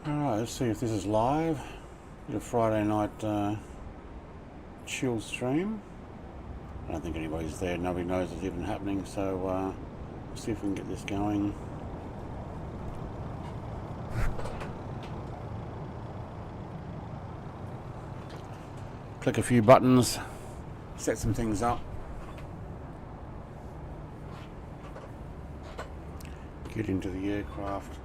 Alright, let's see if this is live. Did a Friday night chill stream. I don't think anybody's there, nobody knows it's even happening, so we'll see if we can get this going. Click a few buttons, set some things up. Get into the aircraft.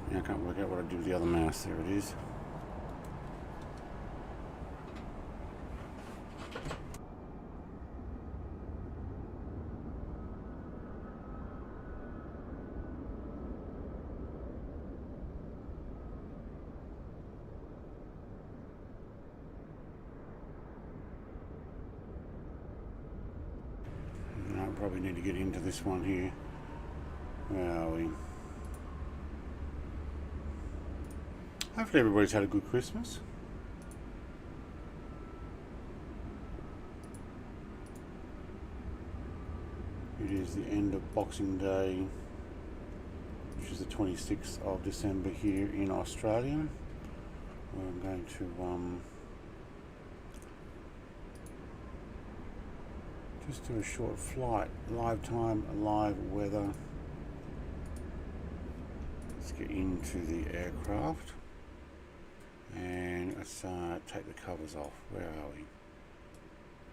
Now I can't work out what I do with the other mouse. There it is. I probably need to get into this one here. Where are we? Hopefully everybody's had a good Christmas. It is the end of Boxing Day, which is the 26th of December here in Australia. We're going to just do a short flight, live time, live weather. Let's get into the aircraft and let's take the covers off. Where are we?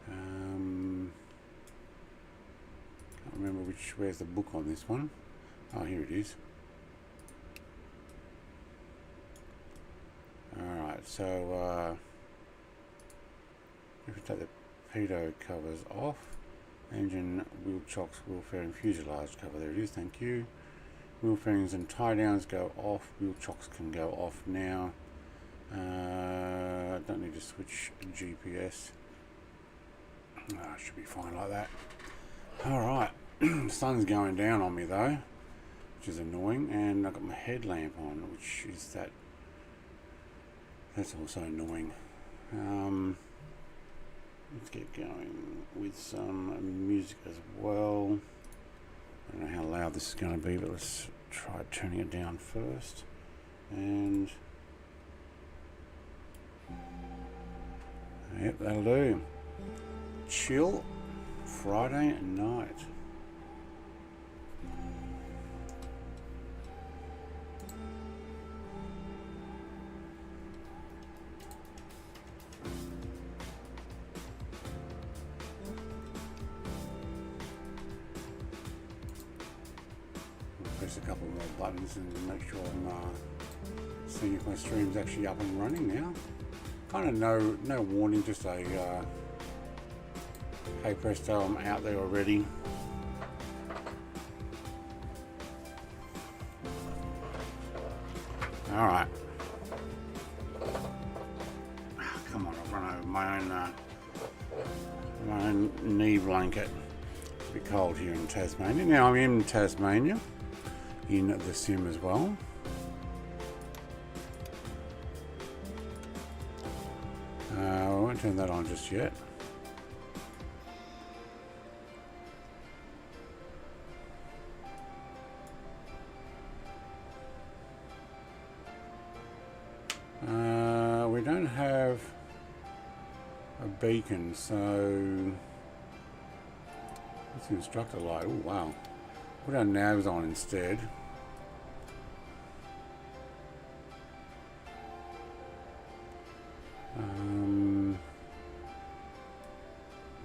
Can't remember where's the book on this one. Oh, here it is. Alright, so if we take the pitot covers off, engine, wheel chocks, wheel fairing, fuselage cover, there it is, thank you. Wheel fairings and tie downs go off, wheel chocks can go off now. Don't need to switch GPS. Should be fine like that. Alright, the sun's going down on me though, which is annoying, and I've got my headlamp on, which is that's also annoying. Let's get going with some music as well. I don't know how loud this is going to be, but let's try turning it down first. And yep, that'll do. Chill Friday night. Press a couple more buttons and make sure I'm seeing if my stream's actually up and running now. Kind of no warning, just a hey presto, I'm out there already. Alright. Come on, I've run over my own knee blanket. It's a bit cold here in Tasmania. Now I'm in Tasmania, in the sim as well. I won't turn that on just yet. We don't have a beacon, so let's instructor light. Oh wow. Put our navs on instead.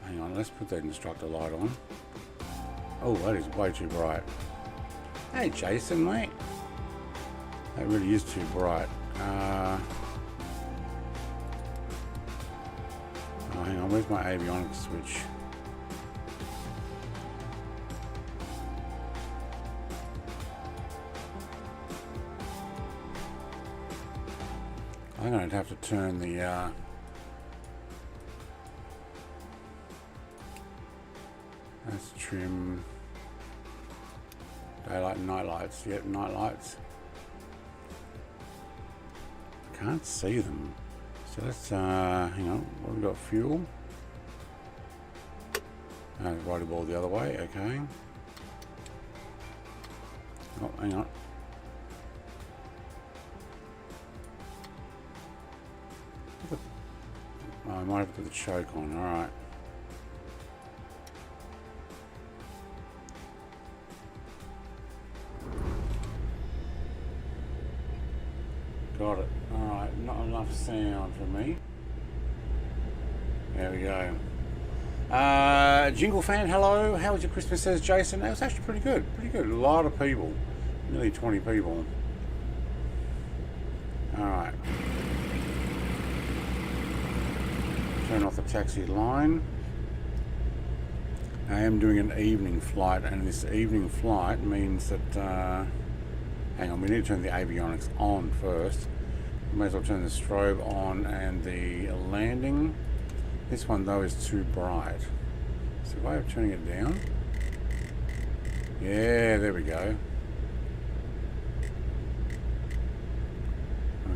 Hang on, let's put that instructor light on. Oh, that is way too bright. Hey Jason, mate. That really is too bright. Oh, hang on, where's my avionics switch? I'm going to have to turn the let's trim daylight and night lights. Yep, night lights. Can't see them. So let's hang on. What have we got? Fuel. Righty ball the other way. Okay. Oh, hang on. Oh, I might have to put the choke on. Alright. Got it. Alright, not enough sound for me. There we go. Jingle fan, hello. How was your Christmas, says Jason? That was actually pretty good. Pretty good. A lot of people. Nearly 20 people. Alright. Turn off the taxi line. I am doing an evening flight, and this evening flight means that hang on, we need to turn the avionics on first. May as well turn the strobe on and the landing. This one though is too bright. Is there a way of turning it down? Yeah, there we go.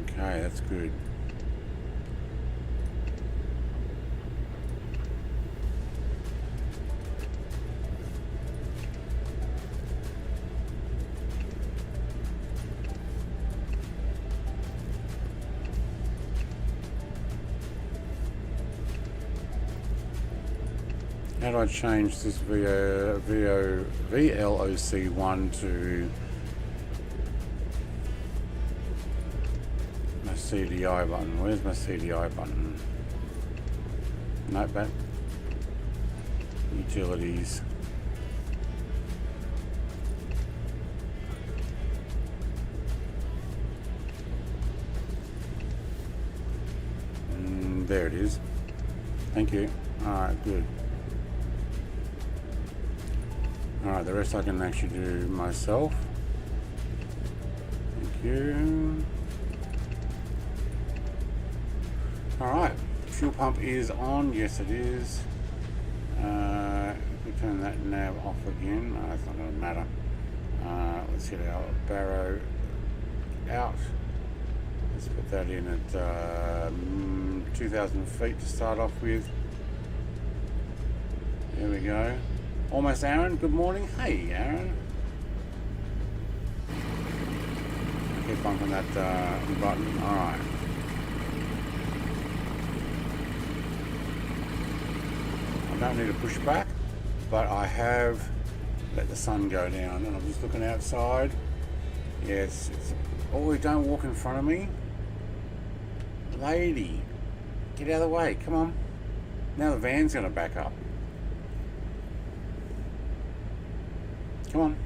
Okay, that's good. How do I change this VLOC1 to my CDI button? Where's my CDI button? Notepad. Utilities. There it is. Thank you. Alright, good. Alright, the rest I can actually do myself. Thank you. Alright, fuel pump is on. Yes, it is. If we turn that nav off again, no, it's not going to matter. Let's get our barrow out. Let's put that in at 2,000 feet to start off with. There we go. Almost Aaron, good morning. Hey Aaron. Keep bumping that button. Alright. I don't need to push back, but I have let the sun go down and I'm just looking outside. Yes, oh, don't walk in front of me. Lady, get out of the way, come on. Now the van's gonna back up. Come on.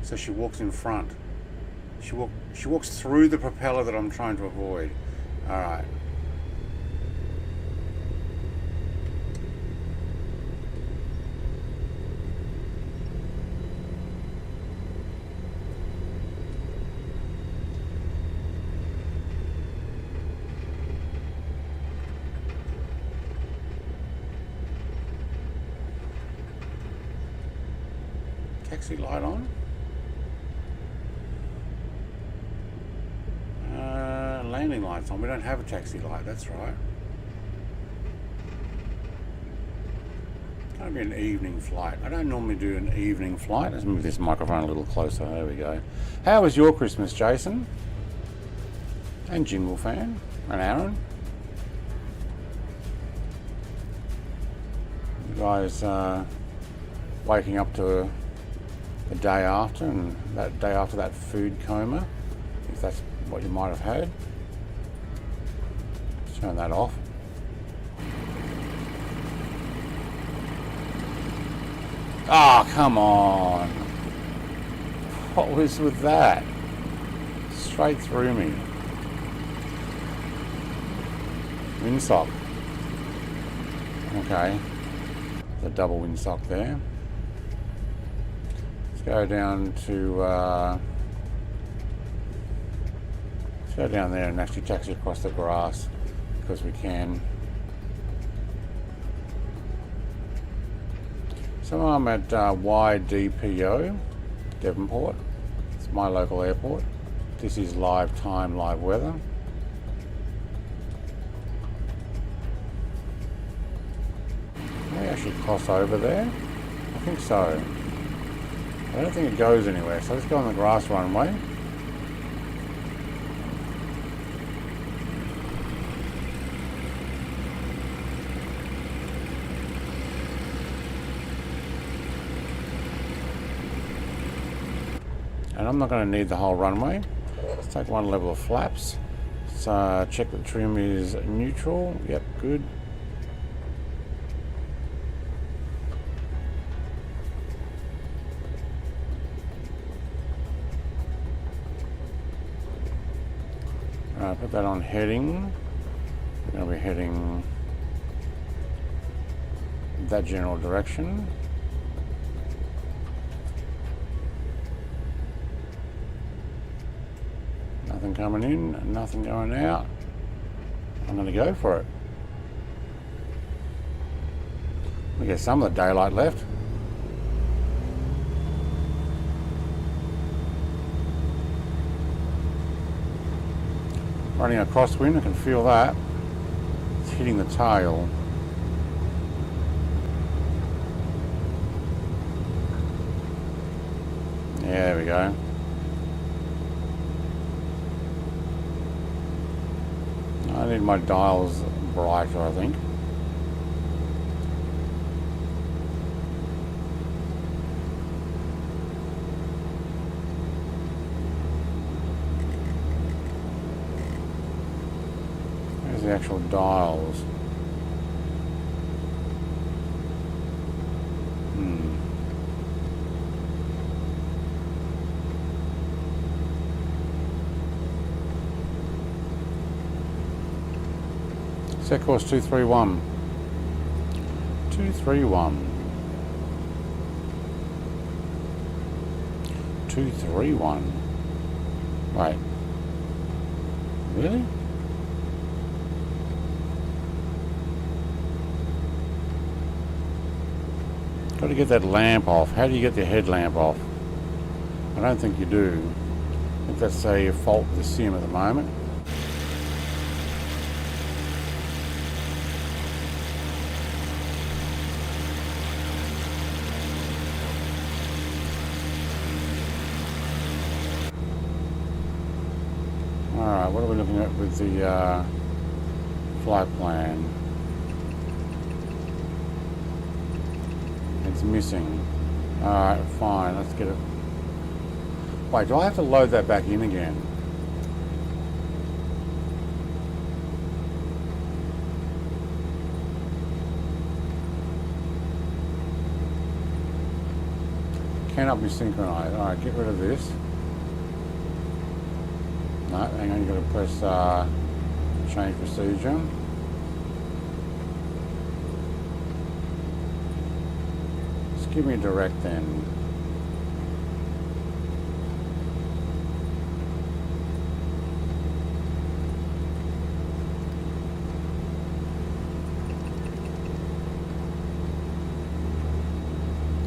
So she walks in front. She walks through the propeller that I'm trying to avoid. All right. Taxi light on. Landing lights on. We don't have a taxi light, that's right. It's going to be an evening flight. I don't normally do an evening flight. Let's move this microphone a little closer. There we go. How was your Christmas, Jason? And Jingle Fan? And Aaron? You guys waking up to the day after, and that day after that food coma, if that's what you might have had. Let's turn that off. Oh, come on. What was with that? Straight through me. Windsock. Okay. The double windsock there. Go down to let's go down there and actually taxi across the grass because we can. So I'm at YDPO, Devonport. It's my local airport. This is live time, live weather. Can we actually cross over there? I think so. I don't think it goes anywhere, so let's go on the grass runway. And I'm not going to need the whole runway. Let's take one level of flaps. So check the trim is neutral. Yep, good. Alright, put that on heading. We're going to be heading that general direction. Nothing coming in, nothing going out. I'm going to go for it. We get some of the daylight left. Running a crosswind, I can feel that. It's hitting the tail. Yeah, there we go. I need my dials brighter, I think. There's the actual dials. Set course 231. 231. 231. Wait. Really? Got to get that lamp off. How do you get the headlamp off? I don't think you do. I think that's a fault with the sim at the moment. Alright, what are we looking at with the flight plan? It's missing. Alright, fine, let's get it. Wait, do I have to load that back in again? Cannot be synchronized. Alright, get rid of this. No, hang on, you've got to press change procedure. Just give me a direct then.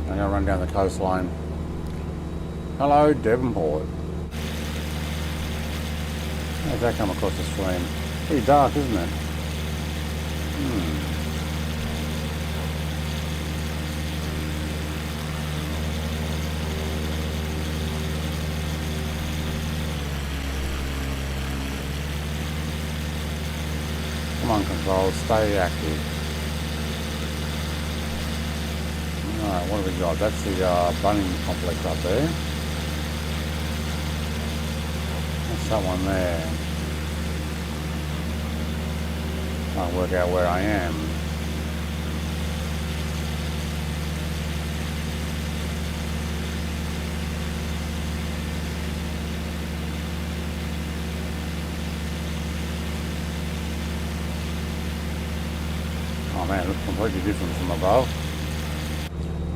I'm going to run down the coastline. Hello, Devonport. How's that come across the stream? Pretty dark, isn't it? Come on, control, stay active. Alright, what have we got? That's the bunning complex up there. That's that one there. Trying to work out where I am. Oh man, it looks completely different from above.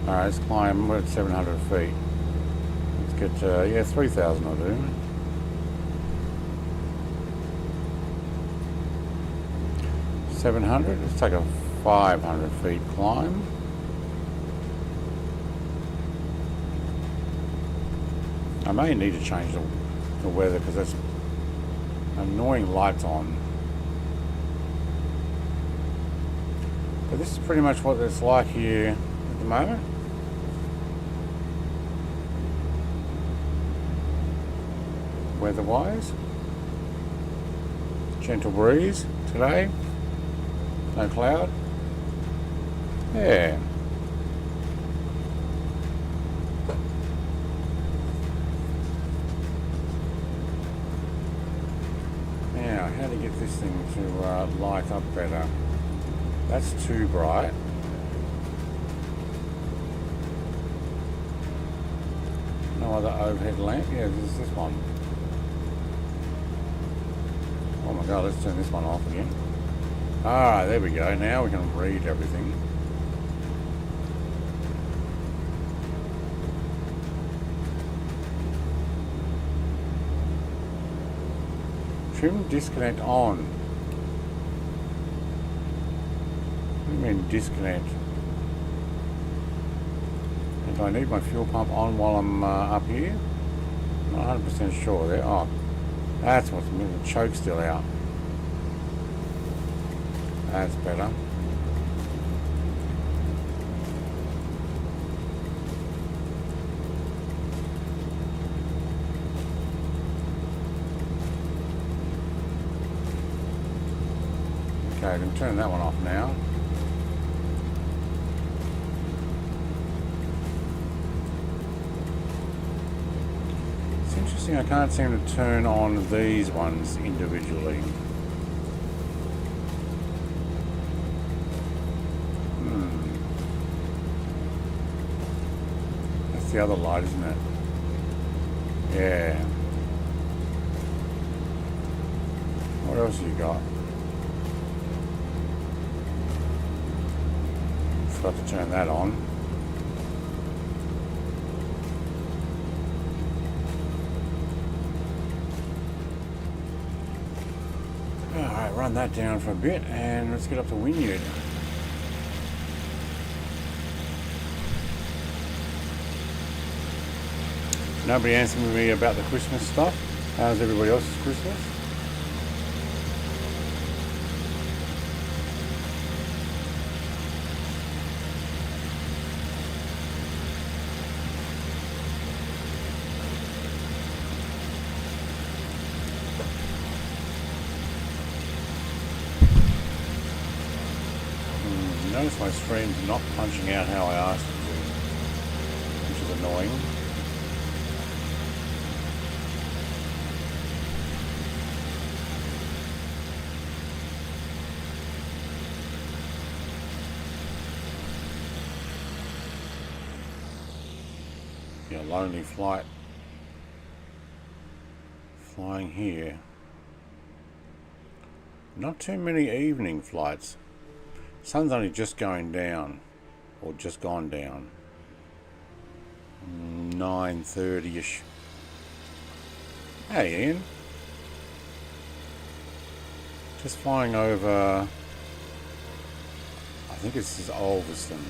Alright, let's climb. We're at 700 feet. Let's get to, yeah, 3,000 will do. 700, let's take a 500 feet climb. I may need to change the weather because there's annoying lights on. But this is pretty much what it's like here at the moment. Weather-wise. Gentle breeze today. No cloud. Yeah. how to get this thing to light up better. That's too bright. No other overhead lamp? Yeah, there's this one. Oh my god, let's turn this one off again. Ah, there we go. Now we can read everything. Trim disconnect on. What do you mean disconnect? And do I need my fuel pump on while I'm up here? Not 100% sure there. Oh, that's what's the choke's still out. That's better. Okay, I can turn that one off now. It's interesting, I can't seem to turn on these ones individually. That's the other light, isn't it? Yeah. What else have you got? Forgot to turn that on. Alright, run that down for a bit and let's get up to Wynyard. Nobody answered me about the Christmas stuff. How's everybody else's Christmas? Notice my stream's not punching out how I asked it to, which is annoying. Yeah, lonely flight flying here. Not too many evening flights. Sun's only just going down, or just gone down. 9:30ish. Hey Ian. Just flying over, I think this is Ulverston.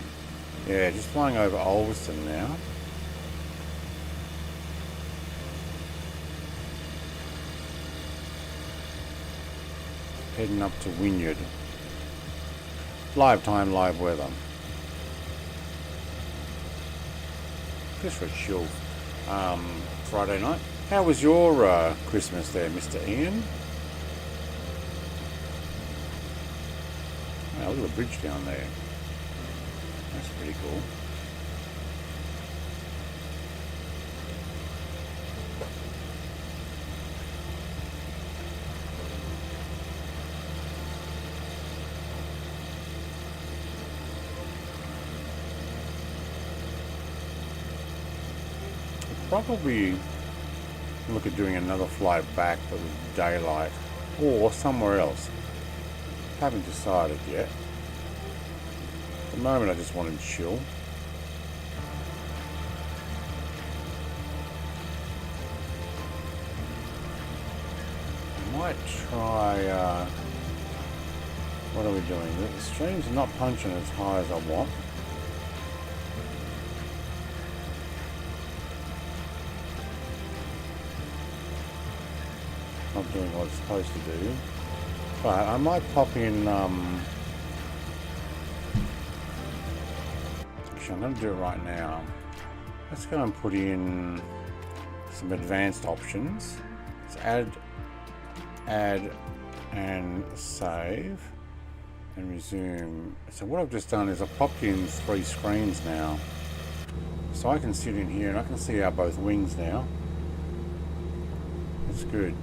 Yeah, just flying over Ulverston now. Heading up to Wynyard. Live time, live weather. Just for a chill Friday night. How was your Christmas there, Mr. Ian? Wow, look at the bridge down there. That's pretty cool. Probably look at doing another flight back but with daylight or somewhere else. Haven't decided yet. At the moment I just want to chill. I might try, what are we doing? The stream's not punching as high as I want. Not doing what it's supposed to do, but I might pop in. Actually, I'm going to do it right now. Let's go and put in some advanced options. Let's add, and save, and resume. So what I've just done is I've popped in 3 screens now, so I can sit in here and I can see our both wings now. That's good.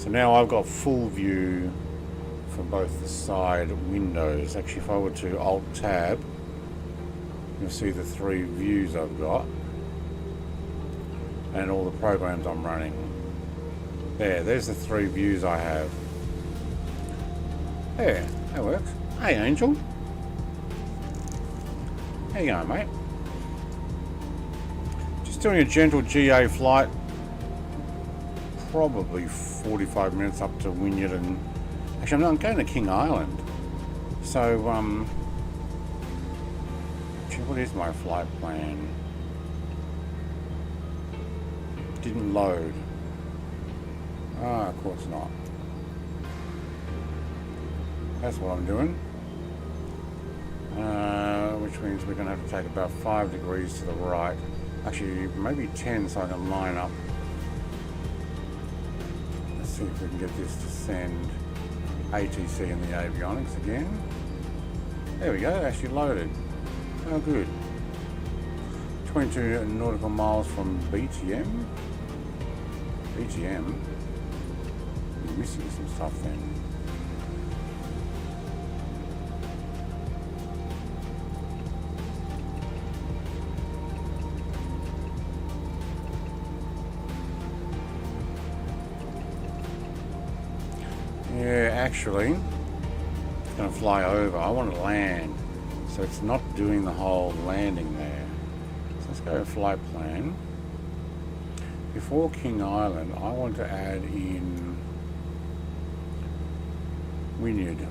So now I've got full view for both the side windows. Actually, if I were to Alt Tab, you'll see the 3 views I've got and all the programs I'm running. There's the 3 views I have. There, that works. Hey Angel. How you going, mate? Just doing a gentle GA flight. Probably 45 minutes up to Wynyard, and actually I'm going to King Island. So, what is my flight plan? Didn't load. Ah, of course not. That's what I'm doing. Which means we're going to have to take about 5 degrees to the right. Actually, maybe 10 so I can line up. Let's see if we can get this to send ATC in the avionics again. There we go, actually loaded. Oh, good. 22 nautical miles from BTM. BTM? You're missing some stuff then. Yeah, actually, it's going to fly over. I want to land, so it's not doing the whole landing there. So let's go to flight plan. Before King Island, I want to add in Wynyard.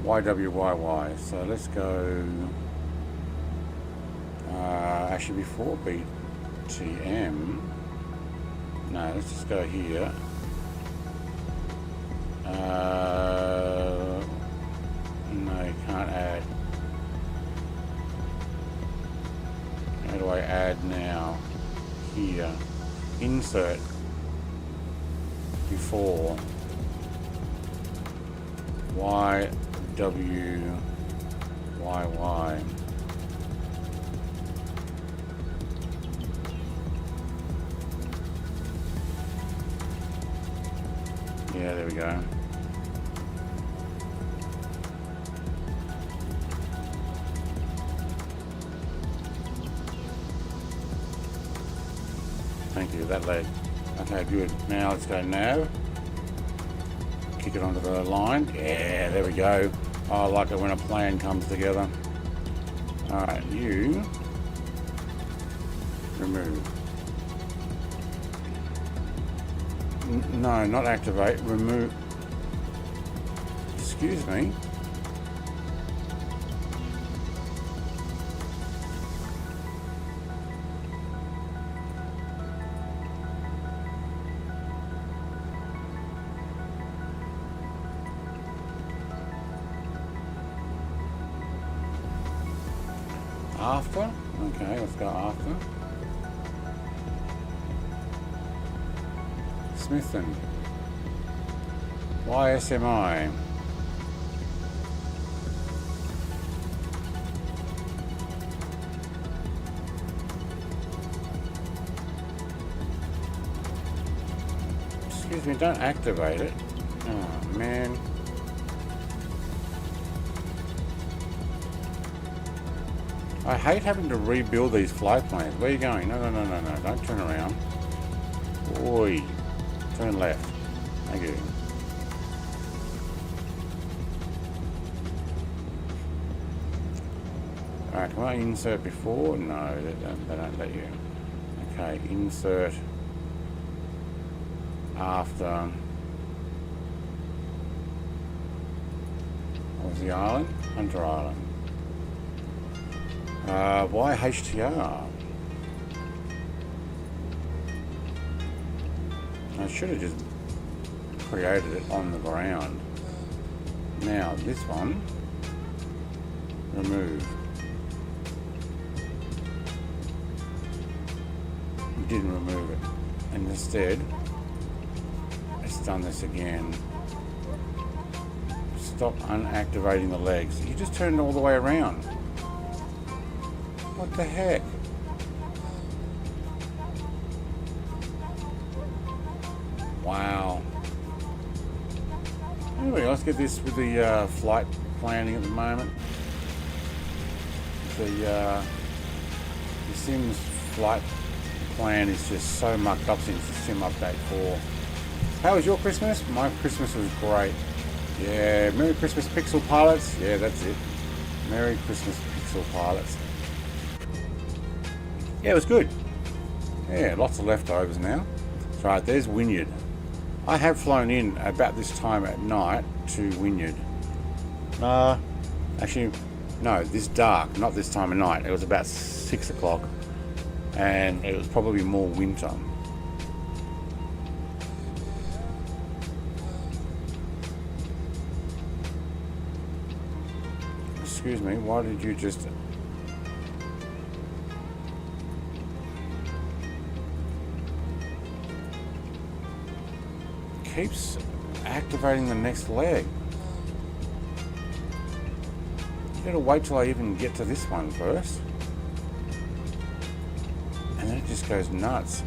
YWYY. So let's go, actually before BTM. No, let's just go here. No, you can't add. How do I add now? Here. Insert. Before. YWYY. Yeah, there we go. Thank you, that led. Okay, good. Now let's go nav. Kick it onto the line. Yeah, there we go. I like it when a plan comes together. Alright, you remove. No, not activate, remove. Excuse me. After? Okay, let's go after. Smithton. YSMI. Excuse me, don't activate it. Oh man. I hate having to rebuild these flight plans. Where are you going? No, don't turn around. Oi. Turn left. Thank you. Alright, can I insert before? No, they don't let you. Okay, insert after. What was the island? Hunter Island. Why HTR? I should have just created it on the ground. Now this one, remove. Didn't remove it, and instead it's done this again. Stop unactivating the legs. You just turned it all the way around. What the heck? Wow. Anyway, let's get this with the flight planning at the moment. The Sim's flight plan is just so mucked up since the Sim update 4. How was your Christmas? My Christmas was great. Yeah, Merry Christmas Pixel Pilots. Yeah, that's it. Merry Christmas Pixel Pilots. Yeah, it was good. Yeah, lots of leftovers now. That's right, there's Wynyard. I have flown in about this time at night to Wynyard. Actually, no, this dark, not this time of night. It was about 6 o'clock, and it was probably more winter. Excuse me, why did you just... Keeps activating the next leg. You gotta wait till I even get to this one first. And then it just goes nuts.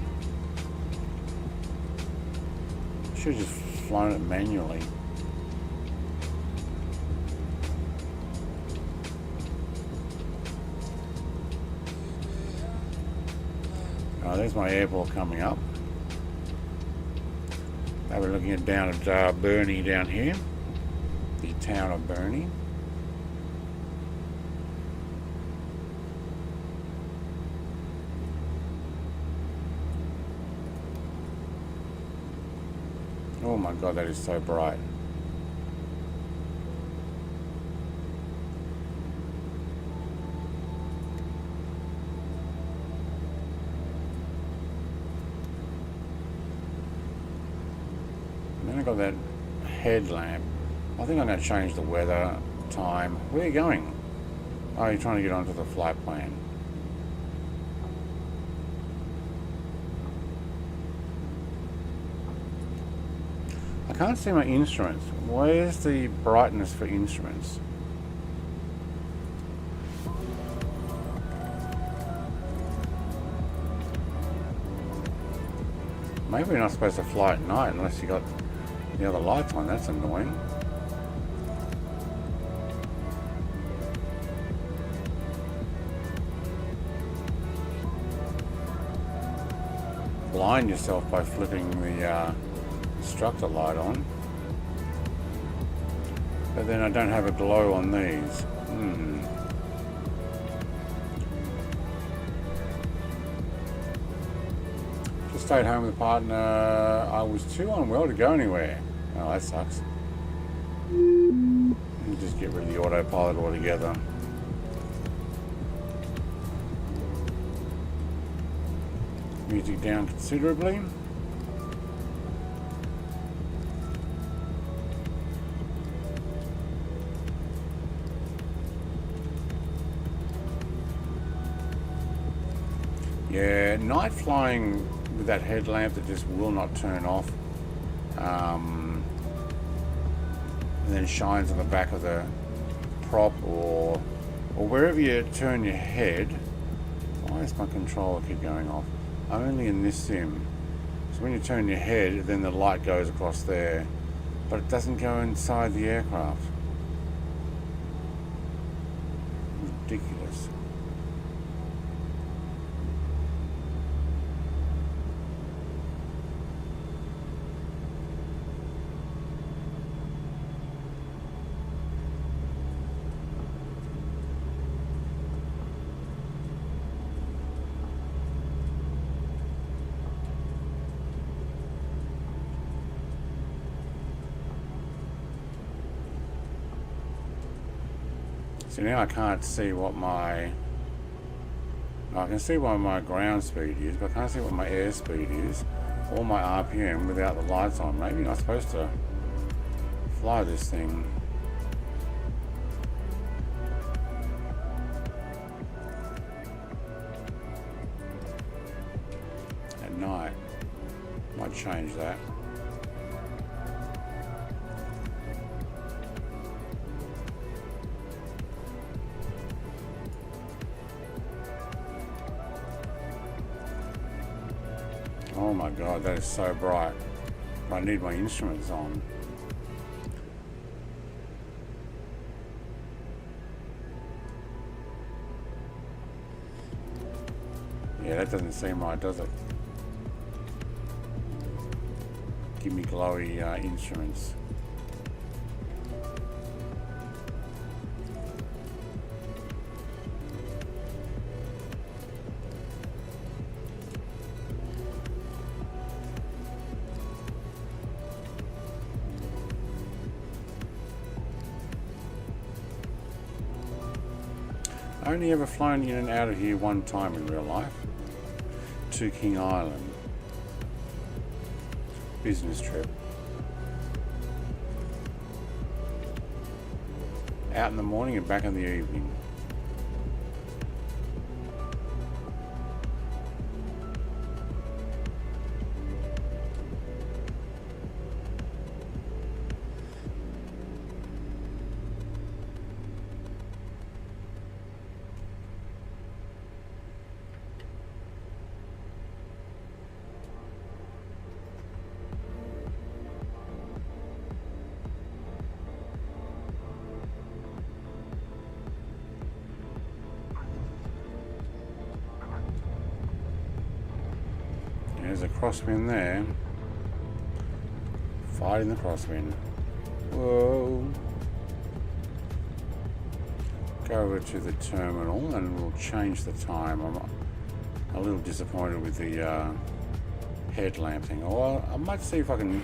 Should have just flown it manually. Oh, there's my airport coming up. Now we're looking at down at Burnie down here, the town of Burnie. Oh my God, that is so bright. Then I got that headlamp. I think I'm going to change the weather, time. Where are you going? Oh, you're trying to get onto the flight plan. I can't see my instruments. Where's the brightness for instruments? Maybe you're not supposed to fly at night unless you got the other lights on. That's annoying. Blind yourself by flipping the instructor light on. But then I don't have a glow on these. Just stayed home with a partner. I was too unwell to go anywhere. Oh, that sucks. You just get rid of the autopilot altogether. Music down considerably. Yeah, night flying with that headlamp that just will not turn off, and then shines on the back of the prop or wherever you turn your head. Why does my controller keep going off? Only in this sim. So when you turn your head, then the light goes across there, but it doesn't go inside the aircraft. Ridiculous. So now I can't see what I can see what my ground speed is, but I can't see what my airspeed is or my RPM without the lights on. Maybe you're not supposed to fly this thing. At night. Might change that. Oh my God, that is so bright. I need my instruments on. Yeah, that doesn't seem right, does it? Give me glowy instruments. I only ever flown in and out of here one time in real life, to King Island, business trip. Out in the morning and back in the evening. There's a crosswind there. Fighting the crosswind. Whoa. Go over to the terminal and we'll change the time. I'm a little disappointed with the headlamp thing. Or I might see if I can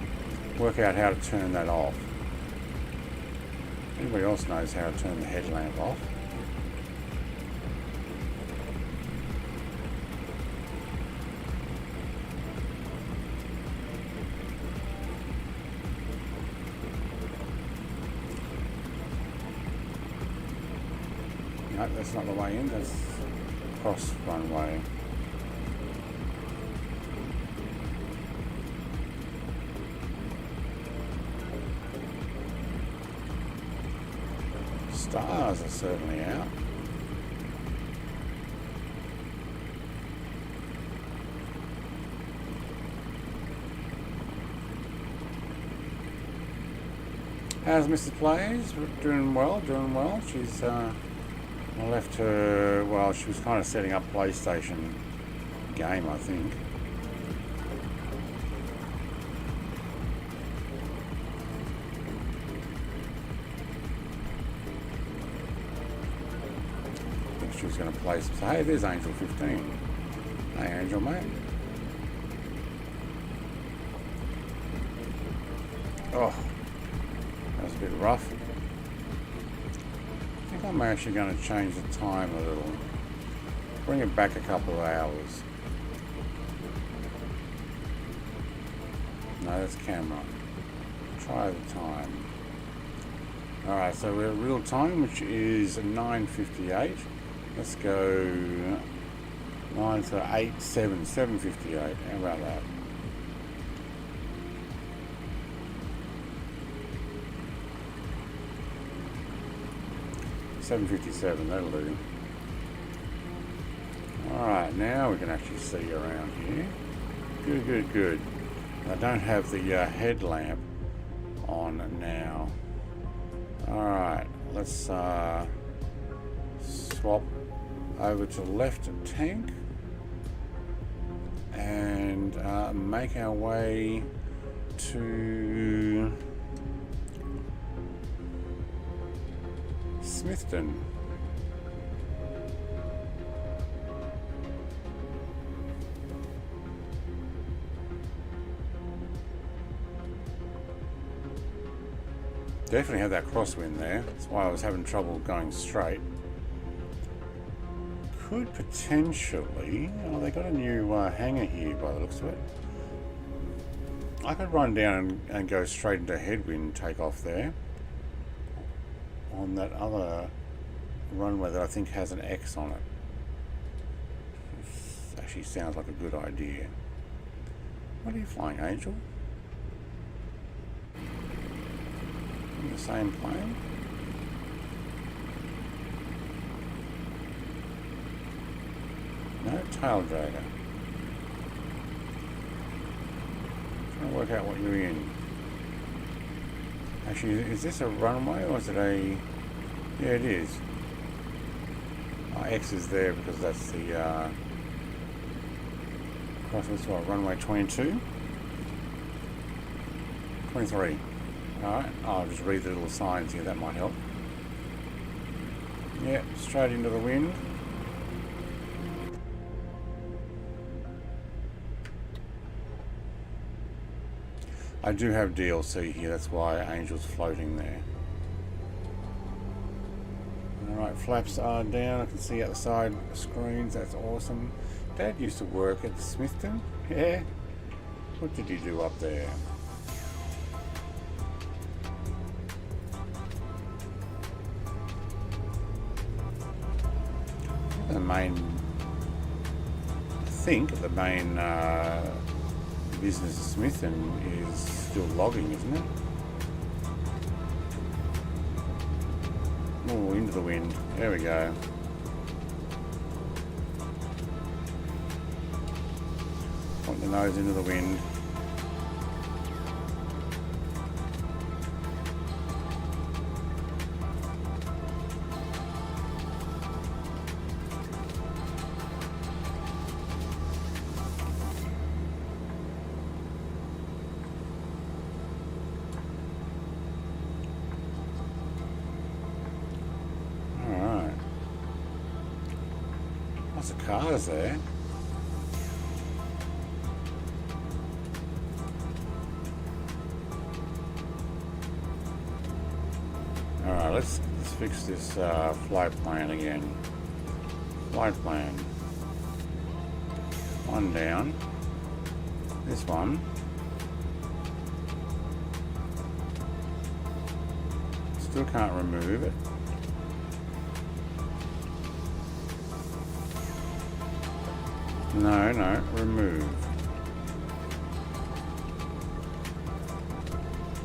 work out how to turn that off. Anybody else knows how to turn the headlamp off? No, that's not the way in, that's cross runway. Stars are certainly out. How's Mrs. Plays? Doing well, doing well. She's I left her, well, she was kind of setting up PlayStation game, I think. I think she was going to play some. Hey, there's Angel 15. Hey, Angel, mate. Oh, that was a bit rough. I think I'm actually going to change the time a little. Bring it back a couple of hours. No, that's camera. Try the time. Alright, so we're at real time, which is 9:58. Let's go 9 to 8, 7:58. How about that? $7.57, that'll do. Alright, now we can actually see around here. Good, good, good. I don't have the headlamp on now. Alright, let's swap over to left tank and make our way to Smithton. Definitely had that crosswind there. That's why I was having trouble going straight. Could potentially... Oh, they got a new hangar here by the looks of it. I could run down and go straight into headwind and take off there. On that other runway that I think has an X on it. This actually sounds like a good idea. What are you flying, Angel? In the same plane? No, tail dragger. Trying to work out what you're in. Actually, is this a runway or is it a... Yeah, it is. X is there because that's the... Crossing to runway 22? 23. Alright, I'll just read the little signs here, that might help. Yeah, straight into the wind. I do have DLC here, that's why Angel's floating there. Alright, flaps are down, I can see out the side screens, that's awesome. Dad used to work at Smithton, yeah? What did you do up there? The main, I think the main business of Smithton is still logging, isn't it? Oh, into the wind. There we go. Point the nose into the wind. Lots of cars there. Alright, let's fix this flight plan again. Flight plan. One down. This one. Still can't remove it. No, no, remove.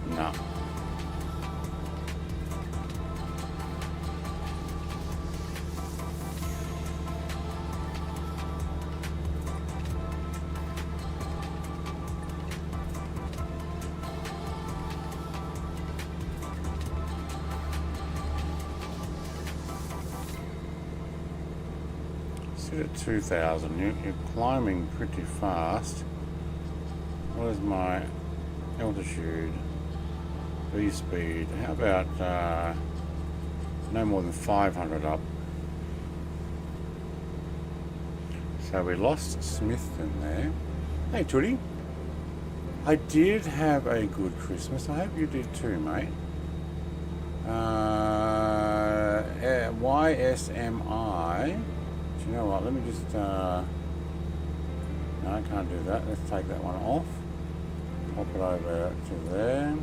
No. At 2,000, you're climbing pretty fast. What is my altitude? V-speed. How about no more than 500 up? So we lost Smithton there. Hey Tootie, I did have a good Christmas. I hope you did too, mate. YSMI. You know what, let me just, no, I can't do that. Let's take that one off. Pop it over to there.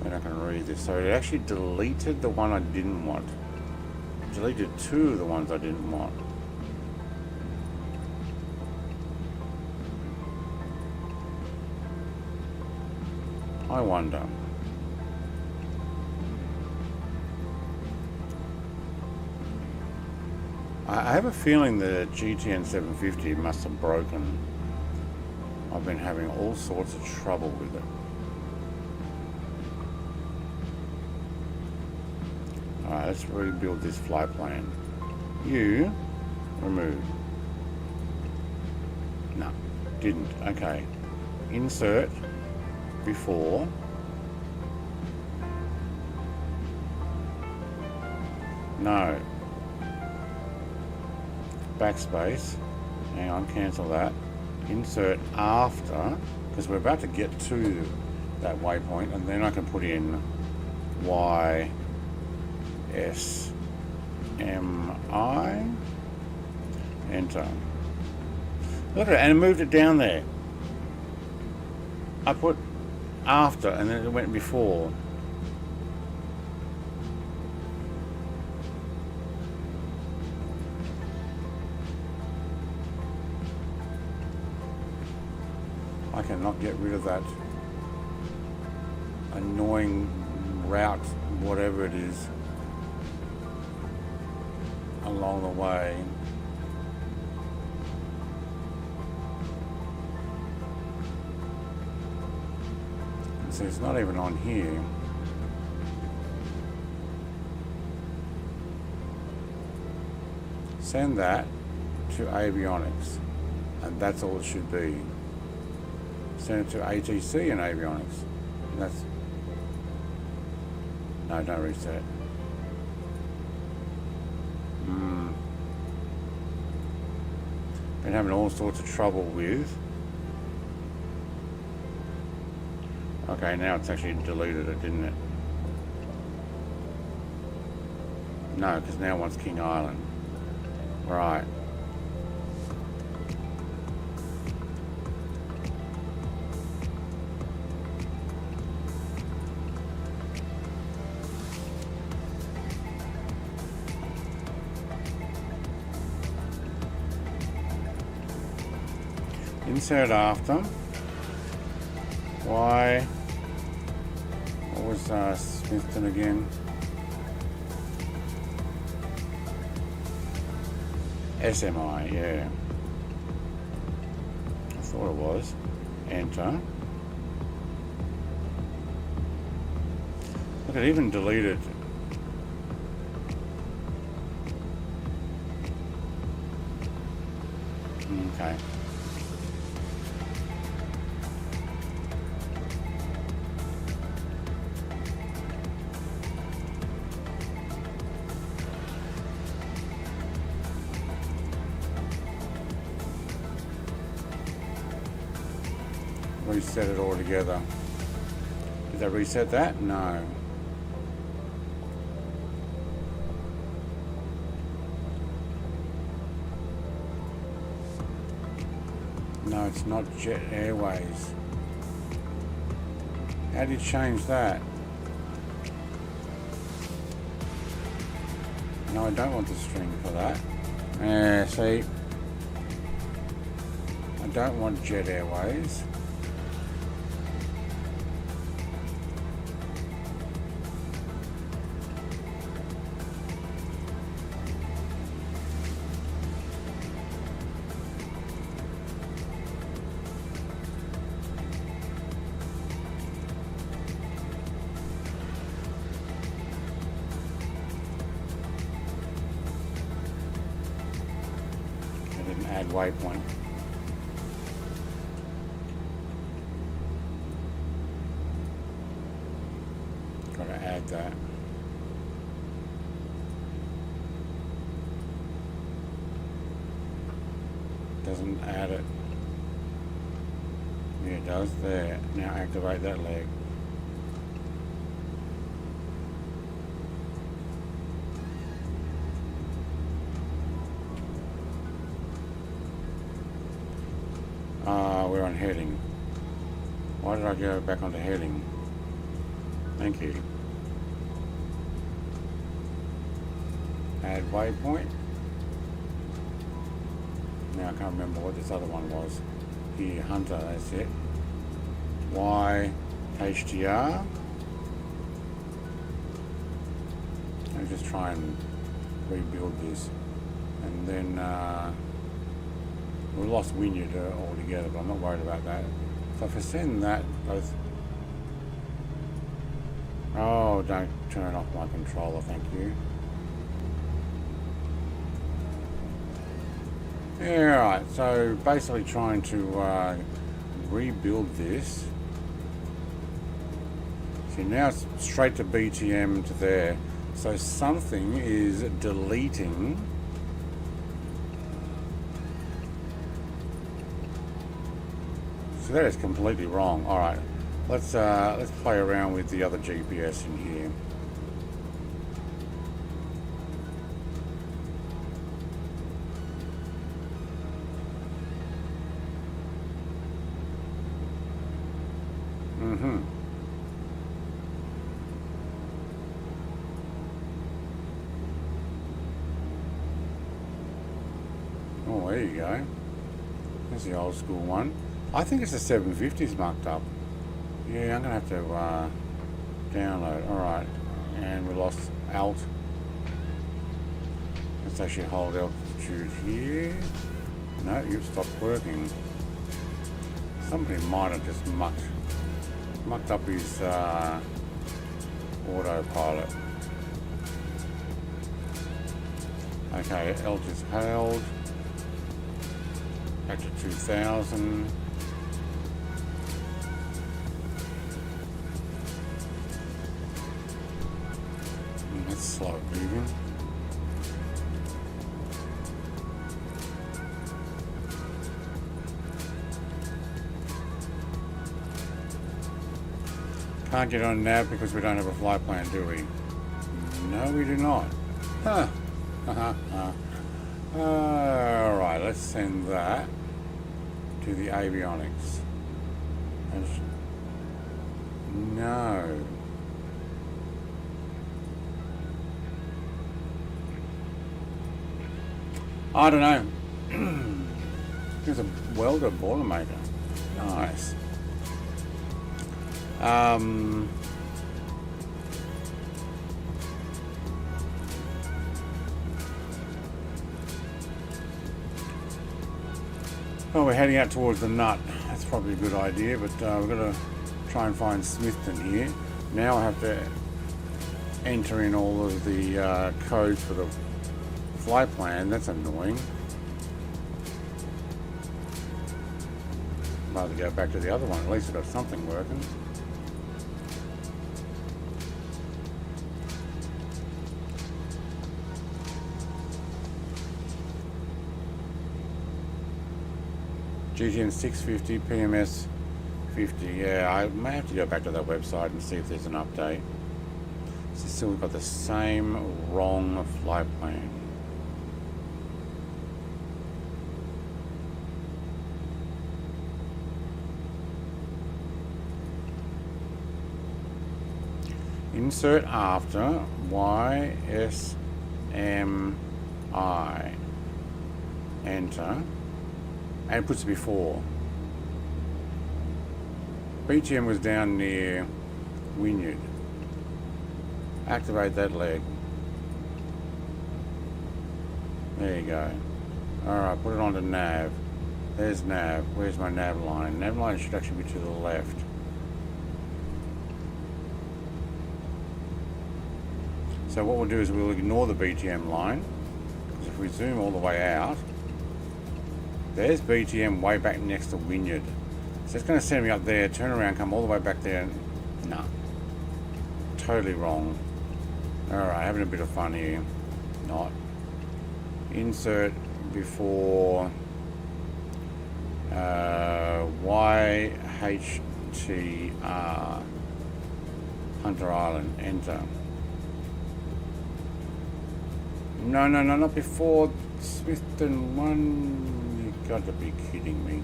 Then I can read this. So it actually deleted the one I didn't want. It deleted two of the ones I didn't want. I wonder. I have a feeling the GTN 750 must have broken. I've been having all sorts of trouble with it. Alright, let's rebuild this flight plan. You remove. No, didn't. Okay. Insert before. No. Backspace. Hang on, cancel that. Insert after, because we're about to get to that waypoint, and then I can put in Y S M I. Enter. Look at it, and it moved it down there. I put after, and then it went before. I cannot get rid of that annoying route, whatever it is, along the way. So it's not even on here. Send that to avionics, and that's all it should be. Send it to ATC and avionics, and that's, no, don't reset. Been having all sorts of trouble with. Okay, now it's actually deleted it, didn't it? No, because now it wants King Island. Right. Insert after. Why? What was Smithton again? SMI, yeah. I thought it was. Enter. Look, it even deleted. Okay. Reset it all together. Did they reset that? No. No, it's not Jet Airways. How do you change that? No, I don't want the string for that. See, I don't want Jet Airways. Add waypoint. Got to add that. Doesn't add it. Yeah, it does. There. Now activate that leg. We're on heading. Why did I go back onto heading? Thank you. Add waypoint. Now I can't remember what this other one was. Here, Hunter, that's it. Y, HDR. I'll just try and rebuild this. And then we lost Wynyard altogether, but I'm not worried about that. So if I send that both... Oh, don't turn off my controller, thank you. Yeah, right, so basically trying to rebuild this. See, now it's straight to BTM to there. So something is deleting So that is completely wrong. All right, let's play around with the other GPS in here. Oh, there you go. There's the old school one. I think it's the 750s marked up. Yeah, I'm going to have to download. Alright, and we lost Alt. Let's actually hold altitude here. No, you've stopped working. Somebody might have just mucked mucked up his autopilot. Okay, L is held. Back to 2000. That's slow moving. Can't get on nav because we don't have a flight plan, do we? No, we do not. Huh. Alright, let's send that to the avionics. No. I don't know. There's a welder boilermaker. Nice. Well, we're heading out towards the nut. That's probably a good idea, but we've got to try and find Smithton here. Now I have to enter in all of the codes for the flight plan. That's annoying. Rather go back to the other one. At least we've got something working. GTN 650, PMS 50. Yeah, I may have to go back to that website and see if there's an update. So still we've got the same wrong flight plan. Insert after YSMI. Enter. And it puts it before. BTM was down near Wynyard. Activate that leg. There you go. Alright, put it onto nav. There's nav. Where's my nav line? Nav line should actually be to the left. So what we'll do is we'll ignore the BTM line. Because if we zoom all the way out, there's BTM way back next to Wynyard. So it's going to send me up there, turn around, come all the way back there. No. Totally wrong. Alright, having a bit of fun here. Not. Insert before YHTR. Hunter Island. Enter. No, not before Smithton 1. You've got to be kidding me.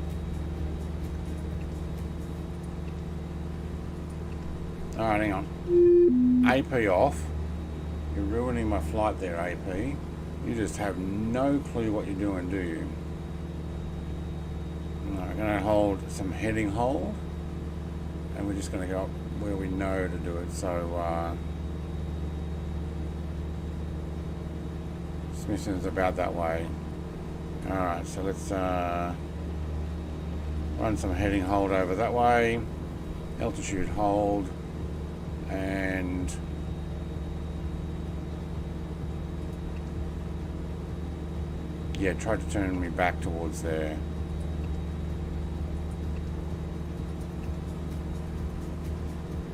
Alright, hang on. AP off. You're ruining my flight there, AP. You just have no clue what you're doing, do you? No, I'm going to hold some heading hold. And we're just going to go up where we know to do it. So, Smithton's about that way. Alright, so let's run some heading hold over that way. Altitude hold. And yeah, try to turn me back towards there.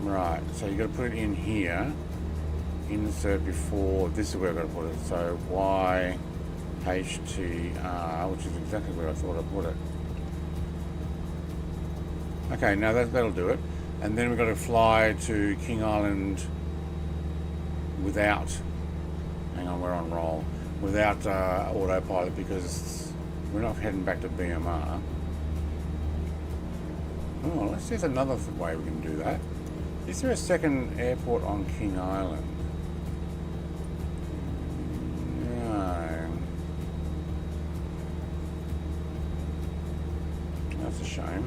Right, so you got to put it in here. Insert before, this is where I've got to put it. So YHTR, which is exactly where I thought I put it. Okay, now that'll do it. And then we've got to fly to King Island without, hang on, we're on roll, without autopilot because we're not heading back to BMR. Oh, let's see if there's another way we can do that. Is there a second airport on King Island? No. That's a shame.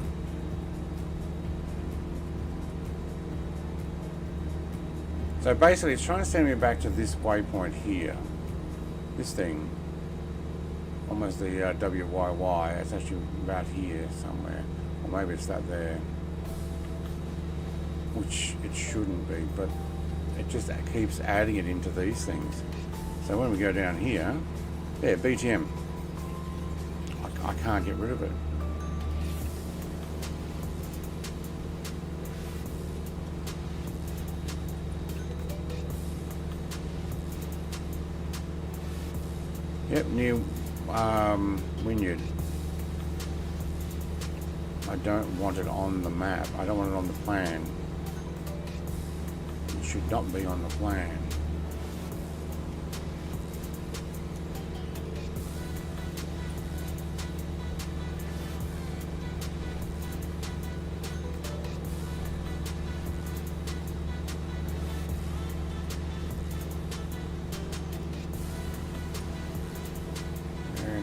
So basically it's trying to send me back to this waypoint here. This thing. Almost the WYY. It's actually about here somewhere. Or maybe it's that there. which it shouldn't be, but it just keeps adding it into these things. So when we go down here, there, BTM, I can't get rid of it. Yep, new Wynyard. I don't want it on the map. I don't want it on the plan. It should not be on the plan.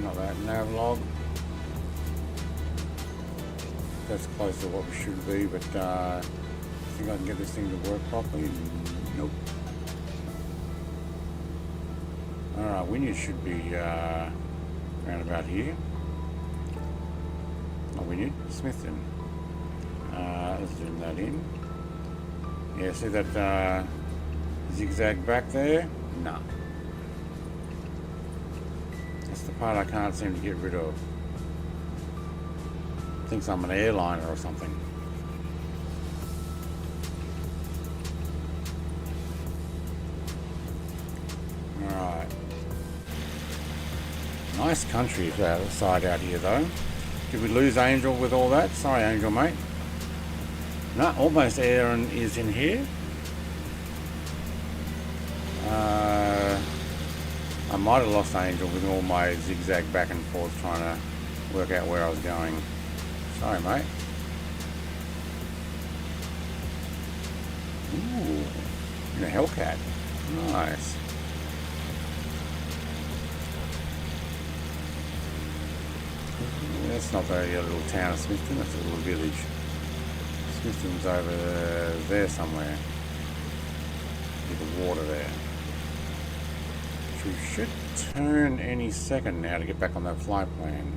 Not that navlog. That's close to what we should be, but I think I can get this thing to work properly. Nope. Alright, Wynyard should be around about here. Not Wynyard, Smithton. Let's zoom that in. Yeah, see that zigzag back there? No. That's the part I can't seem to get rid of. Thinks I'm an airliner or something. Alright. Nice country side out here though. Did we lose Angel with all that? Sorry Angel mate. No, almost Aaron is in here. I might have lost Angel with all my zigzag back and forth trying to work out where I was going. Sorry, mate. Ooh, in a Hellcat. Nice. That's not the little town of Smithton, that's a little village. Smithton's over there somewhere. With the water there. We should turn any second now to get back on that flight plan.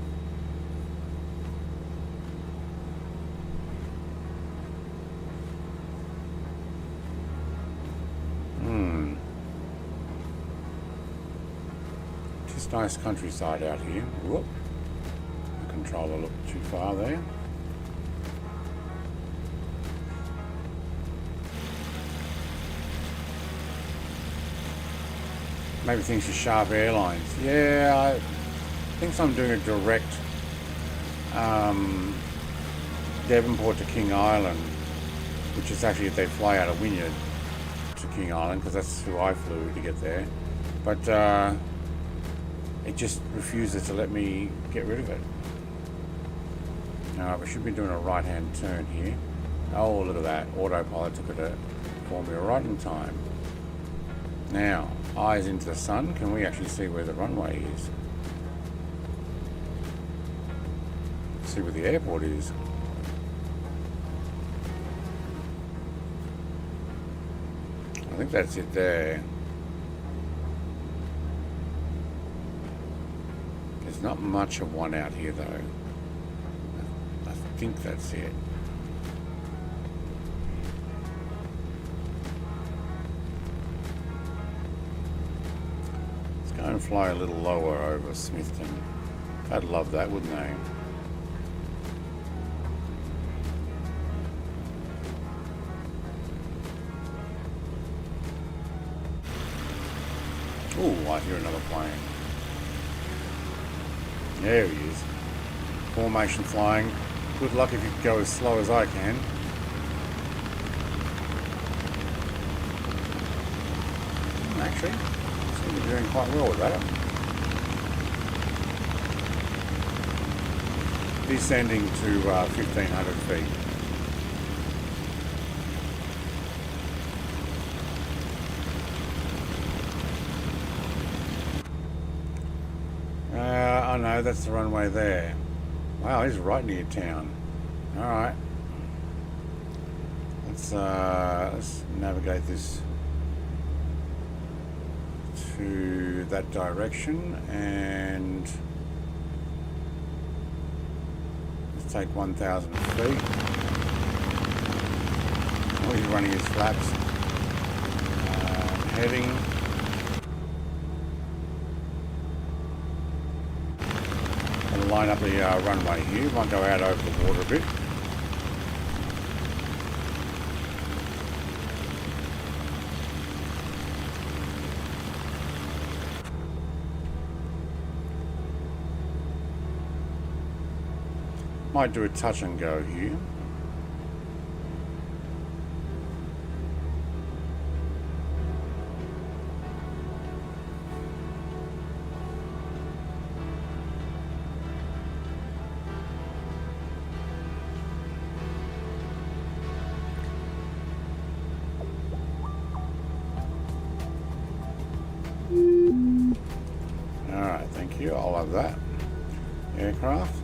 Just nice countryside out here. Whoop. The controller looked too far there. Maybe thinks you're Sharp Airlines. Yeah, I think I'm doing a direct Devonport to King Island, which is actually if they fly out of Wynyard to King Island, because that's who I flew to get there. But it just refuses to let me get rid of it. We should be doing a right-hand turn here. Oh, look at that. Autopilot took it for me right in time. Now, eyes into the sun. Can we actually see where the runway is? See where the airport is. I think that's it there. There's not much of one out here though. I think that's it. And fly a little lower over Smithton. I'd love that, wouldn't they? Ooh, I hear another plane. There he is. Formation flying. Good luck if you go as slow as I can. Actually, you're doing quite well with that. Descending to 1,500 feet. Oh no, that's the runway there. Wow, he's right near town. Alright. Let's navigate this to that direction and let's take 1,000 feet. He's running his flaps. Heading. I'll line up the runway here. Might go out over the water a bit. Might do a touch and go here. Alright, thank you. I'll have that. Aircraft.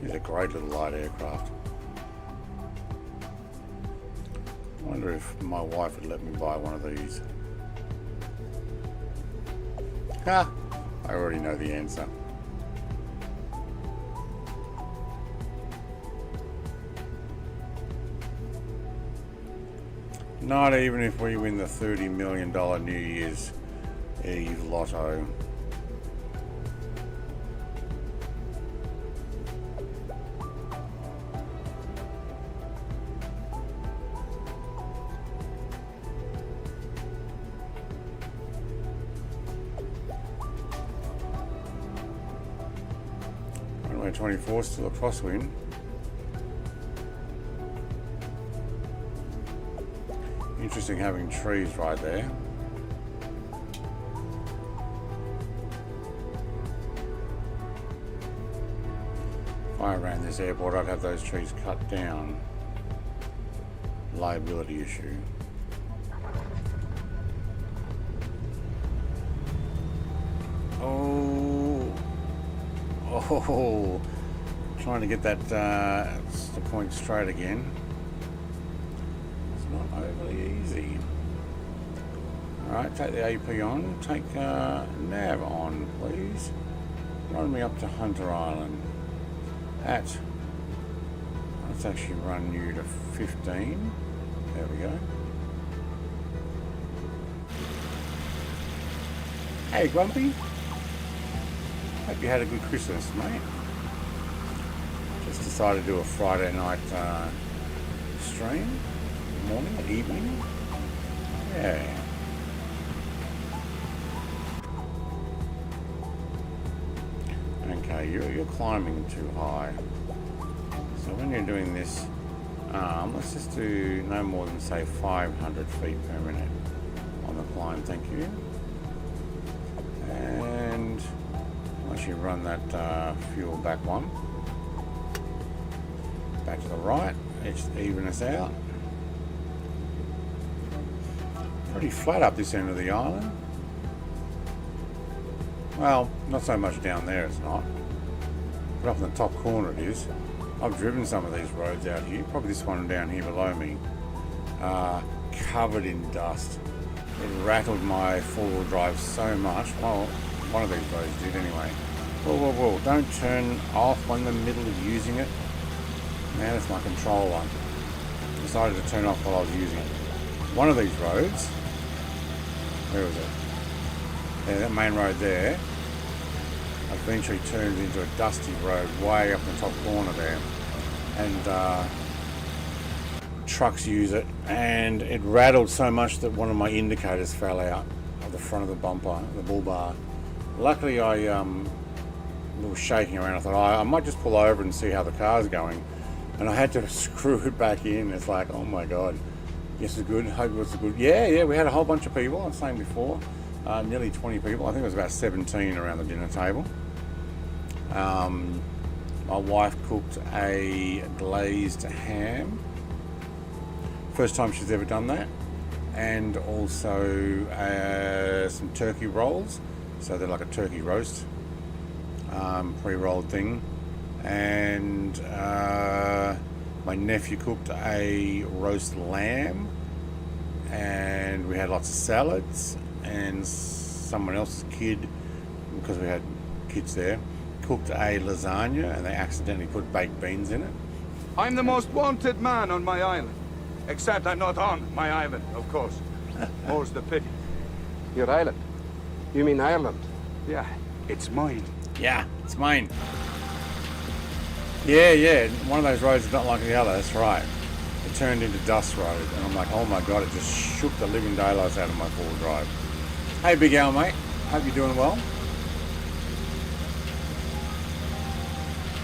He's a great little light aircraft. I wonder if my wife would let me buy one of these. Ha! I already know the answer. Not even if we win the $30 million New Year's Eve lotto. Runway 24, still a crosswind. Interesting having trees right there. If I ran this airport, I'd have those trees cut down. Liability issue. Oh, trying to get that the point straight again. Not overly easy. Alright, take the AP on, take nav on, please. Run me up to Hunter Island. Let's actually run you to 15. There we go. Hey Grumpy. Hope you had a good Christmas, mate. Just decided to do a Friday night stream. Morning, evening. Yeah. Okay, you're climbing too high. So when you're doing this, let's just do no more than say 500 feet per minute on the climb. Thank you. And once you run that fuel back one, back to the right, it's even us out. Pretty flat up this end of the island. Well, not so much down there, it's not. But up in the top corner it is. I've driven some of these roads out here. Probably this one down here below me. Covered in dust. It rattled my four-wheel drive so much. Well, one of these roads did anyway. Whoa, whoa, whoa. Don't turn off when in the middle of using it. Man, it's my controller. Decided to turn off while I was using it. One of these roads, where was it? Yeah, that main road there eventually turns into a dusty road way up in the top corner there, and trucks use it, and it rattled so much that one of my indicators fell out of the front of the bumper, the bull bar. Luckily I was shaking around. I thought, I might just pull over and see how the car's going, and I had to screw it back in. It's like, oh my god. Yes, it's good. Hope it was good. Yeah, we had a whole bunch of people. I was saying before, nearly 20 people. I think it was about 17 around the dinner table. My wife cooked a glazed ham. First time she's ever done that. And also some turkey rolls. So they're like a turkey roast, pre-rolled thing. And my nephew cooked a roast lamb, and we had lots of salads and someone else's kid, because we had kids there, cooked a lasagna and they accidentally put baked beans in it. I'm the most wanted man on my island. Except I'm not on my island, of course. More's the pity. Your island? You mean Ireland? Yeah, it's mine. Yeah, it's mine. Yeah, one of those roads is not like the other, that's right. It turned into dust road, and I'm like, oh my god, it just shook the living daylights out of my four-wheel drive. Hey Big Al, mate, hope you're doing well.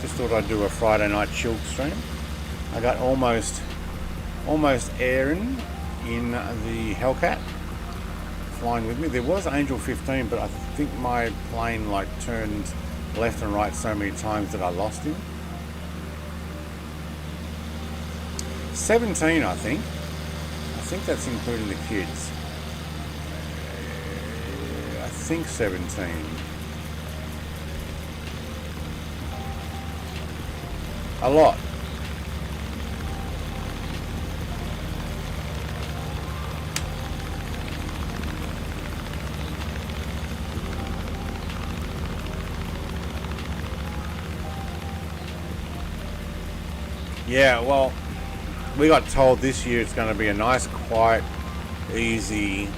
Just thought I'd do a Friday night chilled stream. I got almost Aaron in the Hellcat flying with me. There was Angel 15, but I think my plane like turned left and right so many times that I lost him. 17, I think. I think that's including the kids. I think 17. A lot. Yeah, well, we got told this year it's going to be a nice, quiet, easy,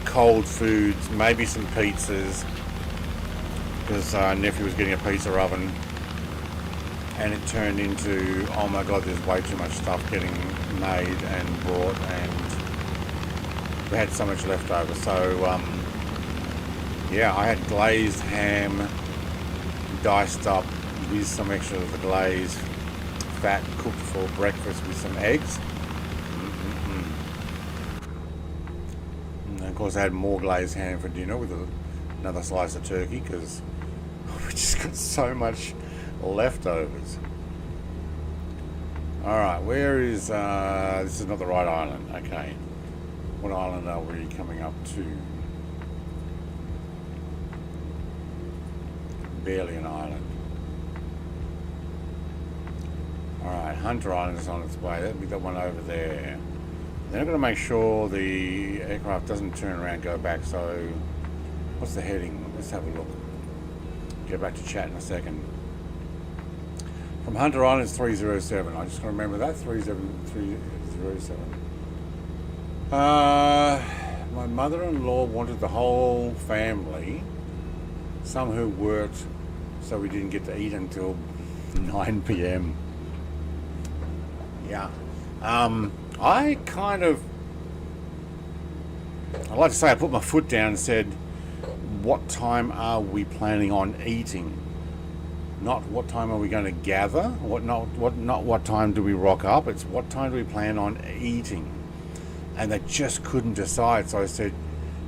cold foods, maybe some pizzas, because nephew was getting a pizza oven, and it turned into, oh my god, there's way too much stuff getting made and brought, and we had so much left over. So, yeah, I had glazed ham, diced up with some extra of the glaze, fat, cooked for breakfast with some eggs. And of course I had more glazed ham for dinner with another slice of turkey, because we just got so much leftovers. Alright, where is this is not the right island. Okay, what island are we coming up to? Barely an island. Alright, Hunter Island is on its way. We got one over there. Then I've got to make sure the aircraft doesn't turn around and go back. So, what's the heading? Let's have a look. Get back to chat in a second. From Hunter Island is 307. I just got to remember that. 307. My mother-in-law wanted the whole family, some who worked, so we didn't get to eat until 9 p.m. Yeah. I like to say I put my foot down and said, what time are we planning on eating? Not what time are we going to gather? Not what time do we rock up? It's what time do we plan on eating? And they just couldn't decide. So I said,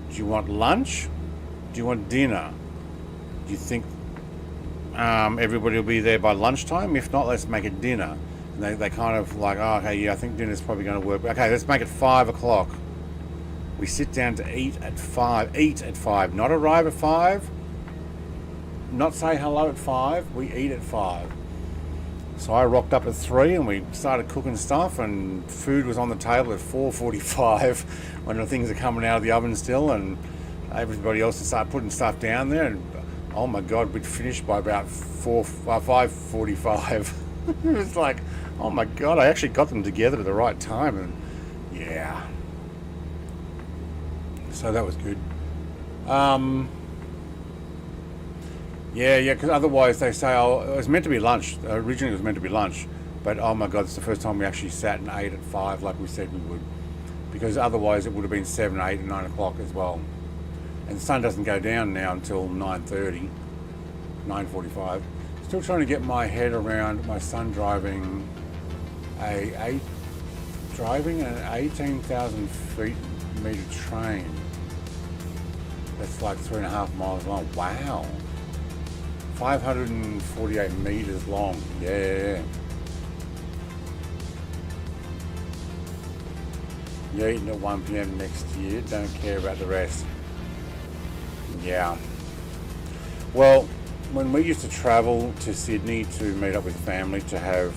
do you want lunch? Do you want dinner? Do you think everybody will be there by lunchtime? If not, let's make it dinner. And they kind of like, oh, okay, yeah, I think dinner's probably going to work. Okay, let's make it 5 o'clock. We sit down to eat at 5. Eat at 5. Not arrive at 5. Not say hello at 5. We eat at 5. So I rocked up at 3 and we started cooking stuff, and food was on the table at 4:45 when the things are coming out of the oven still, and everybody else to start putting stuff down there. And oh my god, we'd finished by about 5:45. It was like, oh my god, I actually got them together at the right time, and yeah. So that was good. Yeah, because otherwise they say, oh, it was meant to be lunch. Originally it was meant to be lunch, but oh my god, it's the first time we actually sat and ate at 5 like we said we would. Because otherwise it would have been 7, 8 and 9 o'clock as well. And the sun doesn't go down now until 9:30, 9:45. Still trying to get my head around my son driving an 18,000 meter train. That's like 3.5 miles long. Wow. 548 meters long. Yeah. You're eating at 1 p.m. next year. Don't care about the rest. Yeah. Well, when we used to travel to Sydney to meet up with family to have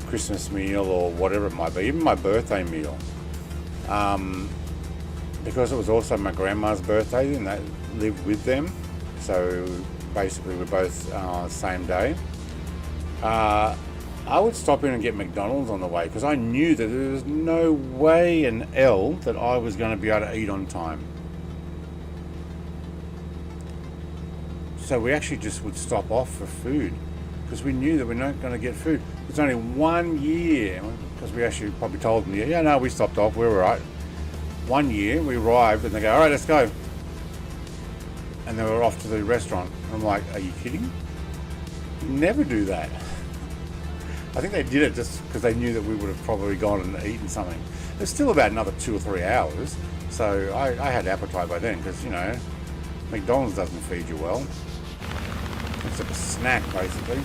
Christmas meal or whatever it might be, even my birthday meal, because it was also my grandma's birthday and they lived with them, so basically we're both same day. I would stop in and get McDonald's on the way because I knew that there was no way in hell that I was going to be able to eat on time. So we actually just would stop off for food because we knew that we're not going to get food. It's only 1 year, because we actually probably told them, yeah, no, we stopped off, we were right. 1 year, we arrived and they go, all right, let's go. And they were off to the restaurant. I'm like, are you kidding? You never do that. I think they did it just because they knew that we would have probably gone and eaten something. It's still about another 2 or 3 hours, so I had appetite by then because, you know, McDonald's doesn't feed you well. It's a snack, basically.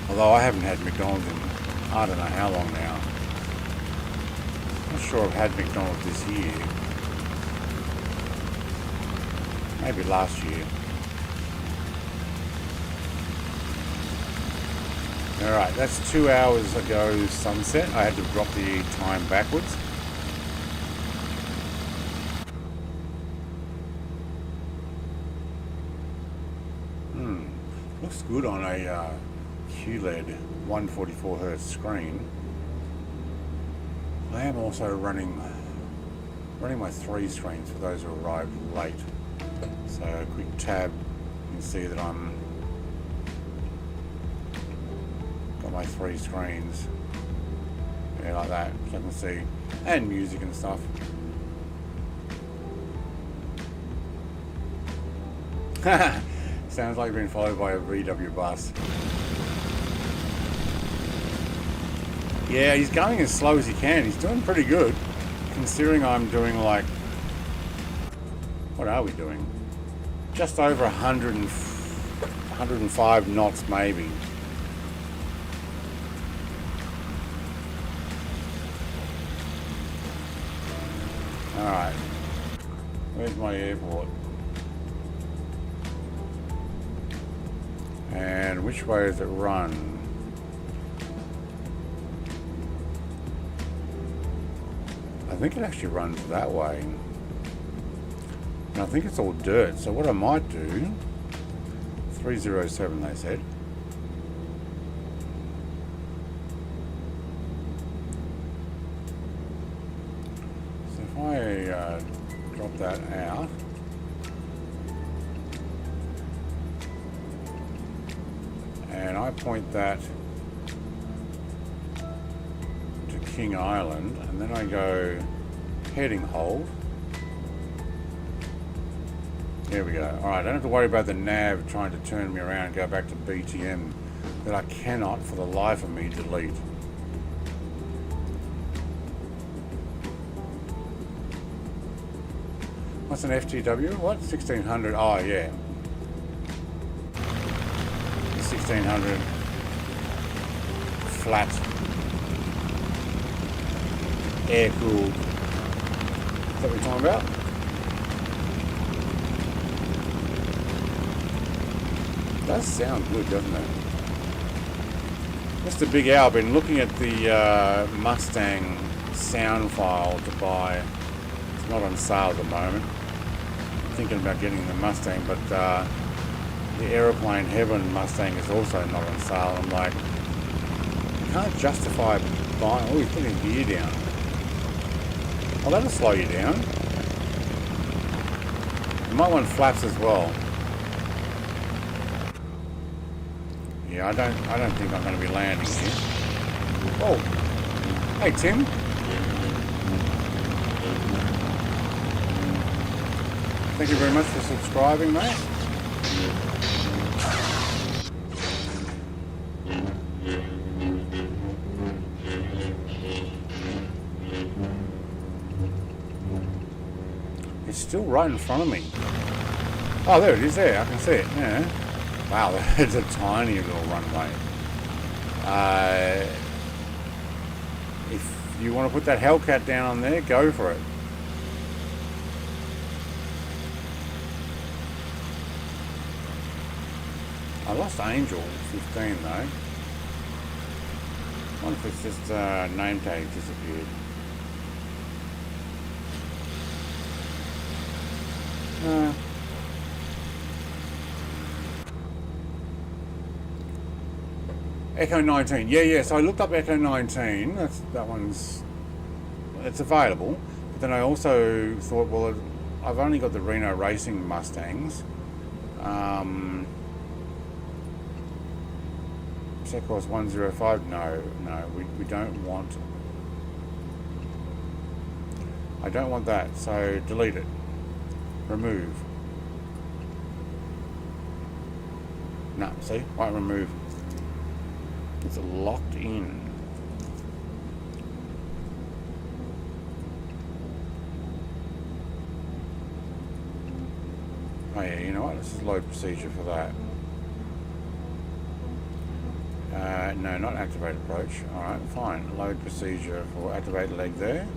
Although I haven't had McDonald's in I don't know how long now. I'm not sure I've had McDonald's this year. Maybe last year. Alright, that's 2 hours ago sunset. I had to drop the time backwards. Looks good on a QLED 144Hz screen. I am also running my 3 screens for those who arrived late. So a quick tab, you can see that I'm got my 3 screens. Yeah, like that, so I can see, and music and stuff. Sounds like being followed by a VW bus. Yeah, he's going as slow as he can. He's doing pretty good, considering I'm doing like, what are we doing? Just over 105 knots maybe. Alright, where's my airport? And which way does it run? I think it actually runs that way. And I think it's all dirt, so what I might do, 307 they said. So if I drop that out, and I point that to King Island, and then I go heading hold. There we go. Alright, I don't have to worry about the nav trying to turn me around and go back to BTM that I cannot for the life of me delete. What's an FTW? What? 1600? Oh yeah. 1600 flat air cooled. Is that what you're talking about? It does sound good, doesn't it? Mr. Big Al, been looking at the Mustang sound file to buy. It's not on sale at the moment. I'm thinking about getting the Mustang, but the Aeroplane Heaven Mustang is also not on sale. I'm like, I can't justify buying. Oh, he's putting his gear down. Oh, that'll slow you down. You might want flaps as well. Yeah, I don't think I'm going to be landing here. Oh, hey Tim. Thank you very much for subscribing, mate. It's still right in front of me. Oh, there it is there. I can see it. Yeah. Wow, that's a tiny little runway. If you want to put that Hellcat down on there, go for it. I lost Angel 15 though. I wonder if it's just name tag disappeared. Echo 19. Yeah. So I looked up Echo 19. It's available. But then I also thought, well, I've only got the Rhino Racing Mustangs. Set course 105. No, we don't want. I don't want that. So delete it. Remove. No, see? Won't remove. It's locked in. Oh yeah, you know what? This is load procedure for that. No, not activate approach. Alright, fine. Load procedure for activate leg there.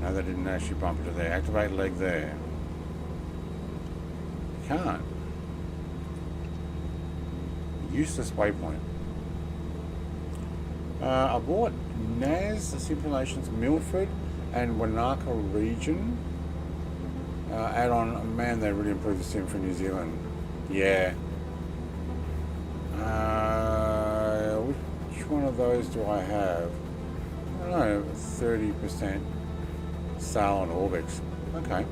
No, they didn't actually bump it to there. Activate leg there. You can't. Useless waypoint. I bought NAS Simulations Milford and Wanaka region add-on. Man, they really improved the sim for New Zealand. Yeah. Which one of those do I have? I don't know. 30% sale on Orbix. Okay.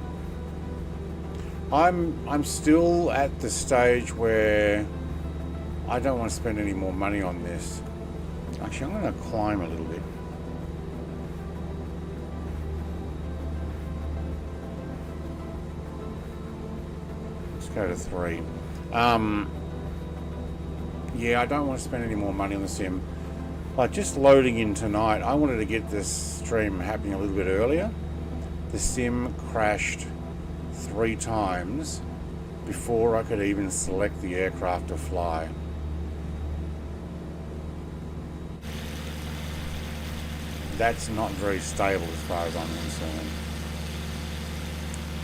I'm still at the stage where I don't want to spend any more money on this. Actually, I'm going to climb a little bit. Let's go to 3. Yeah, I don't want to spend any more money on the sim. Like, just loading in tonight, I wanted to get this stream happening a little bit earlier. The sim crashed 3 times before I could even select the aircraft to fly. That's not very stable as far as I'm concerned.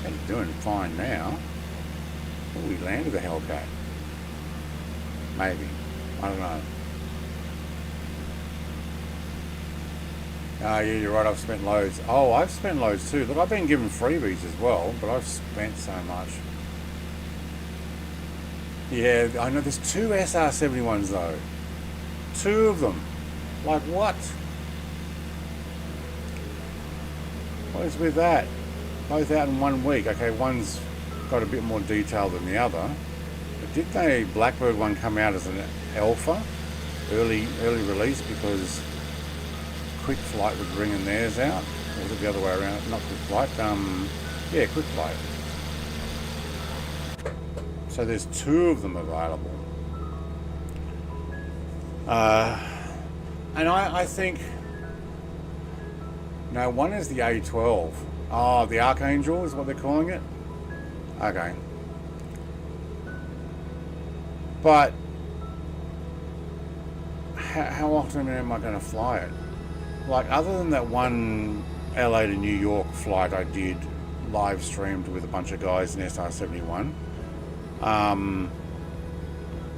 And doing fine now. Oh, we landed the Hellcat. Maybe. I don't know. Yeah, you're right, I've spent loads. Oh, I've spent loads too. Look, I've been given freebies as well, but I've spent so much. Yeah, I know there's 2 SR71s though. 2 of them. Like what? What is with that? Both out in 1 week. Okay, one's got a bit more detail than the other. But did the Blackbird one come out as an alpha? Early release because Quick Flight was bringing theirs out? Or was it the other way around? Not Quick Flight. Yeah, Quick Flight. So there's 2 of them available. And I think... No, one is the A12. Oh, the Archangel is what they're calling it? Okay. But... How often am I going to fly it? Like, other than that one LA to New York flight I did live streamed with a bunch of guys in SR71,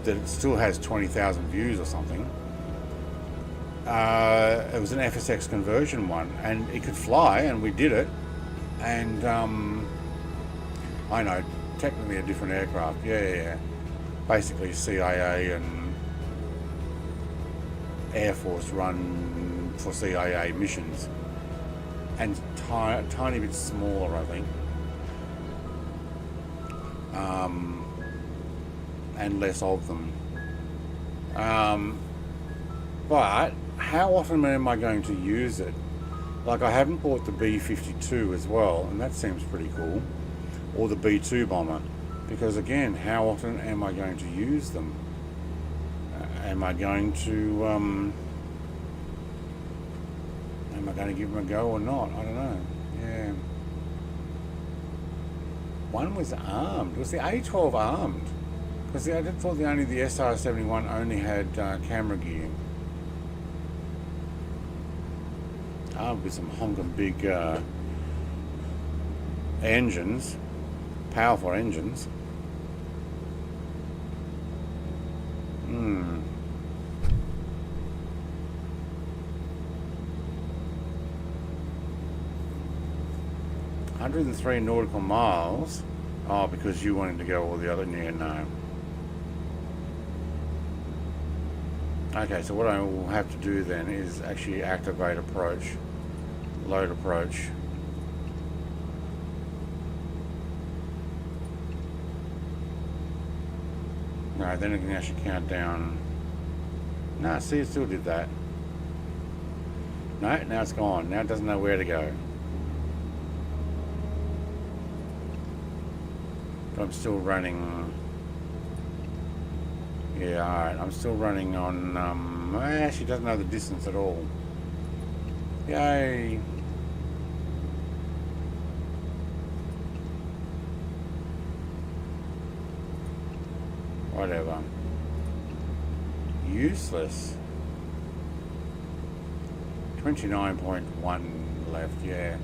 that it still has 20,000 views or something. It was an FSX conversion one, and it could fly, and we did it. And I know, technically a different aircraft. Yeah. Basically CIA and Air Force run for CIA missions, and tiny bit smaller, I think, and less of them. But how often am I going to use it? Like, I haven't bought the B-52 as well, and that seems pretty cool, or the B-2 bomber, because again, how often am I going to use them? Am I going to give them a go or not? I don't know. Yeah. One was armed. Was the A12 armed? Because I did thought only the SR71 only had camera gear. Armed with some honking big engines, powerful engines. 103 nautical miles. Oh, because you wanted to go all the other near. No. Okay, so what I will have to do then is actually activate approach, load approach. No, then it can actually count down. No, see, it still did that. No, now it's gone. Now it doesn't know where to go. But I'm still running. Yeah, alright. I'm still running on. Actually, doesn't know the distance at all. Yay! Whatever. Useless. 29.1 left, yeah.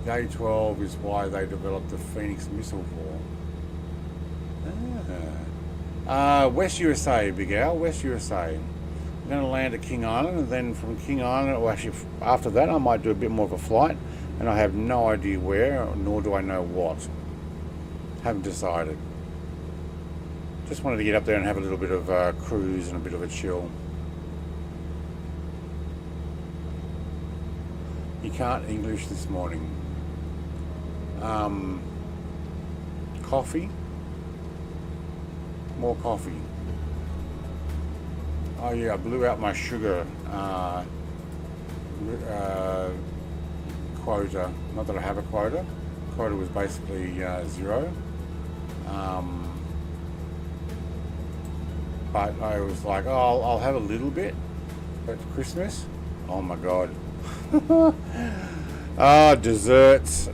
The A12 is why they developed the Phoenix missile for. West USA, Big Al, West USA. I'm going to land at King Island, and then from King Island, well, actually after that I might do a bit more of a flight, and I have no idea where, nor do I know what. Haven't decided. Just wanted to get up there and have a little bit of a cruise and a bit of a chill. You can't English this morning. Coffee? More coffee. Oh yeah, I blew out my sugar quota. Not that I have a quota. Quota was basically 0. But I was like, oh, I'll have a little bit. But Christmas, oh my God. Desserts,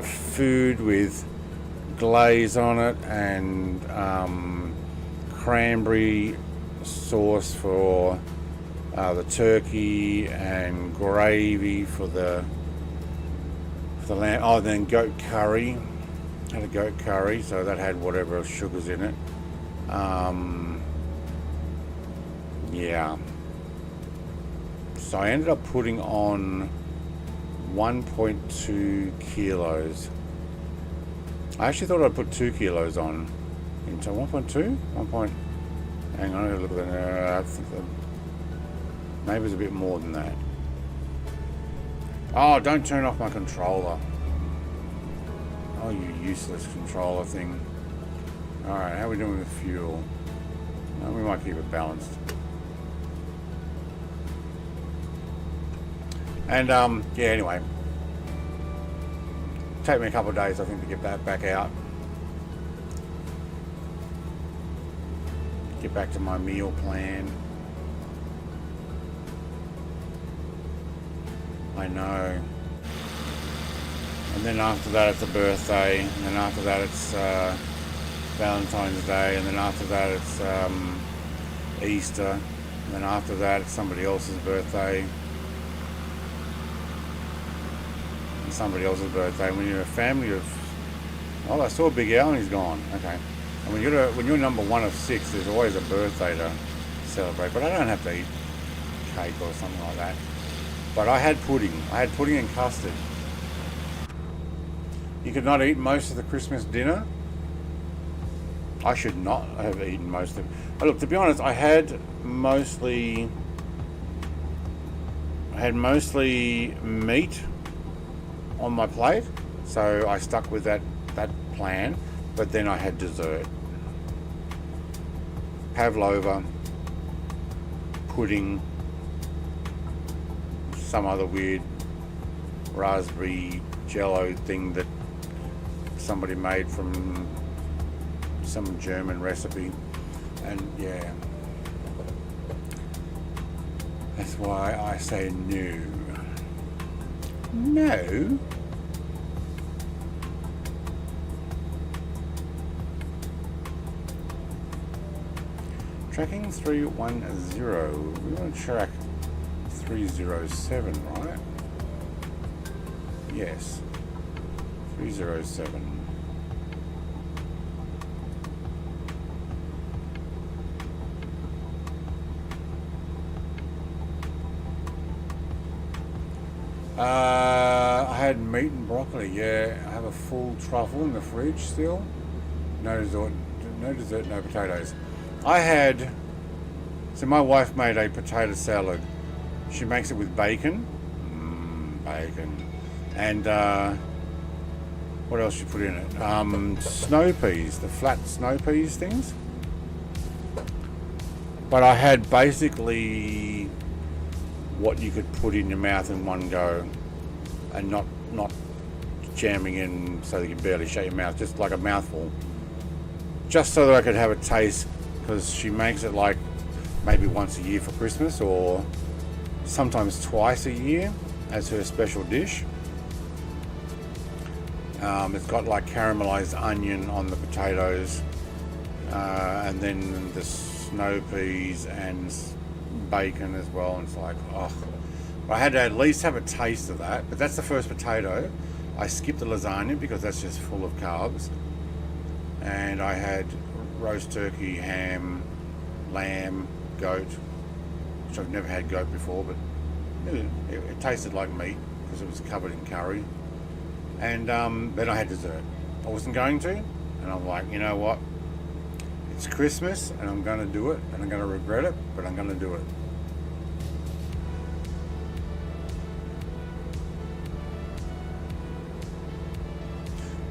food with glaze on it, and cranberry sauce for the turkey, and gravy for the lamb. Oh, then goat curry. Had a goat curry, so that had whatever sugars in it. Yeah. So I ended up putting on 1.2 kilos. I actually thought I'd put 2 kilos on. Into 1.2? 1. Hang on, I gotta look at that. I think that maybe it's a bit more than that. Oh, don't turn off my controller. Oh, you useless controller thing. Alright, how are we doing with fuel? No, we might keep it balanced. And, yeah, anyway. Take me a couple of days, I think, to get that back out. Get back to my meal plan. I know. And then after that, it's a birthday. And then after that, it's Valentine's Day. And then after that, it's Easter. And then after that, it's somebody else's birthday. And somebody else's birthday. When you're a family of... Oh, I saw Big Al and he's gone. Okay. And when you're number 1 of 6, there's always a birthday to celebrate. But I don't have to eat cake or something like that. But I had pudding. I had pudding and custard. You could not eat most of the Christmas dinner. I should not have eaten most of it. Oh, look, to be honest, I had mostly meat on my plate, so I stuck with that plan. But then I had dessert, pavlova, pudding, some other weird raspberry jello thing that somebody made from some German recipe. And yeah, that's why I say no. No. Tracking 310. We want to track 307, right? Yes. 307. I had meat and broccoli, yeah. I have a full truffle in the fridge still. No dessert, no potatoes. I had So my wife made a potato salad. She makes it with bacon. Bacon. And what else she put in it? Snow peas, the flat snow peas things. But I had basically what you could put in your mouth in one go, and not jamming in so that you can barely shut your mouth, just like a mouthful, just so that I could have a taste, because she makes it like maybe once a year for Christmas, or sometimes twice a year as her special dish. It's got like caramelized onion on the potatoes, and then the snow peas and bacon as well. And it's like, oh, I had to at least have a taste of that. But that's the first potato. I skipped the lasagna because that's just full of carbs. And I had roast turkey, ham, lamb, goat, which I've never had goat before, but it tasted like meat because it was covered in curry. And then I had dessert. I wasn't going to, and I'm like, you know what? It's Christmas, and I'm going to do it, and I'm going to regret it, but I'm going to do it.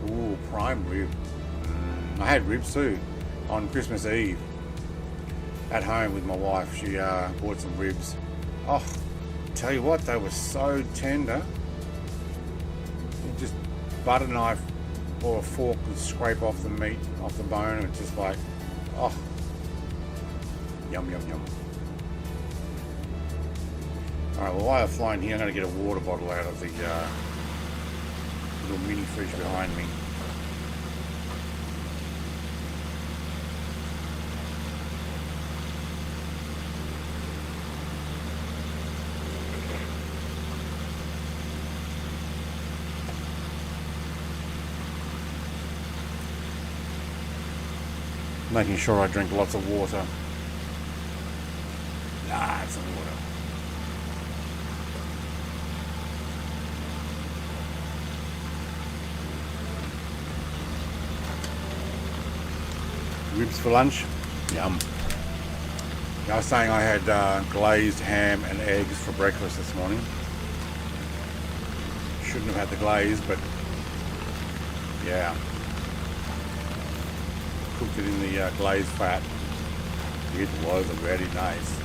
Ooh, prime rib. I had ribs too on Christmas Eve at home with my wife. She bought some ribs. Oh, tell you what, they were so tender. Just butter knife or a fork would scrape off the meat, off the bone, and it's just like, oh, yum, yum, yum. Alright, well, while I'm flying here, I'm going to get a water bottle out of the little mini fridge behind me. Making sure I drink lots of water. Lots of water. Ribs for lunch? Yum. I was saying I had glazed ham and eggs for breakfast this morning. Shouldn't have had the glaze, but yeah. Cooked it in the glazed fat. It was very nice.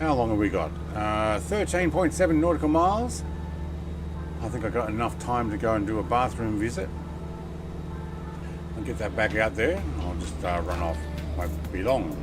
How long have we got? 13.7 nautical miles. I think I got enough time to go and do a bathroom visit. I'll get that back out there. I'll just run off. Won't be long.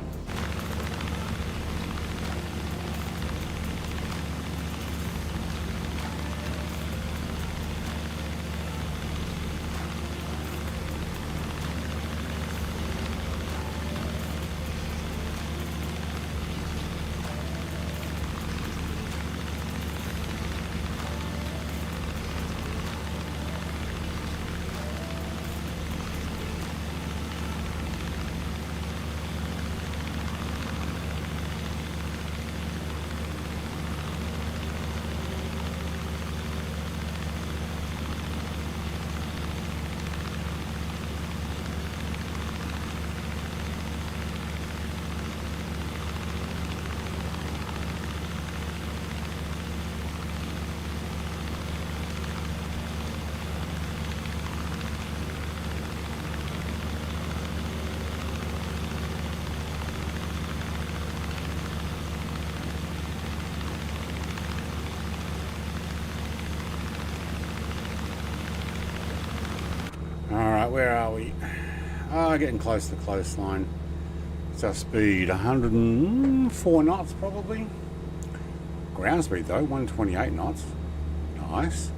Alright, where are we? Getting close to the coastline. It's our speed, 104 knots probably. Ground speed though, 128 knots. Nice.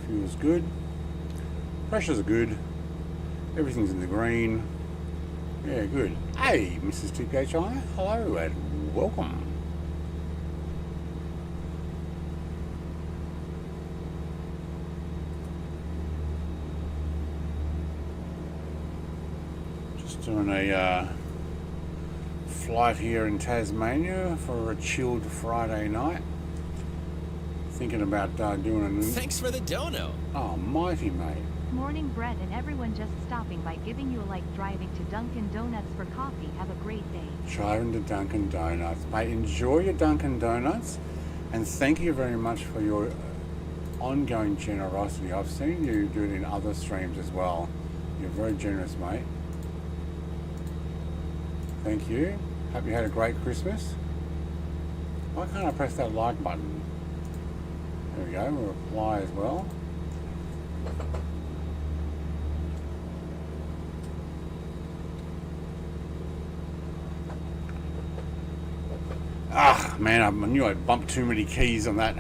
Fuel's good. Pressures are good. Everything's in the green. Yeah, good. Hey, Mrs. TPHI. Hello and welcome. Doing a flight here in Tasmania for a chilled Friday night. Thinking about doing a new... Thanks for the dono. Oh, mighty mate. Morning, Brett, and everyone just stopping by, giving you a like, driving to Dunkin' Donuts for coffee. Have a great day. Driving to Dunkin' Donuts. Mate, enjoy your Dunkin' Donuts, and thank you very much for your ongoing generosity. I've seen you do it in other streams as well. You're very generous, mate. Thank you. Hope you had a great Christmas. Why can't I press that like button? There we go. We'll reply as well. Ah, man, I knew I'd bumped too many keys on that.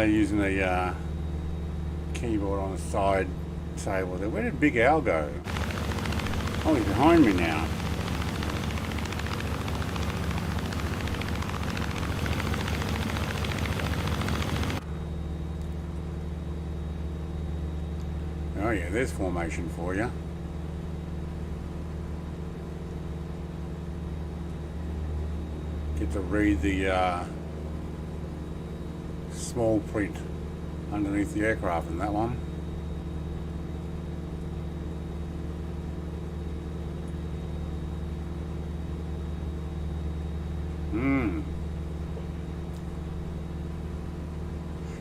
Using the keyboard on the side table there. Where did Big Al go? Oh, he's behind me now. Oh yeah, there's formation for you. Get to read the small print underneath the aircraft in that one.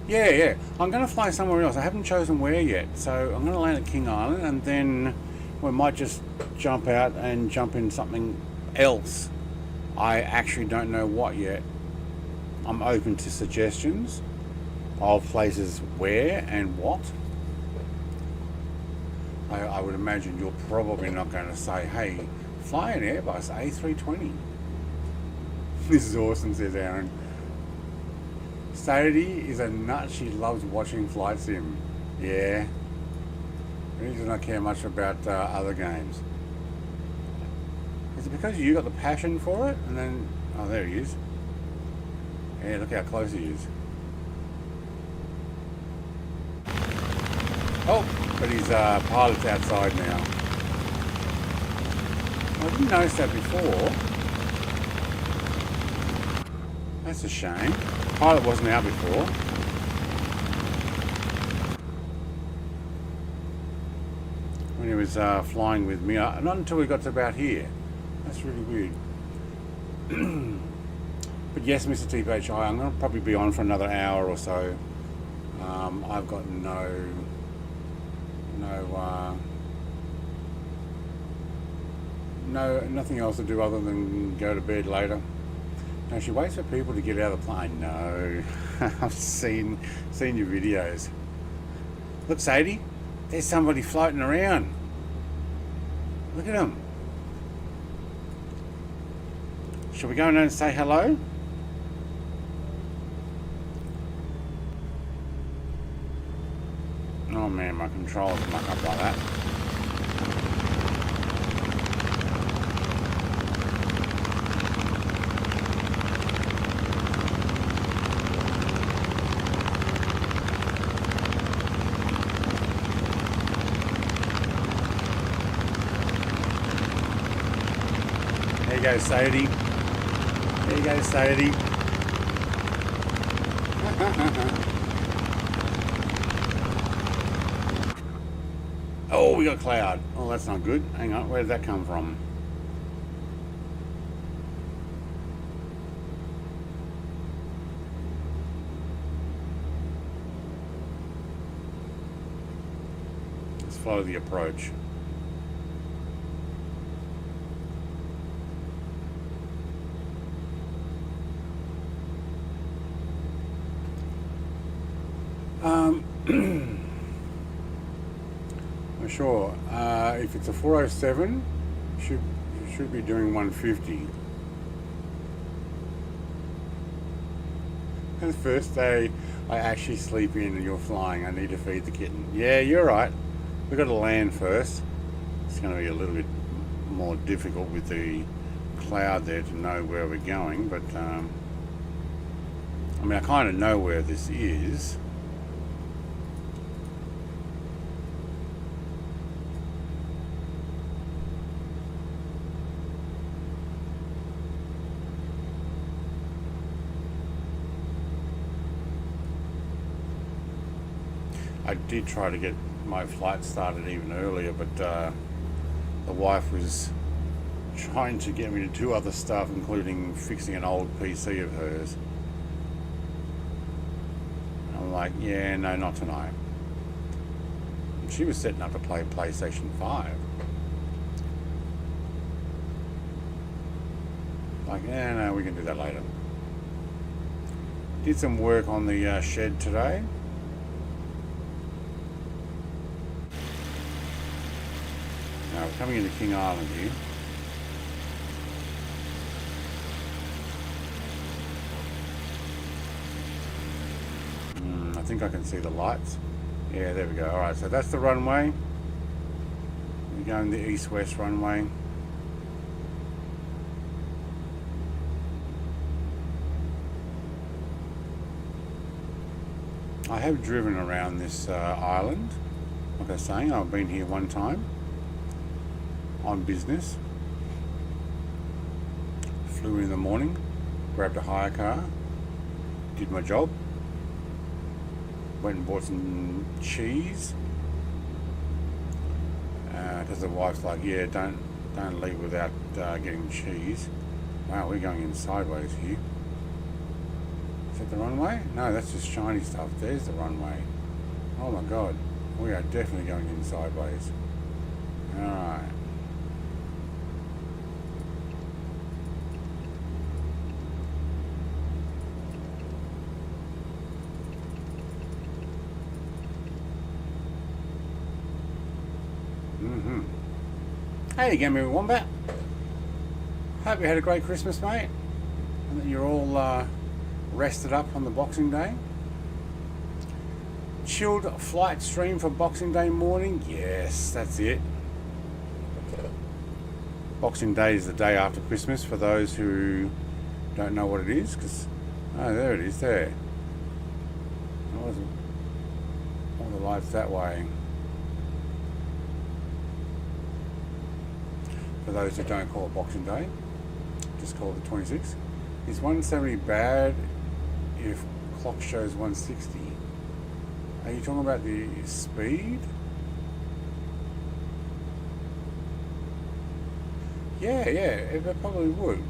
Yeah. I'm going to fly somewhere else. I haven't chosen where yet. So I'm going to land at King Island, and then we might just jump out and jump in something else. I actually don't know what yet. I'm open to suggestions of places where and what. I would imagine you're probably not going to say, hey, fly an Airbus A320. This is awesome, says Aaron. Sadie is a nut. She loves watching flight sim. Yeah. He does not care much about other games. Is it because you got the passion for it? And then, oh, there he is. Yeah, look how close he is. Oh, but his pilot's outside now. I didn't notice that before. That's a shame. Pilot wasn't out before. When he was flying with me. Not until we got to about here. That's really weird. But yes, Mr. TPHI, I'm going to probably be on for another hour or so. I've got nothing else to do other than go to bed later. Now she waits for people to get out of the plane. No, I've seen your videos. Look, Sadie, there's somebody floating around. Look at him. Shall we go in and say hello? Oh man, my controls muck up like that. There you go, Sadie. There you go, Sadie. Oh, we got cloud. Oh, that's not good. Hang on, where did that come from? Let's follow the approach. Sure. If it's a 407, should be doing 150. And the first day I actually sleep in and you're flying, I need to feed the kitten. Yeah, you're right. We've got to land first. It's going to be a little bit more difficult with the cloud there to know where we're going, but I mean, I kind of know where this is. I did try to get my flight started even earlier, but the wife was trying to get me to do other stuff, including fixing an old PC of hers. I'm like, yeah, no, not tonight. And she was setting up to play PlayStation 5. Like, yeah, no, we can do that later. Did some work on the shed today. Now we're coming into King Island here. I think I can see the lights. Yeah, there we go. Alright, so that's the runway. We're going the east-west runway. I have driven around this island. Like I was saying, I've been here one time on business. Flew in the morning, grabbed a hire car, did my job, went and bought some cheese because the wife's like, yeah, don't leave without getting cheese. Wow, we're going in sideways here. Is that the runway? No, that's just shiny stuff. There's the runway. Oh my god, we are definitely going in sideways. Alright. Hey again, Mary Wombat. Hope you had a great Christmas, mate, and that you're all rested up on the Boxing Day. Chilled flight stream for Boxing Day morning. Yes, that's it. Boxing Day is the day after Christmas for those who don't know what it is. Because oh, there it is. There. All the lights that way. For those who don't call it Boxing Day, just call it the 26th. Is 170 bad if clock shows 160? Are you talking about the speed? Yeah, it probably would.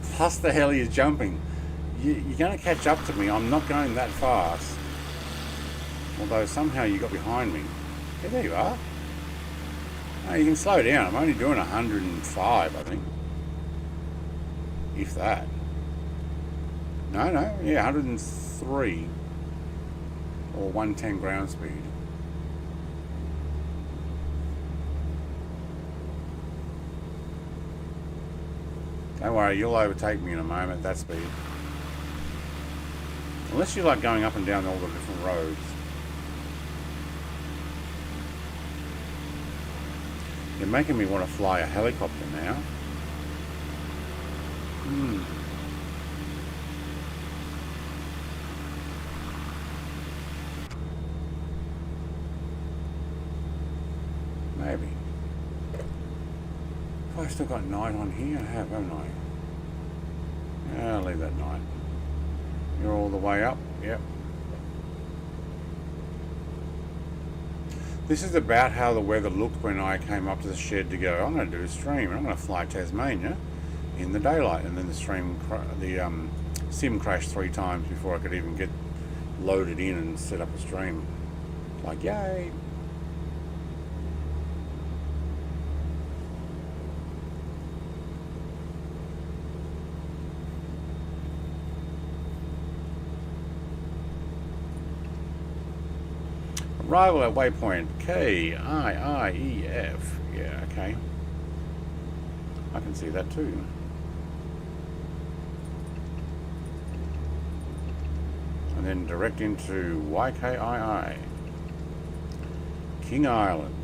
Plus the hell you're jumping. You're going to catch up to me. I'm not going that fast. Although somehow you got behind me. Yeah, there you are. No, you can slow down. I'm only doing 105, I think. If that. No, yeah, 103. Or 110 ground speed. Don't worry, you'll overtake me in a moment at that speed. Unless you like going up and down all the different roads. You're making me want to fly a helicopter now. Maybe. Have I still got night on here? I have, haven't I? Yeah, I'll leave that night. You're all the way up? Yep. This is about how the weather looked when I came up to the shed to go, I'm going to do a stream, and I'm going to fly Tasmania in the daylight. And then the sim crashed 3 times before I could even get loaded in and set up a stream. Like, yay! Arrival at waypoint KIIEF. Yeah, okay. I can see that too. And then direct into YKII. King Island.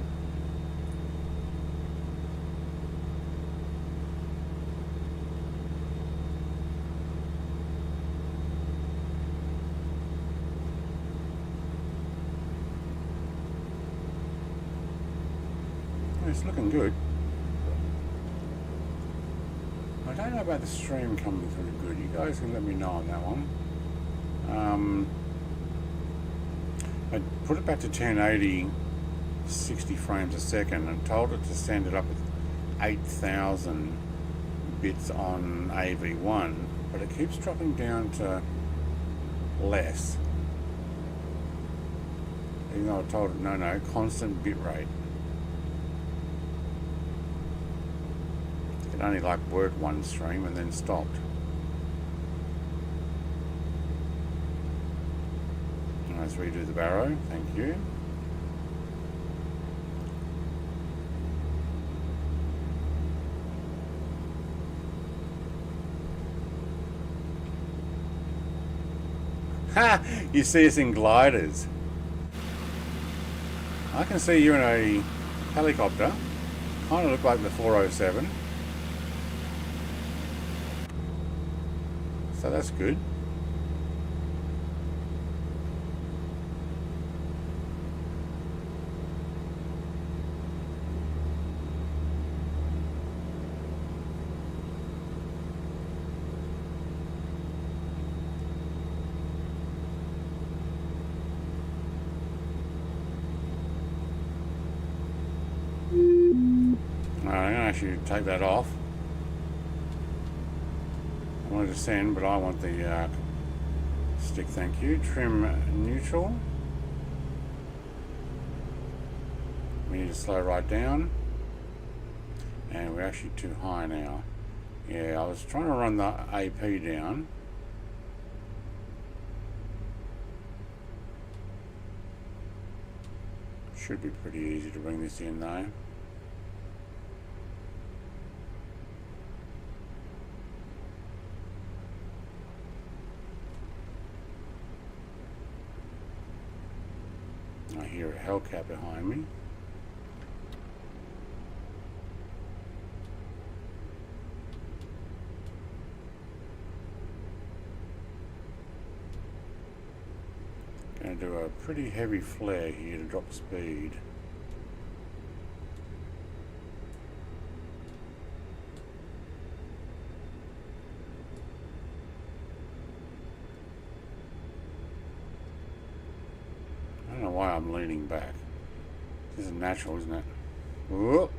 It's looking good. I don't know about the stream coming through good. You guys can let me know on that one. I put it back to 1080, 60 frames a second, and told it to send it up with 8,000 bits on AV1, but it keeps dropping down to less. Even though I told it, no, constant bit rate. It only like worked one stream and then stopped. Let's redo the barrow, thank you. Ha! You see us in gliders. I can see you in a helicopter. Kind of look like the 407. So that's good. I'm going to actually take that off. I wanted to send, but I want the stick, thank you. Trim neutral. We need to slow right down. And we're actually too high now. Yeah, I was trying to run the AP down. Should be pretty easy to bring this in though. I hear a Hellcat behind me. Going to do a pretty heavy flare here to drop speed. I don't know why I'm leaning back. This is natural, isn't it? Whoop.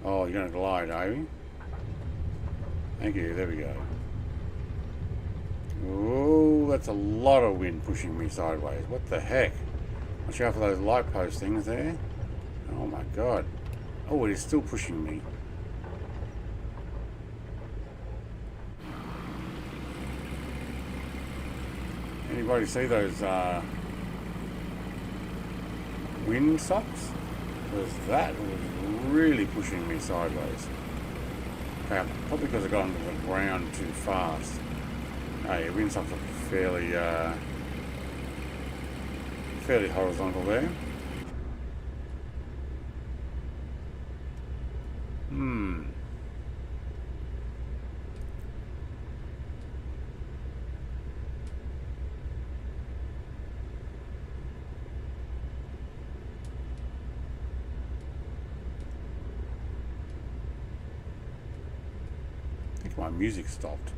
Oh, you're going to glide, are you? Thank you, there we go. Oh, that's a lot of wind pushing me sideways. What the heck? Watch out for those light post things there. Oh my god. Oh, it is still pushing me. Anybody see those wind socks? Because that was really pushing me sideways. Probably because I got onto the ground too fast. Hey, wind socks are fairly horizontal there. I think my music stopped.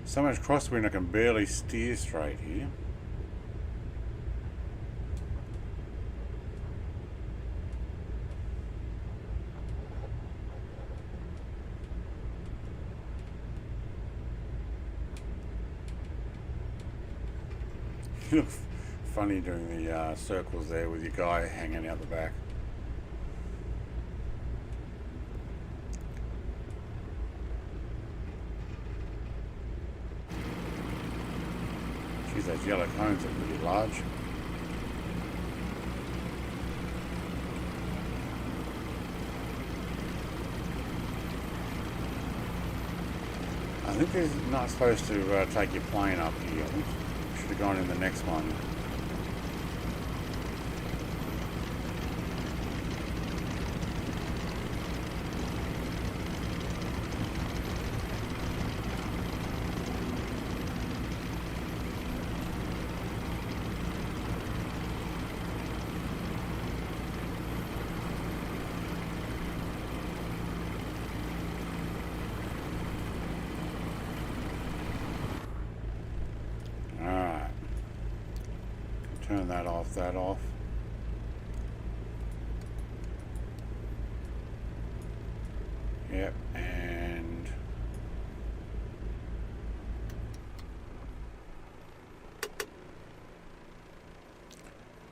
So much crosswind I can barely steer straight here. You look funny doing the circles there with your guy hanging out the back. Geez, those yellow cones are really large. I think they're not supposed to take your plane up here. I think should have gone in the next one. Turn that off, that off. Yep, and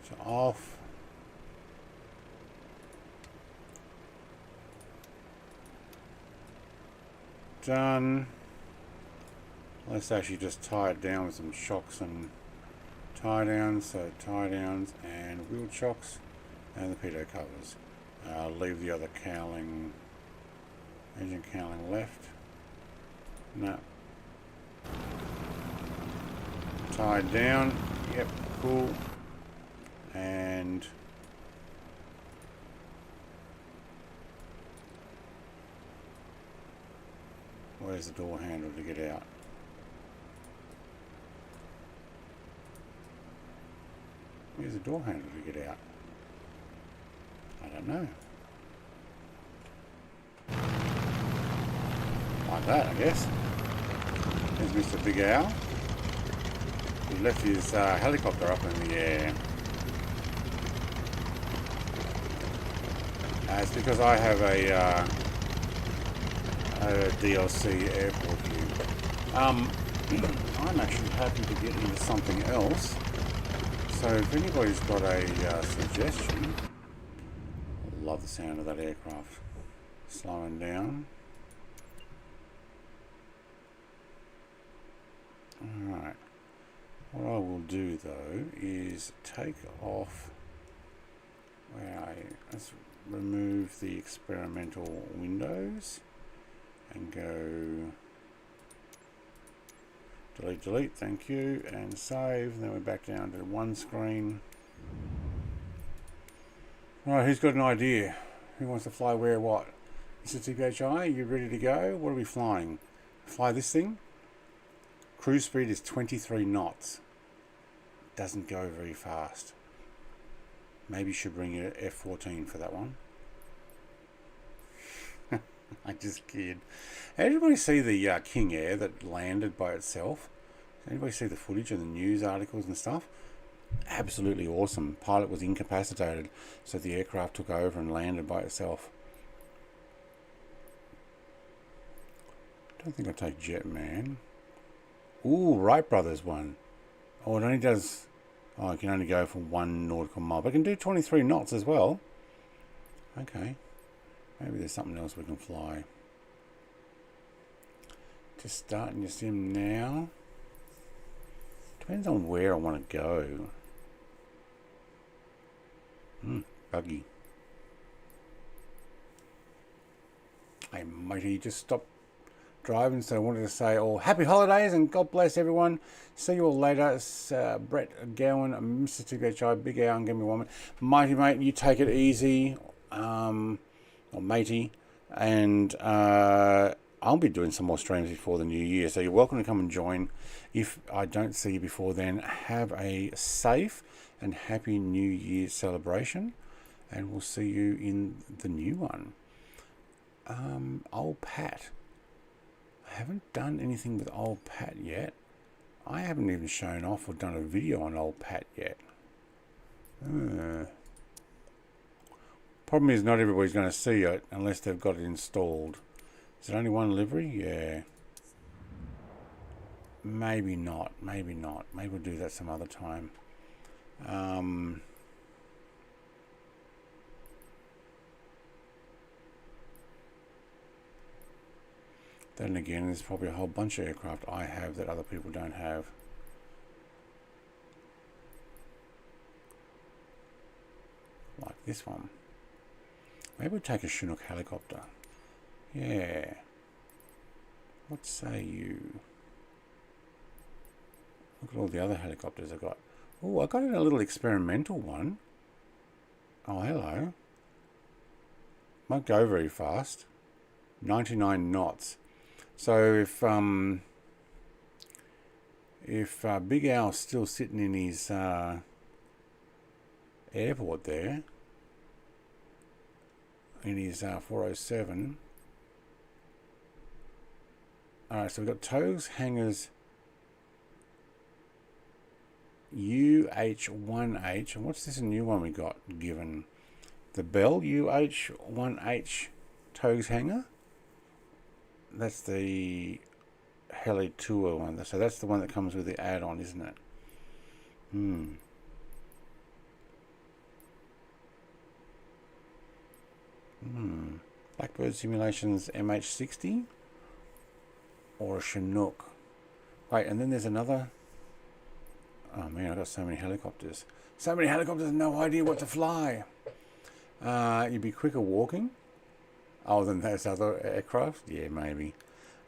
so off. Done. Let's actually just tie it down with some shocks and tie downs. So tie downs and wheel shocks and the pitot covers. Leave the other cowling, engine cowling left. No. Tied down. Yep, cool. And where's the door handle to get out? Where's the door handle to get out? I don't know. Like that, I guess. There's Mr. Big Owl. He left his helicopter up in the air. It's because I have a DLC airport view. I'm actually happy to get into something else. So if anybody's got a suggestion, I love the sound of that aircraft slowing down. Alright, what I will do though is take off let's remove the experimental windows and go delete, thank you, and save. And then we're back down to one screen. Right, who's got an idea? Who wants to fly where, what? Mr. TPHI, you ready to go? What are we flying? Fly this thing? Cruise speed is 23 knots. Doesn't go very fast. Maybe you should bring your F-14 for that one. I just kid. Everybody see the King Air that landed by itself? Anybody see the footage and the news articles and stuff? Absolutely awesome. Pilot was incapacitated, so the aircraft took over and landed by itself. Don't think I'll take Jetman. Ooh, Wright Brothers one. Oh, it only does... Oh, it can only go for 1 nautical mile. But it can do 23 knots as well. Okay. Maybe there's something else we can fly. Just starting your sim now. Depends on where I want to go. Buggy. Hey matey, just stopped driving, so I wanted to say all happy holidays and God bless everyone. See you all later. It's Brett Gowan, Mr. TPHI, Big Owl, and give me one minute. Mighty mate, you take it easy. Or matey, and I'll be doing some more streams before the new year, so you're welcome to come and join. If I don't see you before then, have a safe and happy New Year celebration, and we'll see you in the new one. Old Pat. I haven't done anything with Old Pat yet. I haven't even shown off or done a video on Old Pat yet. Problem is, not everybody's going to see it unless they've got it installed. Is it only one livery? Yeah. Maybe not. Maybe not. Maybe we'll do that some other time. Then again, there's probably a whole bunch of aircraft I have that other people don't have. Like this one. Maybe we'll take a Chinook helicopter. Yeah. What say you? Look at all the other helicopters I got. Oh, I got in a little experimental one. Oh, hello. Won't go very fast. 99 knots. So if Big Owl's still sitting in his airport there, in his 407. Alright, so we've got tows, hangars. UH1H. And what's this new one we got given? The Bell UH1H toes hanger. That's the Heli Tour one. So that's the one that comes with the add-on, isn't it? Blackbird Simulations MH60 or a Chinook. Wait, and then there's another. Oh man, I've got so many helicopters. So many helicopters, no idea what to fly. You'd be quicker walking. Oh, than those other aircraft? Yeah, maybe.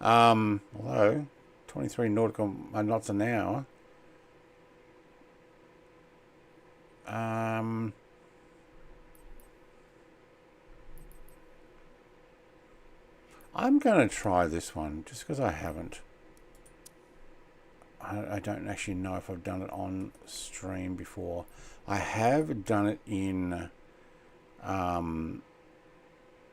Although, 23 nautical knots an hour. I'm going to try this one, just because I haven't. I don't actually know if I've done it on stream before. I have done it in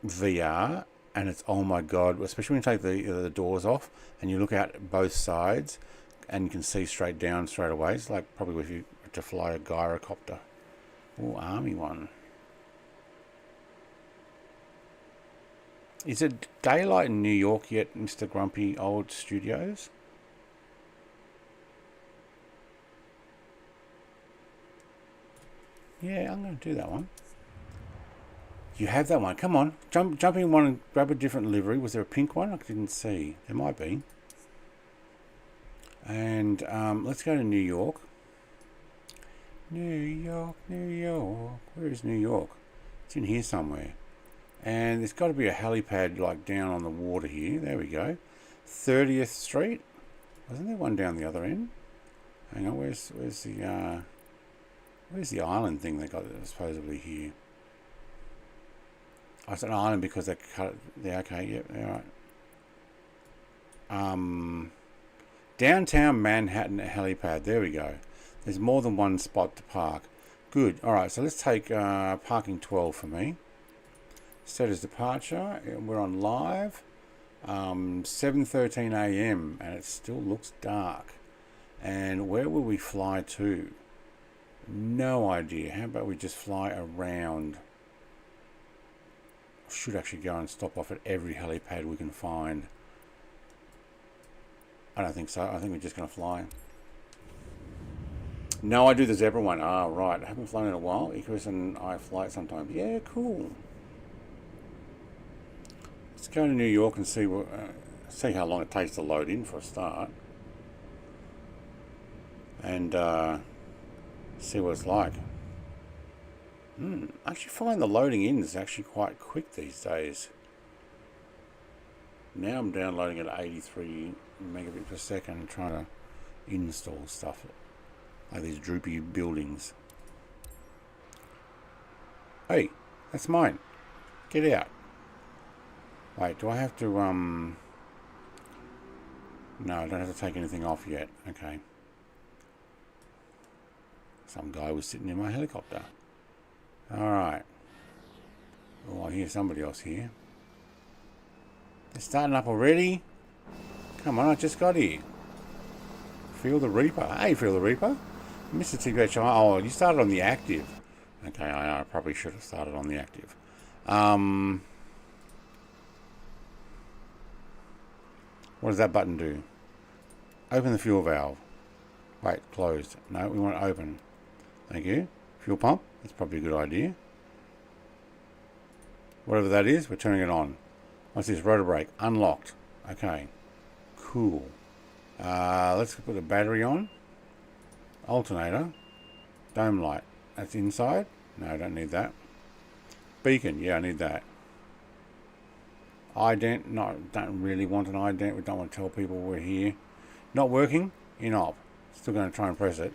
VR, and it's, oh my god, especially when you take the doors off and you look out both sides and you can see straight down straight away. It's like probably if you were to fly a gyrocopter. Oh, army one. Is it daylight in New York yet, Mr. Grumpy Old Studios? Yeah, I'm going to do that one. You have that one. Come on. Jump in one and grab a different livery. Was there a pink one? I didn't see. There might be. And let's go to New York. New York, New York. Where is New York? It's in here somewhere. And there's got to be a helipad like down on the water here. There we go. 30th Street. Wasn't there one down the other end? Hang on. Where's the island thing they got supposedly here? Oh, it's an island because they cut it. Yeah, okay, yep, yeah, alright. Downtown Manhattan helipad. There we go. There's more than one spot to park. Good. Alright, so let's take parking 12 for me. Set as departure. We're on live. 7:13 a.m. and it still looks dark. And where will we fly to? No idea. How about we just fly around? Should actually go and stop off at every helipad we can find. I don't think so. I think we're just going to fly. No, I do the zebra one. Ah, right. I haven't flown in a while. Icarus and I fly it sometimes. Yeah, cool. Let's go to New York and see what, see how long it takes to load in for a start. And see what it's like. I actually find the loading in is actually quite quick these days. Now I'm downloading at 83 megabit per second, trying to install stuff. Like these droopy buildings. Hey, that's mine. Get out. Wait, do I have to, no, I don't have to take anything off yet. Okay. Some guy was sitting in my helicopter. Alright. Oh, I hear somebody else here. They're starting up already? Come on, I just got here. Feel the Reaper. Hey, Feel the Reaper. Mr. TBH. Oh, you started on the active. Okay, I probably should have started on the active. What does that button do? Open the fuel valve. Wait, closed. No, we want to open. Thank you. Fuel pump. That's probably a good idea. Whatever that is, we're turning it on. What's this? Rotor brake. Unlocked. Okay. Cool. Let's put the battery on. Alternator. Dome light. That's inside. No, I don't need that. Beacon. Yeah, I need that. Ident. No, don't really want an ident. We don't want to tell people we're here. Not working. In op. Still going to try and press it.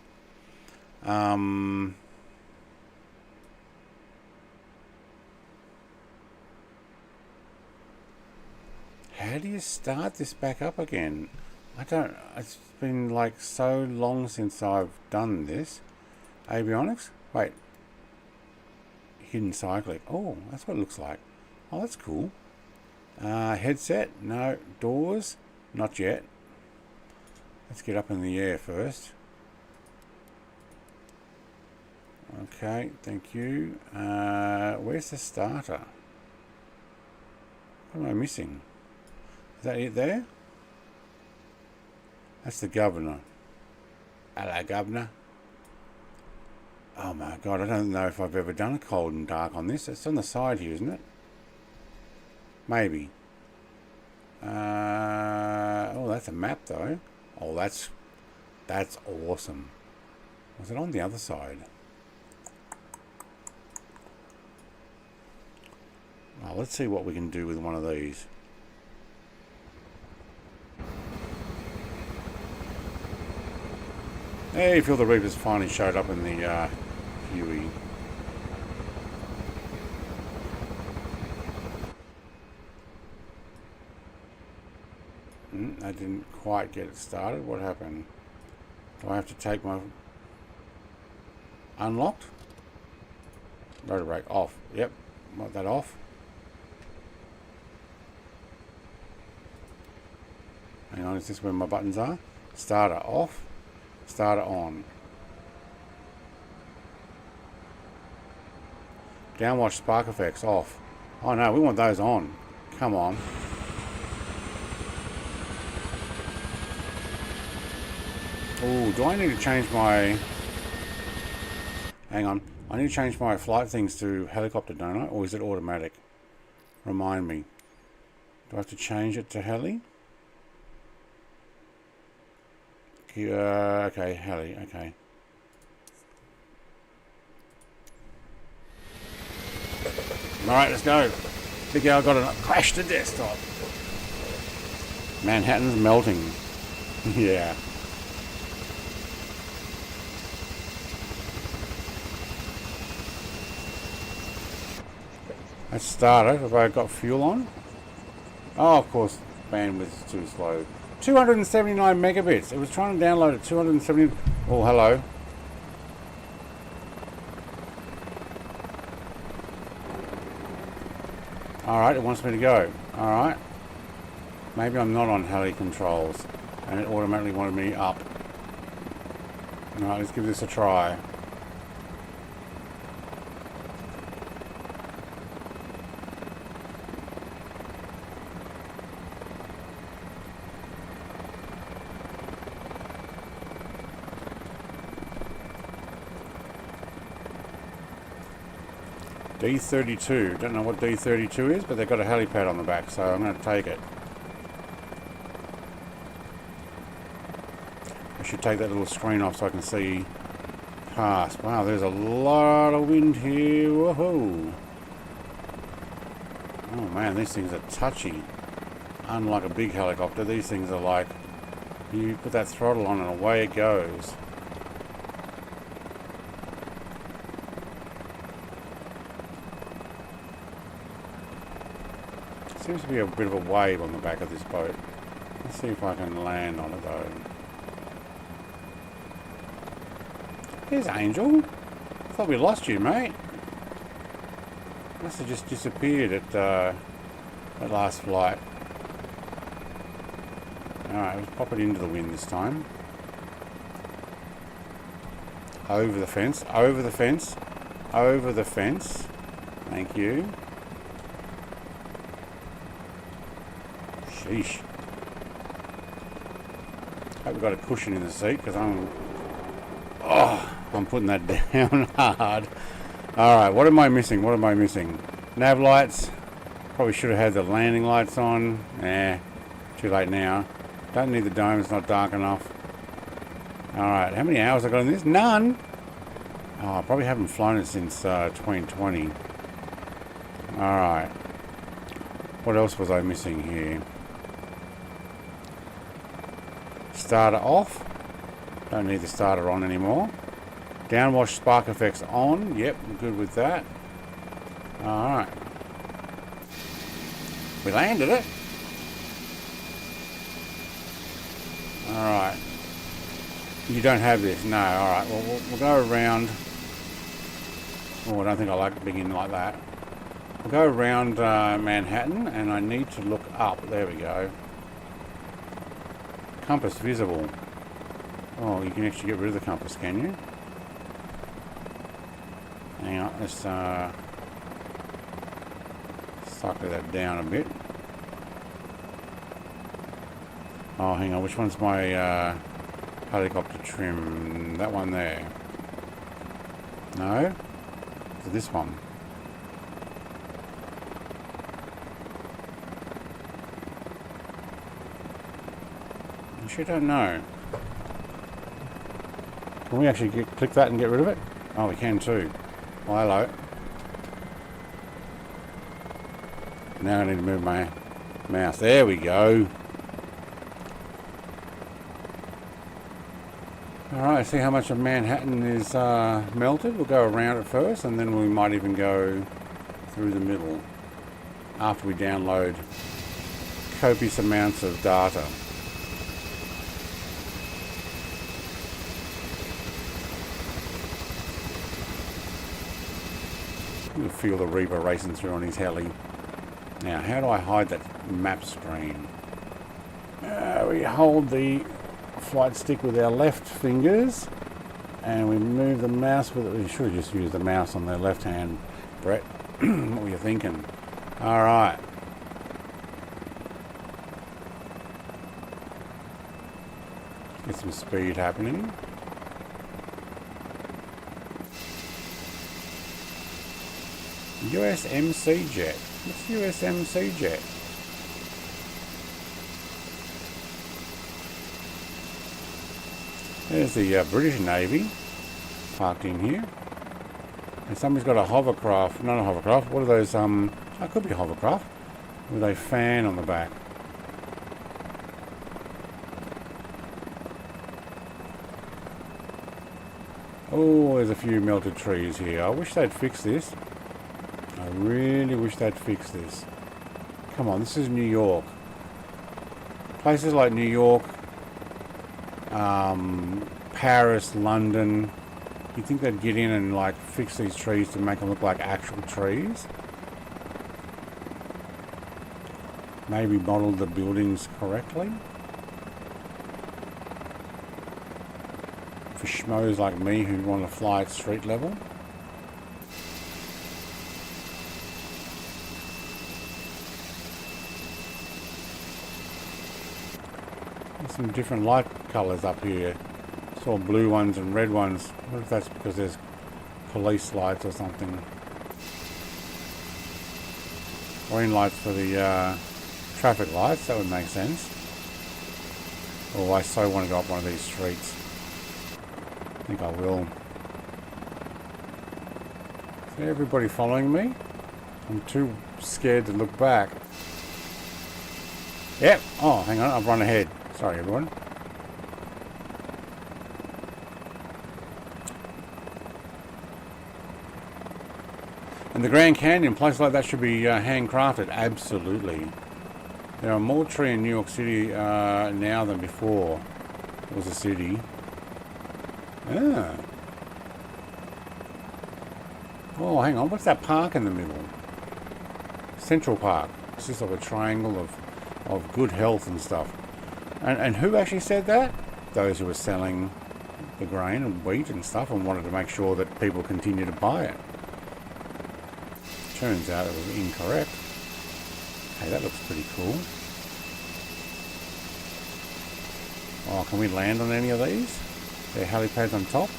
How do you start this back up again? I don't. It's been like so long since I've done this. Avionics? Wait. Hidden cyclic. Oh, that's what it looks like. Oh, that's cool. Headset? No. Doors? Not yet. Let's get up in the air first. Okay, thank you. Where's the starter? What am I missing? Is that it there? That's the governor. Hello, governor. Oh my god, I don't know if I've ever done a cold and dark on this. It's on the side here, isn't it? Maybe. Oh, that's a map though. Oh, that's awesome. Was it on the other side? Oh, let's see what we can do with one of these. Hey, Phil the Reapers finally showed up in the Huey. I didn't quite get it started. What happened? Do I have to take my... Unlocked? Rotor brake off. Yep. Want that off. Hang on, is this where my buttons are? Starter off. Starter on. Downwash spark effects off. Oh no, we want those on. Come on. Oh, do I need to change my... Hang on. I need to change my flight things to helicopter, don't I? Or is it automatic? Remind me. Do I have to change it to heli? Okay, heli, okay. Alright, let's go. Big Al got a crash the desktop. Manhattan's melting. Yeah. Let's start it. Have I got fuel on? Oh, of course, bandwidth is too slow. 279 megabits. It was trying to download at 270. Oh, hello. Alright, it wants me to go. Alright. Maybe I'm not on heli controls and it automatically wanted me up. Alright, let's give this a try. D32. Don't know what D32 is, but they've got a helipad on the back, so I'm going to take it. I should take that little screen off so I can see past. Wow, there's a lot of wind here. Woohoo! Oh man, these things are touchy. Unlike a big helicopter, these things are like, you put that throttle on and away it goes. Seems to be a bit of a wave on the back of this boat. Let's see if I can land on it though. Here's Angel. I thought we lost you, mate. Must have just disappeared at that last flight. Alright, let's pop it into the wind this time. Over the fence, over the fence, over the fence. Thank you. Sheesh. Hope we've got a cushion in the seat because I'm putting that down hard. Alright, what am I missing? What am I missing? Nav lights. Probably should have had the landing lights on. Too late now. Don't need the dome, it's not dark enough. Alright, how many hours I got in this? None! Oh, I probably haven't flown it since 2020. Alright. What else was I missing here? Starter off. Don't need the starter on anymore. Downwash spark effects on. Yep, I'm good with that. Alright. We landed it. Alright. You don't have this? No. Alright, well, we'll go around. Oh, I don't think I like being like that. We'll go around Manhattan, and I need to look up. There we go. Compass visible. Oh, you can actually get rid of the compass, can you? Hang on, let's sucker that down a bit. Oh, hang on, which one's my helicopter trim? That one there. No? It's this one. I actually don't know. Can we actually click that and get rid of it? Oh, we can too. Oh, hello. Now I need to move my mouse. There we go. Alright, see how much of Manhattan is melted. We'll go around it first, and then we might even go through the middle after we download copious amounts of data. You'll feel the Reaper racing through on his heli. Now, how do I hide that map screen? We hold the flight stick with our left fingers, and we move the mouse with it. We should just use the mouse on the left hand, Brett. What were you thinking? Alright. Get some speed happening. USMC jet. What's USMC jet? There's the British Navy parked in here. And somebody's got a hovercraft. Not a hovercraft. What are those? It could be a hovercraft with a fan on the back. Oh, there's a few melted trees here. I wish they'd fix this. I really wish they'd fix this. Come on, this is New York. Places like New York, Paris, London, you think they'd get in and like fix these trees to make them look like actual trees? Maybe model the buildings correctly? For schmoes like me who want to fly at street level? Some different light colours up here. Saw blue ones and red ones. I wonder if that's because there's police lights or something. Green lights for the traffic lights, that would make sense. Oh, I so want to go up one of these streets. I think I will. Is everybody following me? I'm too scared to look back. Yep. Oh, hang on, I've run ahead. Sorry, everyone. And the Grand Canyon, place like that should be handcrafted. Absolutely. There are more trees in New York City now than before it was a city. Ah. Oh, hang on. What's that park in the middle? Central Park. It's just like a triangle of good health and stuff. And who actually said that? Those who were selling the grain and wheat and stuff and wanted to make sure that people continue to buy it. Turns out it was incorrect. Hey, that looks pretty cool. Oh, can we land on any of these? There are helipads on top.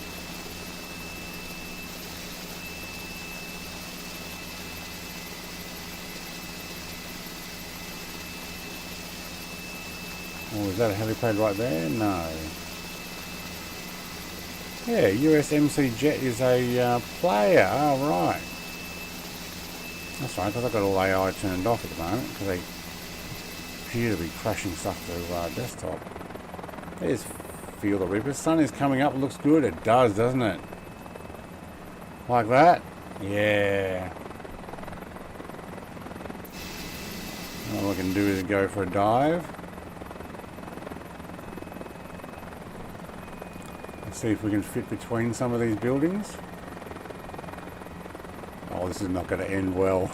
Oh, is that a helipad right there? No. Yeah, USMC Jet is a player. Oh, right. That's right, because I've got all AI turned off at the moment, because they appear to be crashing stuff to desktop. There's Feel the Reaper. Sun is coming up. It looks good. It does, doesn't it? Like that? Yeah. All we can do is go for a dive. See if we can fit between some of these buildings. Oh, this is not going to end well.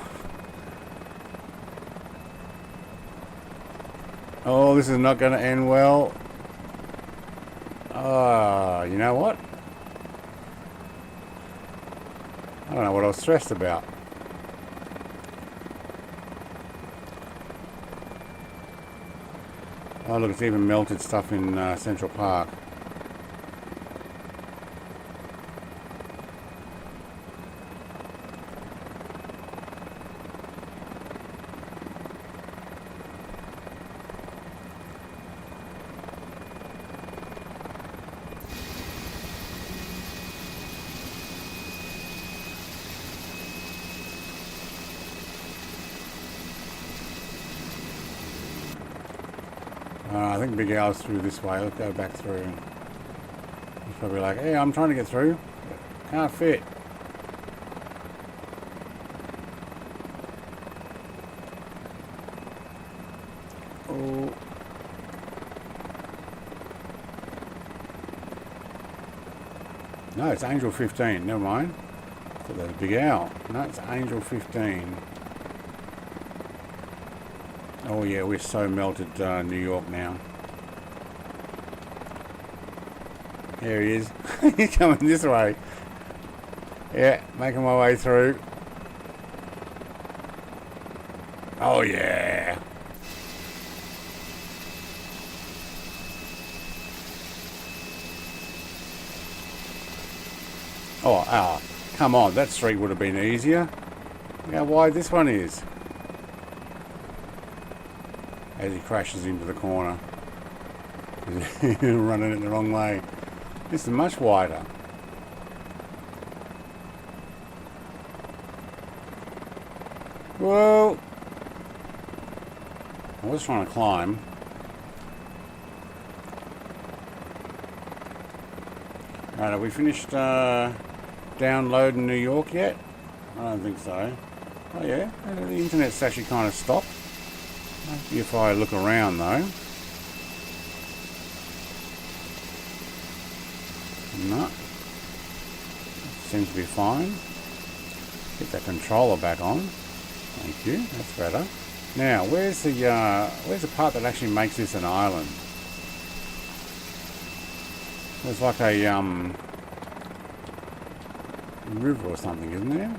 Oh, this is not going to end well. You know what? I don't know what I was stressed about. Oh look, it's even melted stuff in Central Park. I think Big Al's through this way. Let's go back through. He's probably like, hey, I'm trying to get through. Can't fit. Oh. No, it's Angel 15. Never mind. I thought that was Big Al. No, it's Angel 15. Oh yeah, we're so melted New York now. There he is. He's coming this way. Yeah, making my way through. Oh yeah. Oh, come on, that street would have been easier. Look how wide this one is. As he crashes into the corner. He's running it the wrong way. This is much wider. Whoa! I was trying to climb. Right, have we finished downloading New York yet? I don't think so. Oh yeah, the internet's actually kind of stopped. If I look around though. No. Seems to be fine. Get that controller back on. Thank you, that's better. Now, where's the part that actually makes this an island? There's like a river or something, isn't there?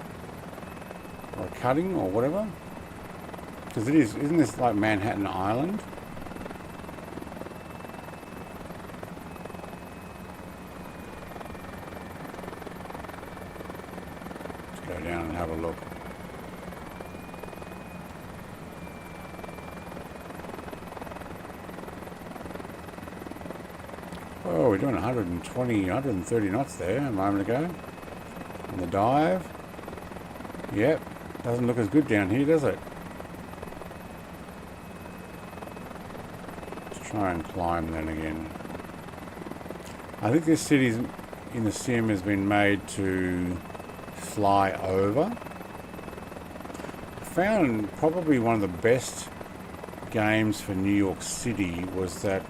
Or a cutting or whatever. Because it is, isn't this like Manhattan Island? Let's go down and have a look. Oh, we're doing 120, 130 knots there a moment ago. On the dive. Yep, doesn't look as good down here, does it? Try and climb then again. I think this city in the sim has been made to fly over. I found probably one of the best games for New York City was that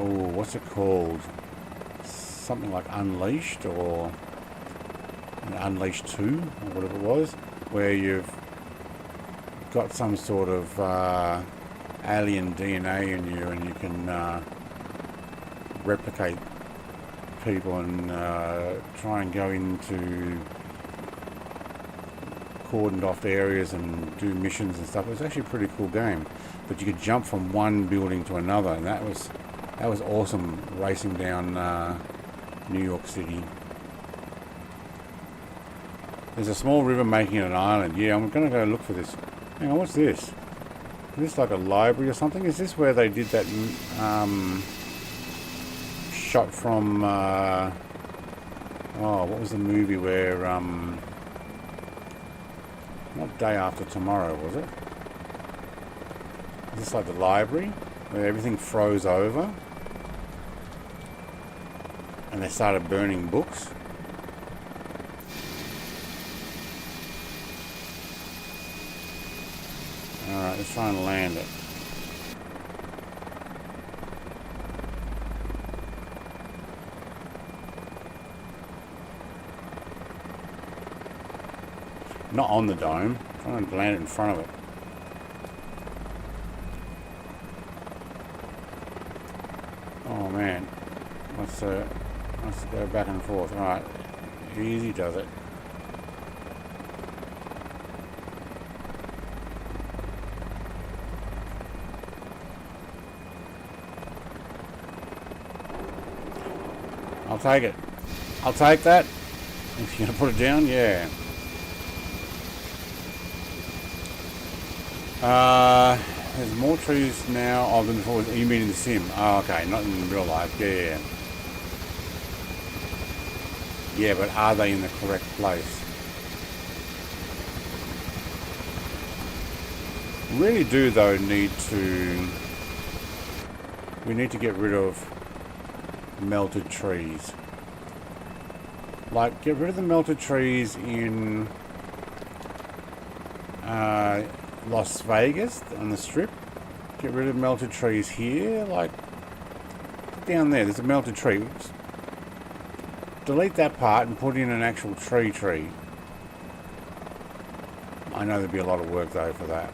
what's it called? Something like Unleashed or Unleashed 2 or whatever it was, where you've got some sort of alien DNA in you and you can replicate people and try and go into cordoned off areas and do missions and stuff. It was actually a pretty cool game, but you could jump from one building to another, and that was awesome, racing down New York City. There's a small river making it an island. Yeah, I'm gonna go look for this. Hang on, what's this? Is this like a library or something? Is this where they did that shot from what was the movie where not Day After Tomorrow, was it? Is this like the library where everything froze over and they started burning books? Alright, let's try and land it. Not on the dome, trying to land it in front of it. Oh man, Let's go back and forth. Alright. Easy does it. I'll take it. I'll take that. If you're going to put it down, yeah. There's more trees now than before. You mean in the sim? Oh, okay, not in real life. Yeah. Yeah, but are they in the correct place? Really do, though, need to... We need to get rid of melted trees. Like, get rid of the melted trees in Las Vegas on the strip. Get rid of melted trees here. Like, down there, there's a melted tree. Oops. Delete that part and put in an actual tree. I know there'd be a lot of work, though, for that.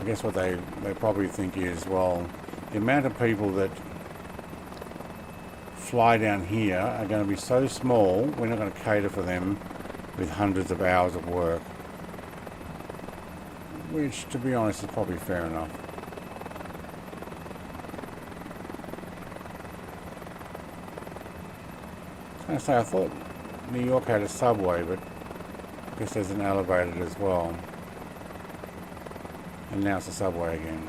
I guess what they probably think is, well, the amount of people that fly down here are going to be so small, we're not going to cater for them with hundreds of hours of work. Which, to be honest, is probably fair enough. I was going to say, I thought New York had a subway, but I guess there's an elevated as well. And now it's a subway again.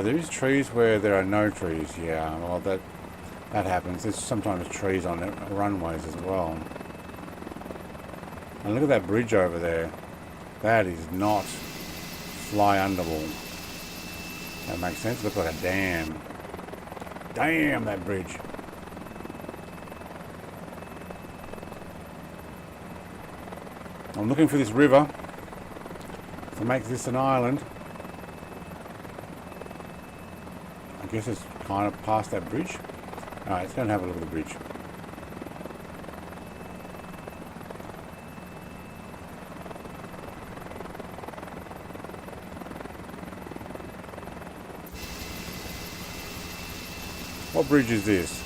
There's trees where there are no trees. Yeah, well that happens. There's sometimes trees on runways as well. And look at that bridge over there. That is not fly-underable. That makes sense. Looks like a dam. Damn, that bridge. I'm looking for this river to make this an island. I guess it's kind of past that bridge. Alright, let's go and have a look at the bridge. What bridge is this?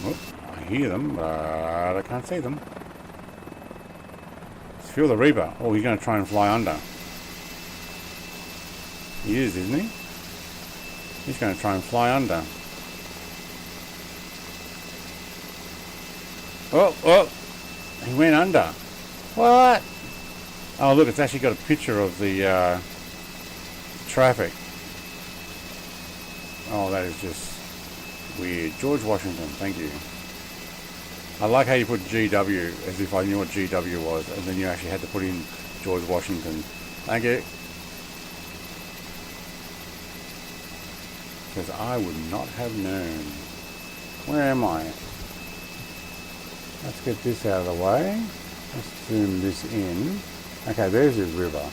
I hear them, but I can't see them. Let's feel the Reaper. Oh, he's going to try and fly under. He is, isn't he? He's going to try and fly under. Oh, he went under. What? Oh, look, it's actually got a picture of the traffic. Oh, that is just weird. George Washington, thank you. I like how you put GW as if I knew what GW was, and then you actually had to put in George Washington. Thank you. Because I would not have known. Where am I? Let's get this out of the way. Let's zoom this in. Okay, there's his river.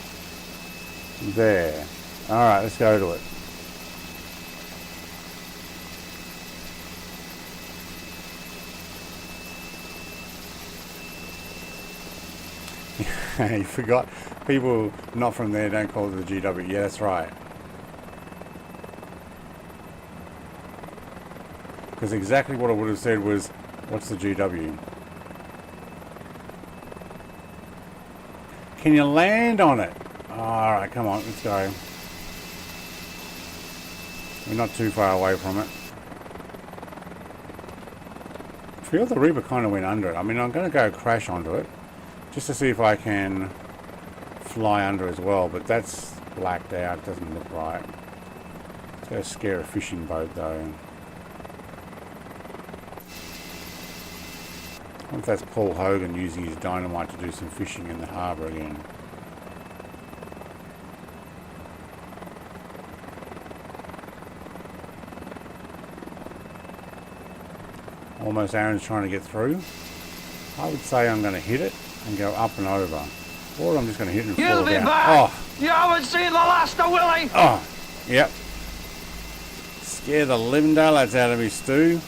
There. Alright, let's go to it. You forgot. People not from there don't call it the GW. Yeah, that's right. Because exactly what I would have said was, what's the GW? Can you land on it? Alright, come on, let's go. We're not too far away from it. I feel the Reaper kind of went under it. I mean, I'm going to go crash onto it. Just to see if I can fly under as well. But that's blacked out. It doesn't look right. It's going to scare a fishing boat though. I wonder if that's Paul Hogan using his dynamite to do some fishing in the harbour again. Almost Aaron's trying to get through. I would say I'm going to hit it and go up and over. Or I'm just going to hit it and fall You'll be down. back. Oh, You haven't seen the last of Willie. oh, yep. Scare the living daylights out of me, Stu.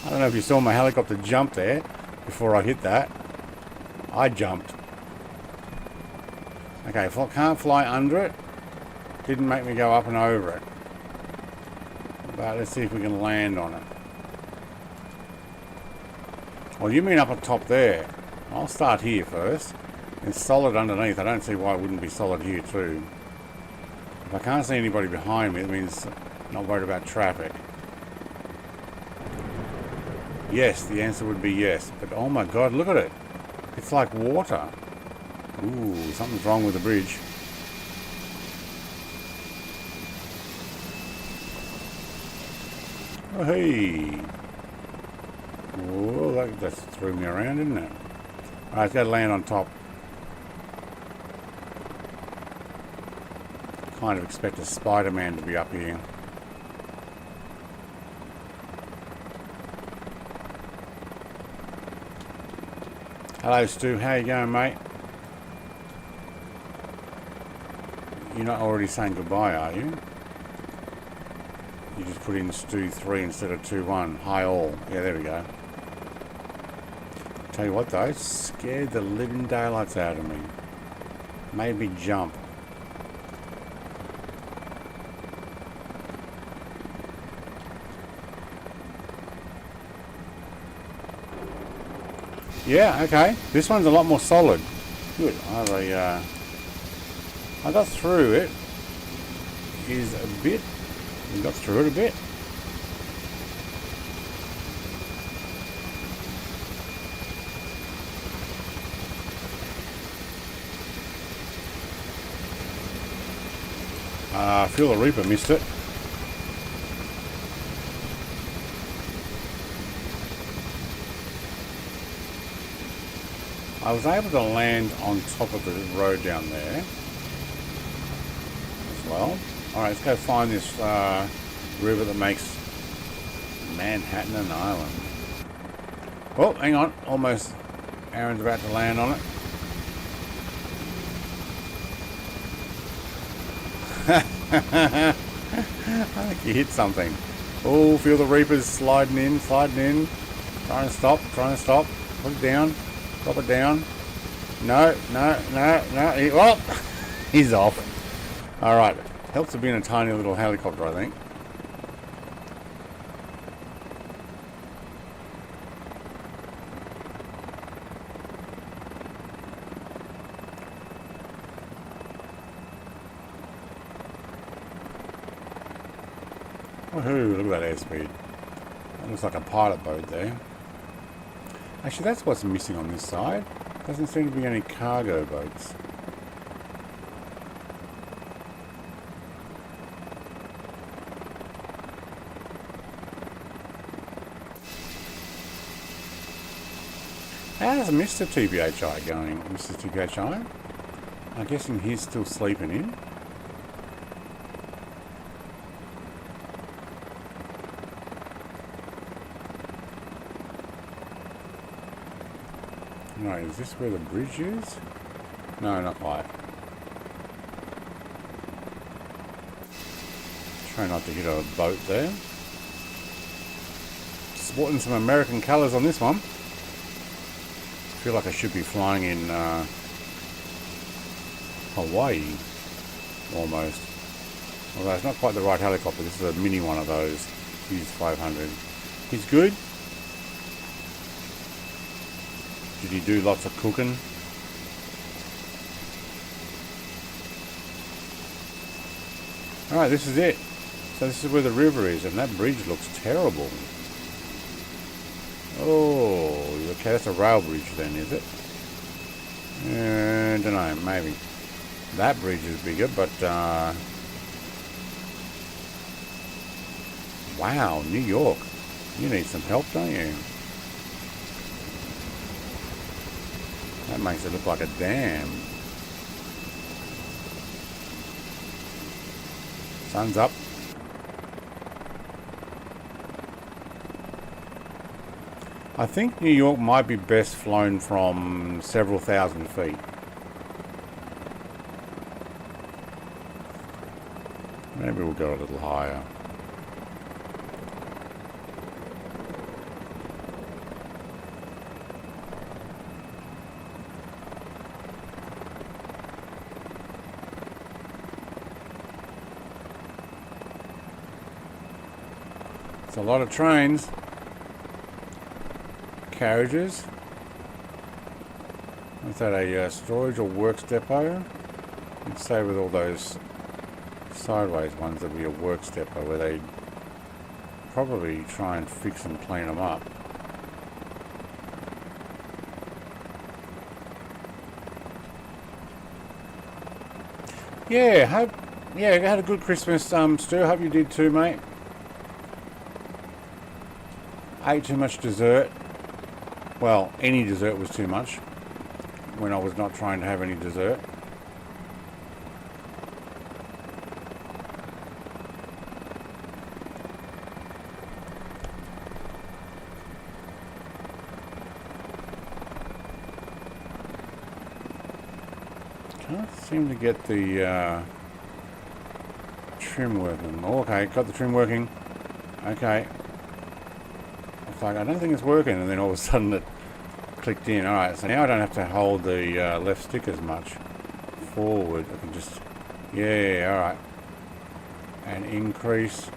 I don't know if you saw my helicopter jump there before I hit that. I jumped. Okay, if I can't fly under it, didn't make me go up and over it. But let's see if we can land on it. Well, you mean up on top there. I'll start here first. It's solid underneath. I don't see why it wouldn't be solid here too. If I can't see anybody behind me, it means I'm not worried about traffic. Yes, the answer would be yes. But oh my god, look at it. It's like water. Ooh, something's wrong with the bridge. Oh, hey. Whoa, that just threw me around, didn't it? Alright, it's got to land on top. Kind of expect a Spider-Man to be up here. Hello, Stu. How you going, mate? You're not already saying goodbye, are you? You just put in Stu 3 instead of 2-1. Hi all. Yeah, there we go. Tell you what though, scared the living daylights out of me. Made me jump. Yeah, okay. This one's a lot more solid. Good. I got through it. Is a bit. We got through it a bit. I feel the Reaper missed it. I was able to land on top of the road down there as well. Alright, let's go find this river that makes Manhattan an island. Oh, hang on. Almost. Aaron's about to land on it. I think you hit something. Oh, feel the Reapers sliding in, sliding in. Trying to stop, trying to stop. Put it down. Drop it down. No, no, no, no. Oh, he's off. Alright. Helps to be in a tiny little helicopter, I think. Woohoo, look at that airspeed. That looks like a pilot boat there. Actually, that's what's missing on this side. Doesn't seem to be any cargo boats. How's Mr. TBHI going? Mr. TBHI? I'm guessing he's still sleeping in. No, is this where the bridge is? No, not quite. Try not to hit a boat there. Sporting some American colours on this one. I feel like I should be flying in Hawaii, almost. Although it's not quite the right helicopter. This is a mini one of those. He's 500. He's good. Did he do lots of cooking? Alright, this is it. So this is where the river is, and that bridge looks terrible. Oh, okay, that's a rail bridge then, is it? I don't know, maybe. That bridge is bigger, but wow, New York. You need some help, don't you? That makes it look like a dam. Sun's up. I think New York might be best flown from several thousand feet. Maybe we'll go a little higher. It's a lot of trains. Carriages. Is that a storage or works depot? I'd say with all those sideways ones, there'd be a works depot where they probably try and fix and clean them up. Yeah, I had a good Christmas, Stu. Hope you did too, mate. Ate too much dessert. Well, any dessert was too much when I was not trying to have any dessert. Can't seem to get the trim working. Oh, okay, got the trim working. Okay. It's like, I don't think it's working, and then all of a sudden it clicked in. Alright, so now I don't have to hold the left stick as much forward. I can just, yeah, alright. And increase,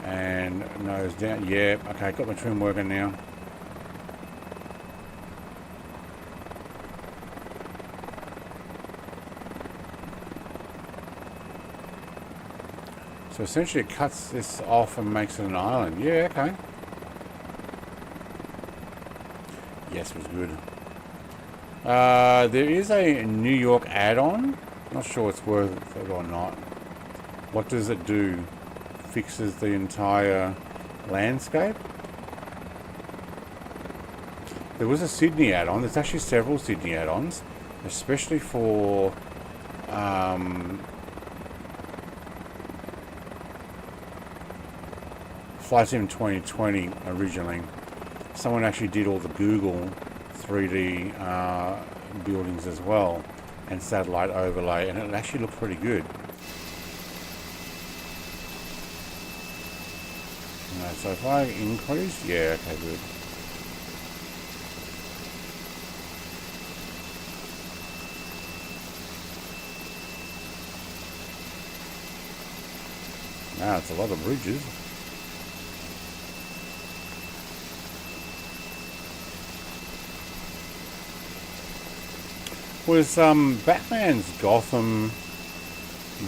and nose down. Yeah, okay, got my trim working now. So essentially it cuts this off and makes it an island. Yeah, okay. Yes, was good. There is a New York add-on. Not sure it's worth it or not. What does it do? Fixes the entire landscape? There was a Sydney add-on. There's actually several Sydney add-ons, especially for Flight Sim 2020 originally. Someone actually did all the Google 3D buildings as well, and satellite overlay, and it actually looked pretty good. So if I increase, yeah, okay, good. Wow, it's a lot of bridges. Was Batman's Gotham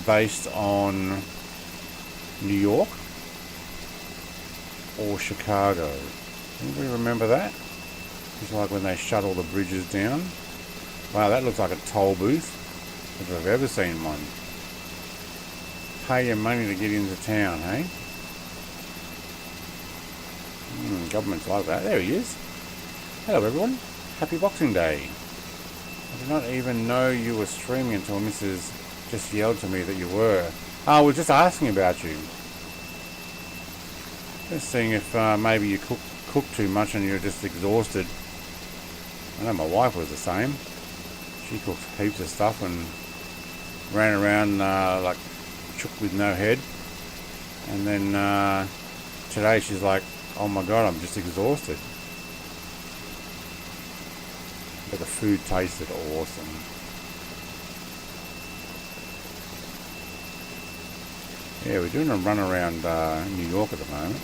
based on New York or Chicago? Anybody remember that? It's like when they shut all the bridges down. Wow, that looks like a toll booth if I've ever seen one. Pay your money to get into town, hey? Government's like that. There he is. Hello everyone. Happy Boxing Day. I did not even know you were streaming until Mrs. just yelled to me that you were. I was just asking about you. Just seeing if maybe you cook too much and you're just exhausted. I know my wife was the same. She cooked heaps of stuff and ran around like chook with no head. And then today she's like, oh my god, I'm just exhausted. But the food tasted awesome. Yeah, we're doing a run around New York at the moment.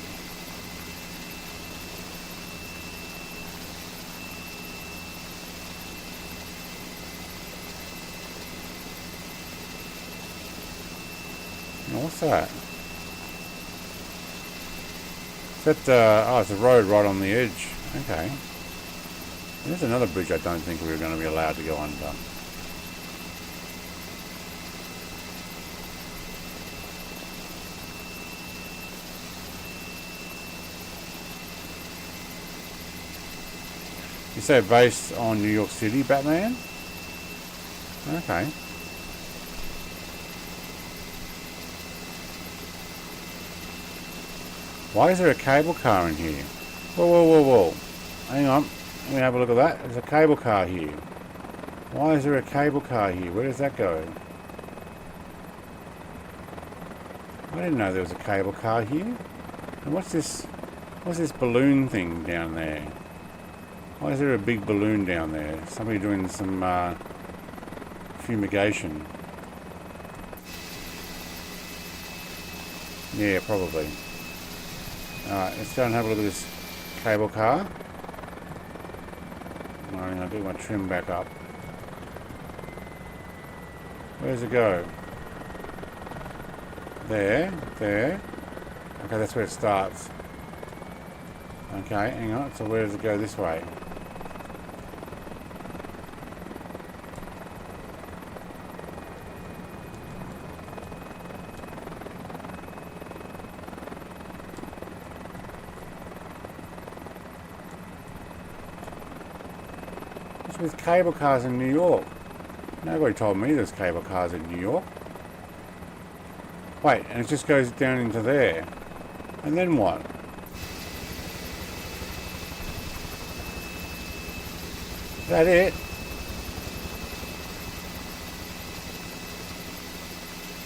Now, what's that? Is that, oh, it's a road right on the edge. Okay. There's another bridge I don't think we were going to be allowed to go under. You say based on New York City, Batman? Okay. Why is there a cable car in here? Whoa, whoa, whoa, whoa. Hang on. Let me have a look at that. There's a cable car here. Why is there a cable car here? Where does that go? I didn't know there was a cable car here. And what's this balloon thing down there? Why is there a big balloon down there? Somebody doing some fumigation. Yeah, probably. Alright, let's go and have a look at this cable car. I'm going to do my trim back up. Where does it go? There, there. Okay, that's where it starts. Okay, hang on. So where does it go this way? What's with cable cars in New York? Nobody told me there's cable cars in New York. Wait, and it just goes down into there. And then what? Is that it?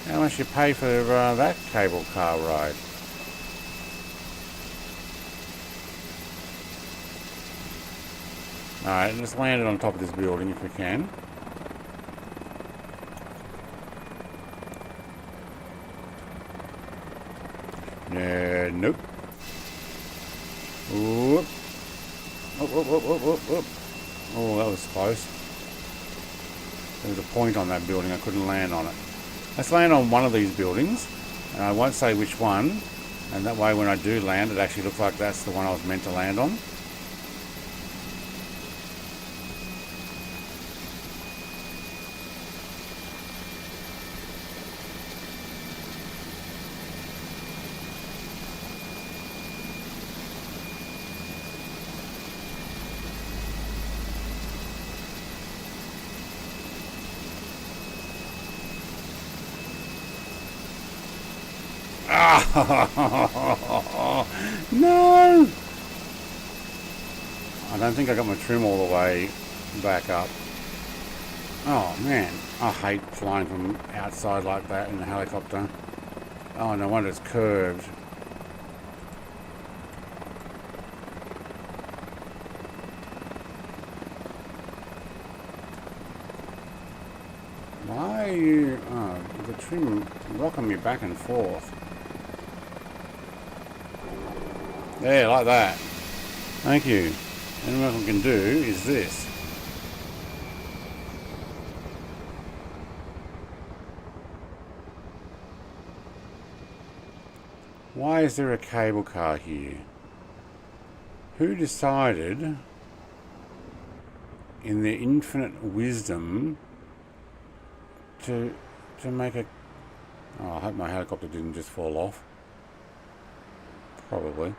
How much you pay for that cable car ride? Alright, let's land it on top of this building if we can. Nope. Whoop. Whoop, whoop, whoop, whoop, whoop, whoop. Oh, that was close. There was a point on that building. I couldn't land on it. Let's land on one of these buildings. And I won't say which one. And that way when I do land, it actually looks like that's the one I was meant to land on. No! I don't think I got my trim all the way back up. Oh man, I hate flying from outside like that in a helicopter. Oh, no wonder it's curved. Why are you... Oh, the trim rocking me back and forth. There, like that. Thank you. And what we can do is this. Why is there a cable car here? Who decided, in their infinite wisdom, to make a... Oh, I hope my helicopter didn't just fall off. Probably.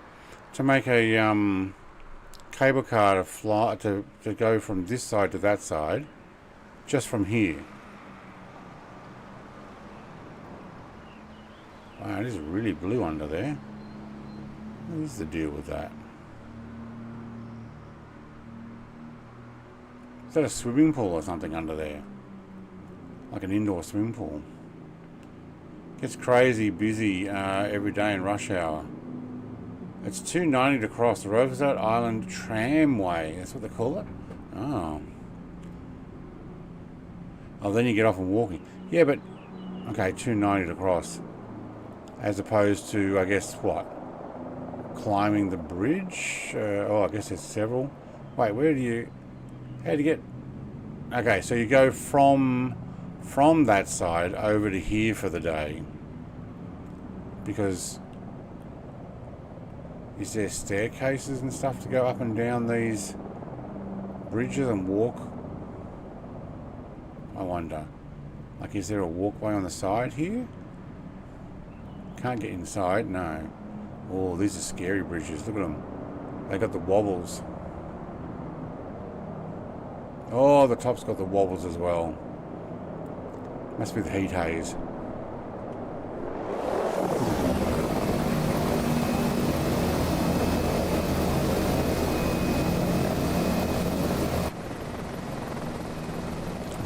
To make a cable car to fly to go from this side to that side, just from here. Wow, it is really blue under there. What is the deal with that? Is that a swimming pool or something under there? Like an indoor swimming pool. Gets crazy busy every day in rush hour. It's $2.90 to cross the Roosevelt Island Tramway. That's what they call it? Oh. Oh, then you get off and walking. Yeah, but... Okay, $2.90 to cross. As opposed to, I guess, what? Climbing the bridge? Oh, I guess there's several. Wait, where do you... How do you get... Okay, so you go from that side over to here for the day. Because... Is there staircases and stuff to go up and down these bridges and walk? I wonder. Like, is there a walkway on the side here? Can't get inside, no. Oh, these are scary bridges. Look at them. They got the wobbles. Oh, the top's got the wobbles as well. Must be the heat haze.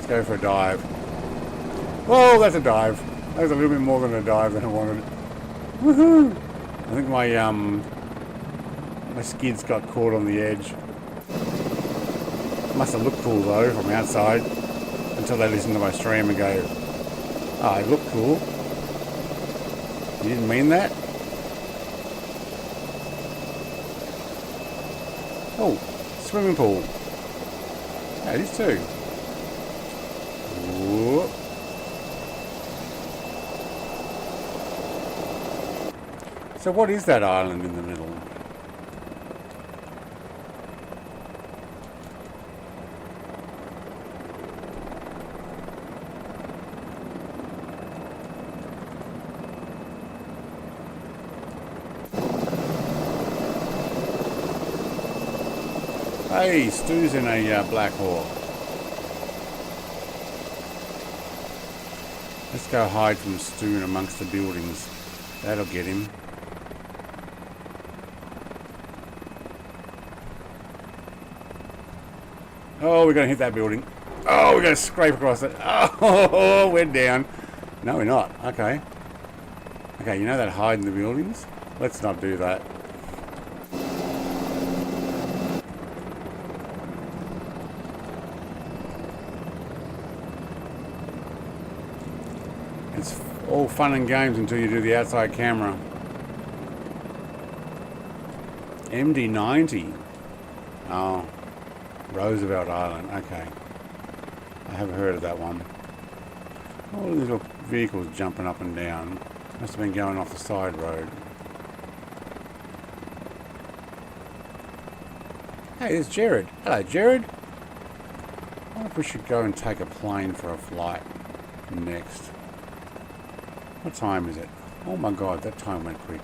Go for a dive. Whoa, that's a dive. That was a little bit more than a dive than I wanted. Woohoo! I think my skids got caught on the edge. Must have looked cool though from outside until they listened to my stream and go, "Oh, it looked cool. You didn't mean that?" Oh, swimming pool. Yeah, it is too. Whoa. So what is that island in the middle? Hey, Stu's in a Black Hawk. Let's go hide from Stu in amongst the buildings. That'll get him. Oh, we're going to hit that building. Oh, we're going to scrape across it. Oh, we're down. No, we're not. Okay. Okay, you know that hide in the buildings? Let's not do that. It's all fun and games until you do the outside camera. MD90. Oh, Roosevelt Island. Okay. I have heard of that one. All these little vehicles jumping up and down. Must have been going off the side road. Hey, there's Jared. Hello, Jared. I wonder if we should go and take a plane for a flight next. What time is it? Oh my god, that time went quick.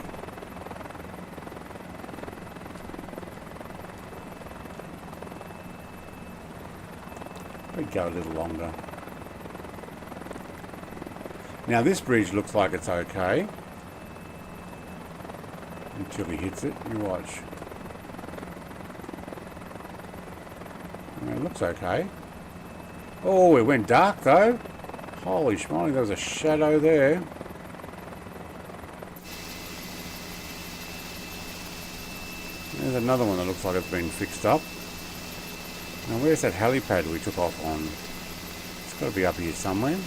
We'd go a little longer. Now this bridge looks like it's okay. Until he hits it, you watch. It looks okay. Oh, it went dark though. Holy schmoly, there was a shadow there. There's another one that looks like it's been fixed up. Now where's that helipad we took off on? It's got to be up here somewhere.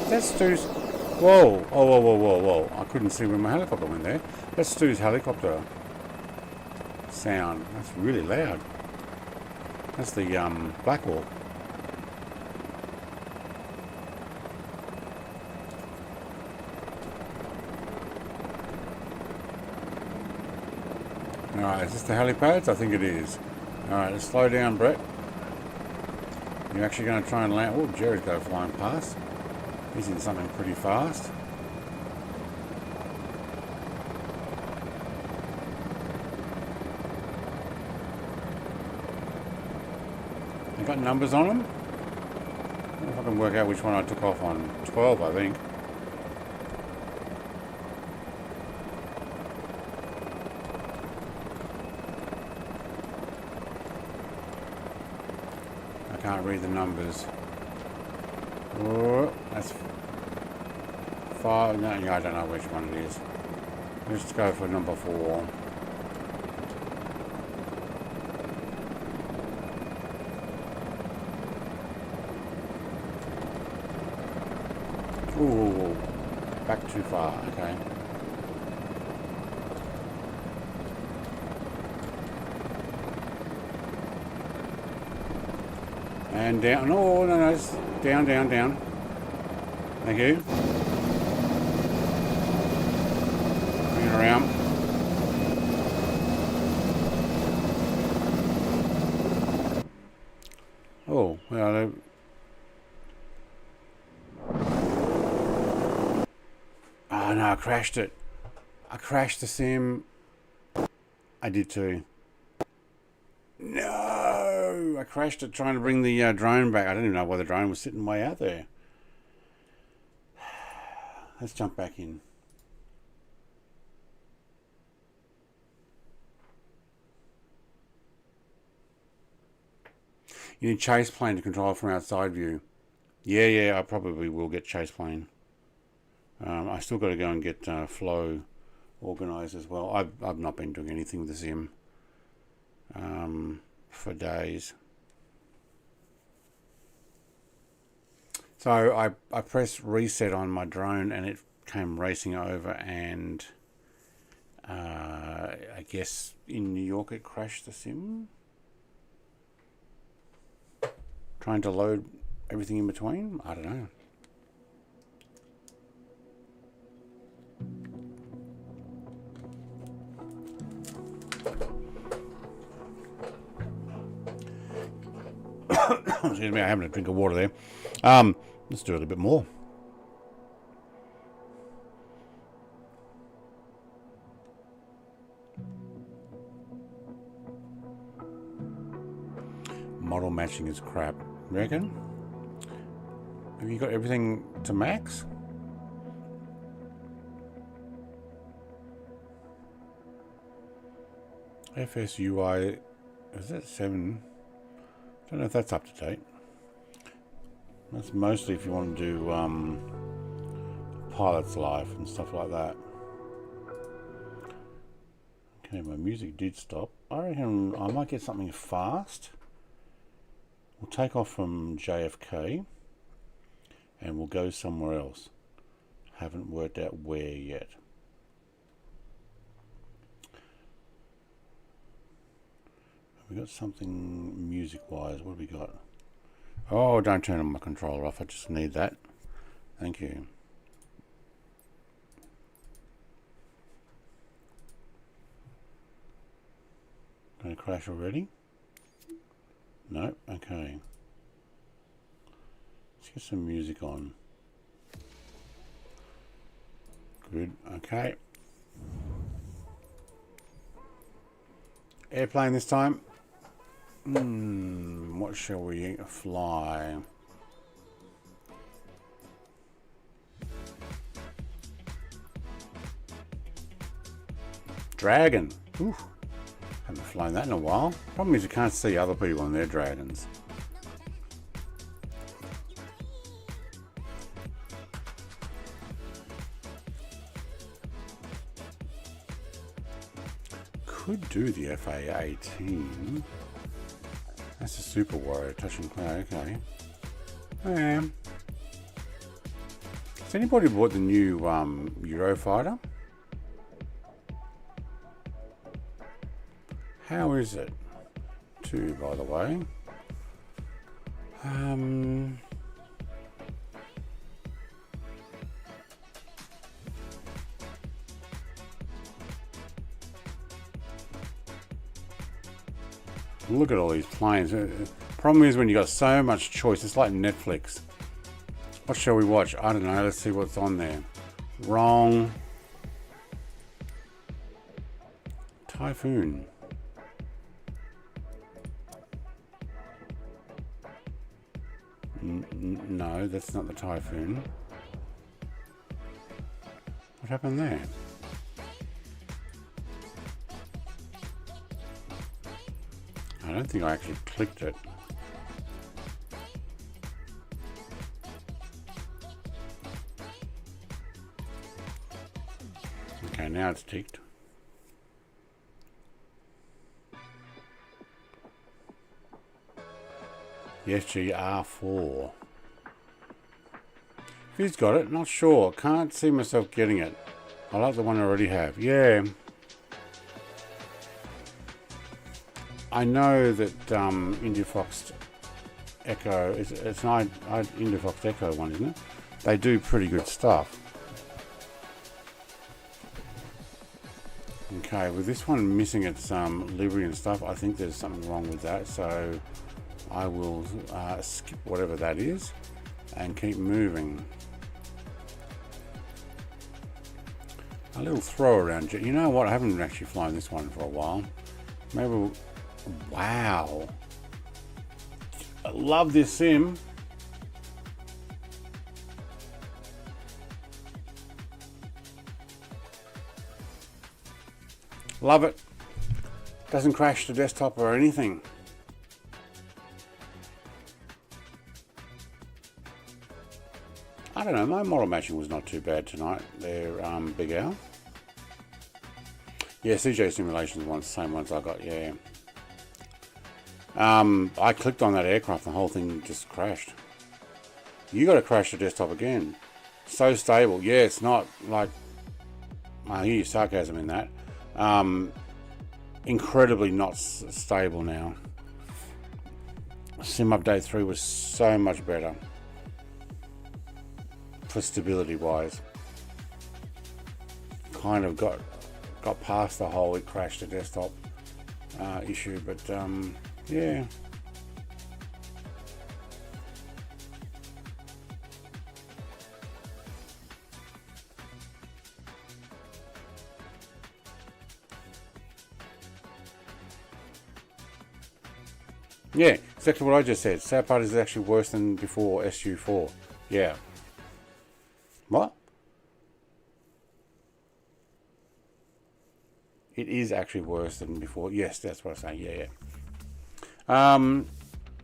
That's Stu's... Whoa! Oh, whoa, whoa, whoa, whoa. I couldn't see when my helicopter went there. That's Stu's helicopter sound. That's really loud. That's the Black Hawk. Alright, is this the helipads? I think it is. Alright, let's slow down, Brett. You're actually going to try and land... Oh, Jerry's got flying past. He's in something pretty fast. They got numbers on them? I don't know if I can work out which one I took off on. 12, I think. I can't read the numbers. Oh, that's 5. No, I don't know which one it is. Let's go for number 4. Ooh, back too far. Okay. And down. Oh, no, it's down, down, down. Thank you. Bring it around. Oh, well. Oh no, I crashed it. I crashed the sim. I did too. No! I crashed it trying to bring the drone back. I didn't even know why the drone was sitting way out there. Let's jump back in. You need chase plane to control from outside view. Yeah, I probably will get chase plane. I still got to go and get flow organised as well. I've not been doing anything with the sim for days. So I pressed reset on my drone and it came racing over, and I guess in New York it crashed the sim. Trying to load everything in between? I don't know. Excuse me, I having a drink of water there. Let's do it a bit more. Model matching is crap. Reckon? Have you got everything to max? FSUI, is that 7? I don't know if that's up to date. That's mostly if you want to do pilot's life and stuff like that. Okay, my music did stop. I reckon I might get something fast. We'll take off from JFK and we'll go somewhere else. Haven't worked out where yet. We got something music-wise. What have we got? Oh, don't turn my controller off. I just need that. Thank you. Going to crash already? No? Okay. Let's get some music on. Good. Okay. Airplane this time. What shall we fly? Dragon. Ooh. Haven't flown that in a while. Problem is you can't see other people on their dragons. Could do the FA-18. That's a Super Warrior touch and play. Okay. Has anybody bought the new Eurofighter? How is it? 2, by the way. Look at all these planes. Problem is when you got so much choice, it's like Netflix. What shall we watch? I don't know. Let's see what's on there. Wrong. Typhoon. No, that's not the Typhoon. What happened there? I don't think I actually clicked it. Okay, now it's ticked. The SGR4. Who's got it? Not sure. Can't see myself getting it. I like the one I already have. Yeah. I know that IndieFox Echo, it's an IndieFox Echo one, isn't it? They do pretty good stuff. Okay, with this one missing its livery and stuff, I think there's something wrong with that, so I will skip whatever that is and keep moving. A little throw around. You know what? I haven't actually flown this one for a while. Maybe we'll... Wow. I love this sim. Love it. Doesn't crash the desktop or anything. I don't know, my model matching was not too bad tonight. They're Big Al. Yeah, CJ Simulations ones, same ones I got, yeah. I clicked on that aircraft, the whole thing just crashed. You got to crash the desktop again. So stable. Yeah, it's not like, I hear your sarcasm in that. Incredibly not stable now. Sim Update 3 was so much better for stability wise. Kind of got past the whole it crashed the desktop issue, but yeah. Yeah, exactly what I just said. Sad part is actually worse than before SU4. Yeah. What? It is actually worse than before. Yes, that's what I'm saying. Yeah, yeah.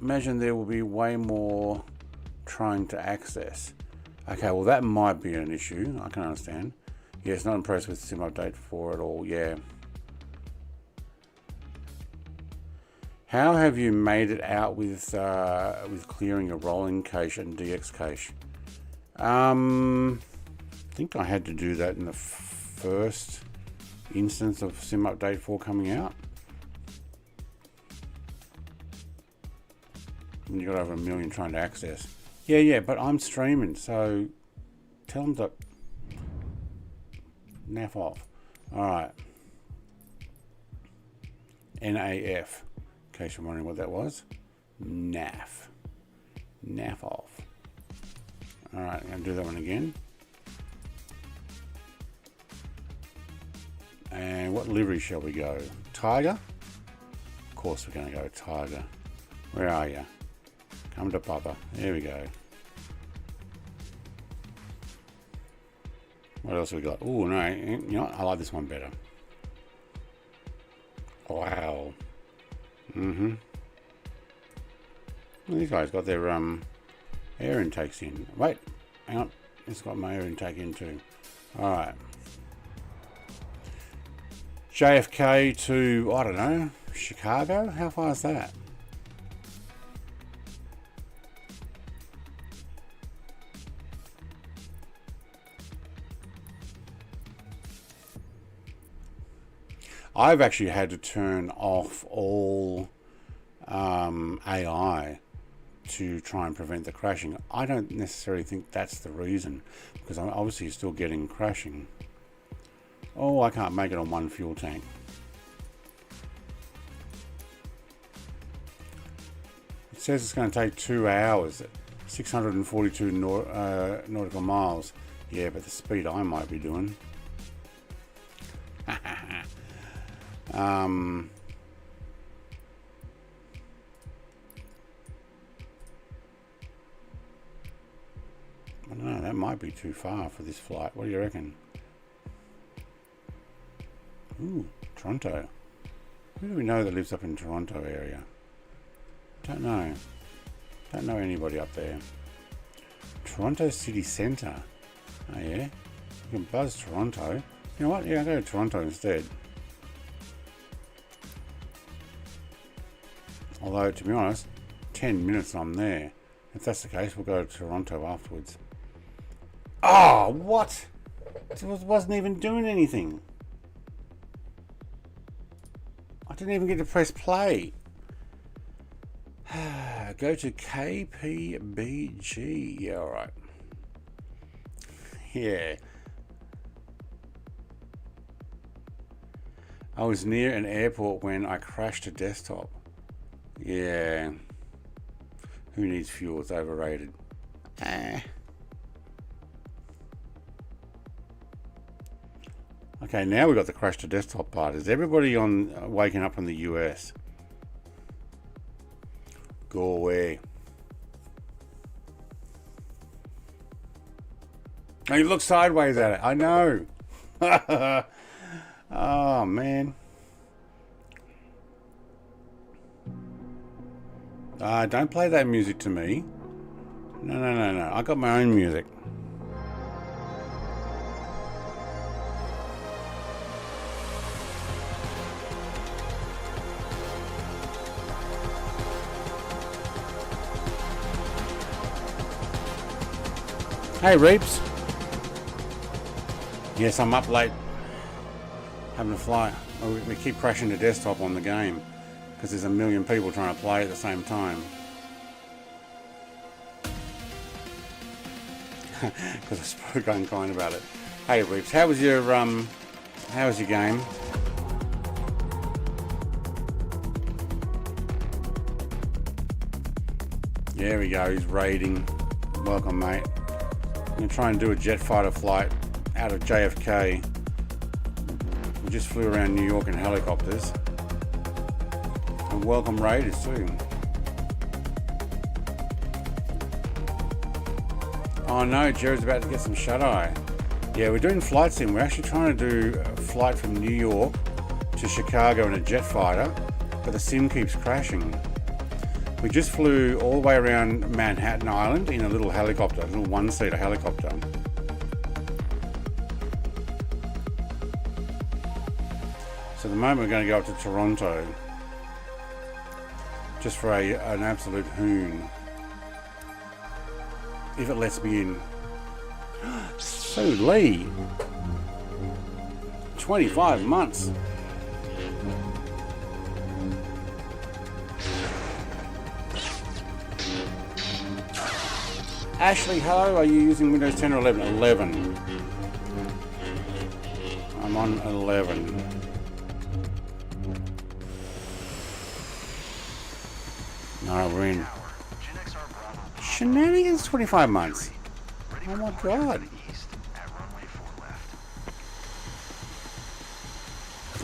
Imagine there will be way more trying to access. Okay, well that might be an issue. I can understand. Yeah, it's not impressed with Sim Update 4 at all. Yeah. How have you made it out with clearing your rolling cache and DX cache? I think I had to do that in the first instance of Sim Update 4 coming out. And you got over 1 million trying to access. Yeah, but I'm streaming, so tell them to naff off. Alright. NAF. In case you're wondering what that was. NAF. NAF off. Alright, I'm going to do that one again. And what livery shall we go? Tiger? Of course we're going to go Tiger. Where are you? Come to Papa. There we go. What else we got? Oh no, you know what? I like this one better. Wow. Well, these guys got their air intakes in. Wait, hang on. It's got my air intake in too. Alright. JFK to, I don't know, Chicago? How far is that? I've actually had to turn off all AI to try and prevent the crashing. I don't necessarily think that's the reason, because I'm obviously still getting crashing. Oh, I can't make it on one fuel tank. It says it's going to take 2 hours, 642 nautical miles. Yeah, but the speed I might be doing. I don't know, that might be too far for this flight. What do you reckon? Ooh, Toronto. Who do we know that lives up in Toronto area? Don't know. Don't know anybody up there. Toronto City Centre. Oh yeah. You can buzz Toronto. You know what? Yeah, I'll go to Toronto instead. Although, to be honest, 10 minutes I'm there. If that's the case, we'll go to Toronto afterwards. Oh, what? It wasn't even doing anything. I didn't even get to press play. Go to KPBG. Yeah, alright. Yeah. I was near an airport when I crashed a desktop. Yeah. Who needs fuel? It's overrated. Okay, now we've got the crash to desktop part. Is everybody on waking up in the US? Go away. Oh, you look sideways at it. I know. Oh, man. Don't play that music to me. No. I got my own music. Hey Reeps. Yes, I'm up late having a fly. We keep crashing the desktop on the game because there's a million people trying to play at the same time. Because I spoke unkind about it. Hey Reeps, how was your game? There we go, he's raiding. Welcome, mate. I'm going to try and do a jet fighter flight out of JFK. We just flew around New York in helicopters. And welcome raiders too. Oh no, Jared's about to get some shut-eye. Yeah, we're doing flight sim. We're actually trying to do a flight from New York to Chicago in a jet fighter, but the sim keeps crashing. We just flew all the way around Manhattan Island in a little helicopter, a little one-seater helicopter. So at the moment we're going to go up to Toronto, just for an absolute hoon. If it lets me in. So Lee, 25 months. Ashley, hello, are you using Windows 10 or 11? 11. I'm on 11. No, we're in. Shenanigans, 25 months. Oh my god.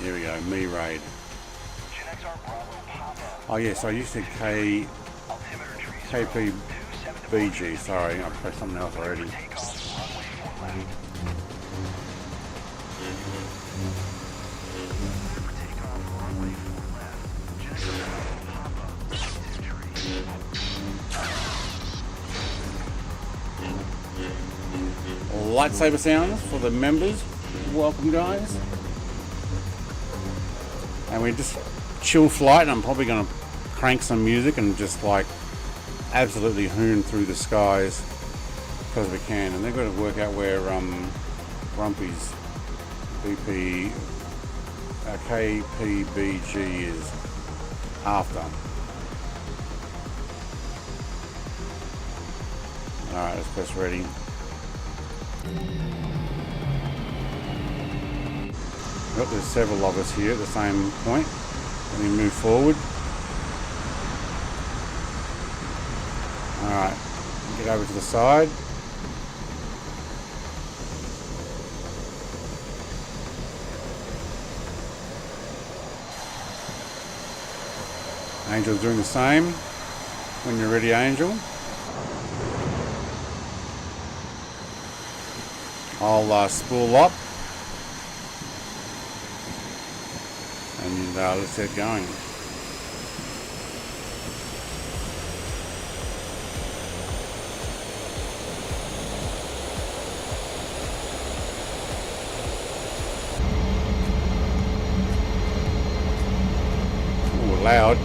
Here we go, me raid. Oh yes, I used to KPBG, sorry, I pressed something else already. Lightsaber sounds for the members. Welcome, guys. And we just chill flight, and I'm probably going to crank some music and just like absolutely hoon through the skies because we can. And they've got to work out where Grumpy's KPBG is after. Alright, let's press ready. Yep, there's several of us here at the same point. Let me move forward. Alright, get over to the side. Angel's doing the same. When you're ready, Angel. I'll spool up and let's get going. Ooh, loud.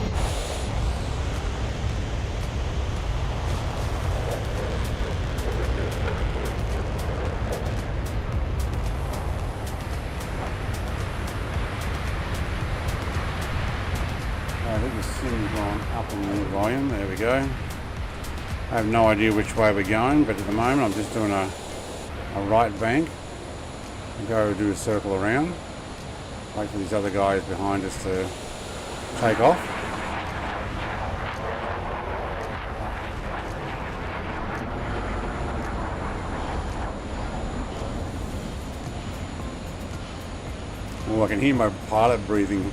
I think the sim's gone up in the volume. There we go. I have no idea which way we're going, but at the moment I'm just doing a right bank and go do a circle around. Wait for these other guys behind us to take off. Oh, I can hear my pilot breathing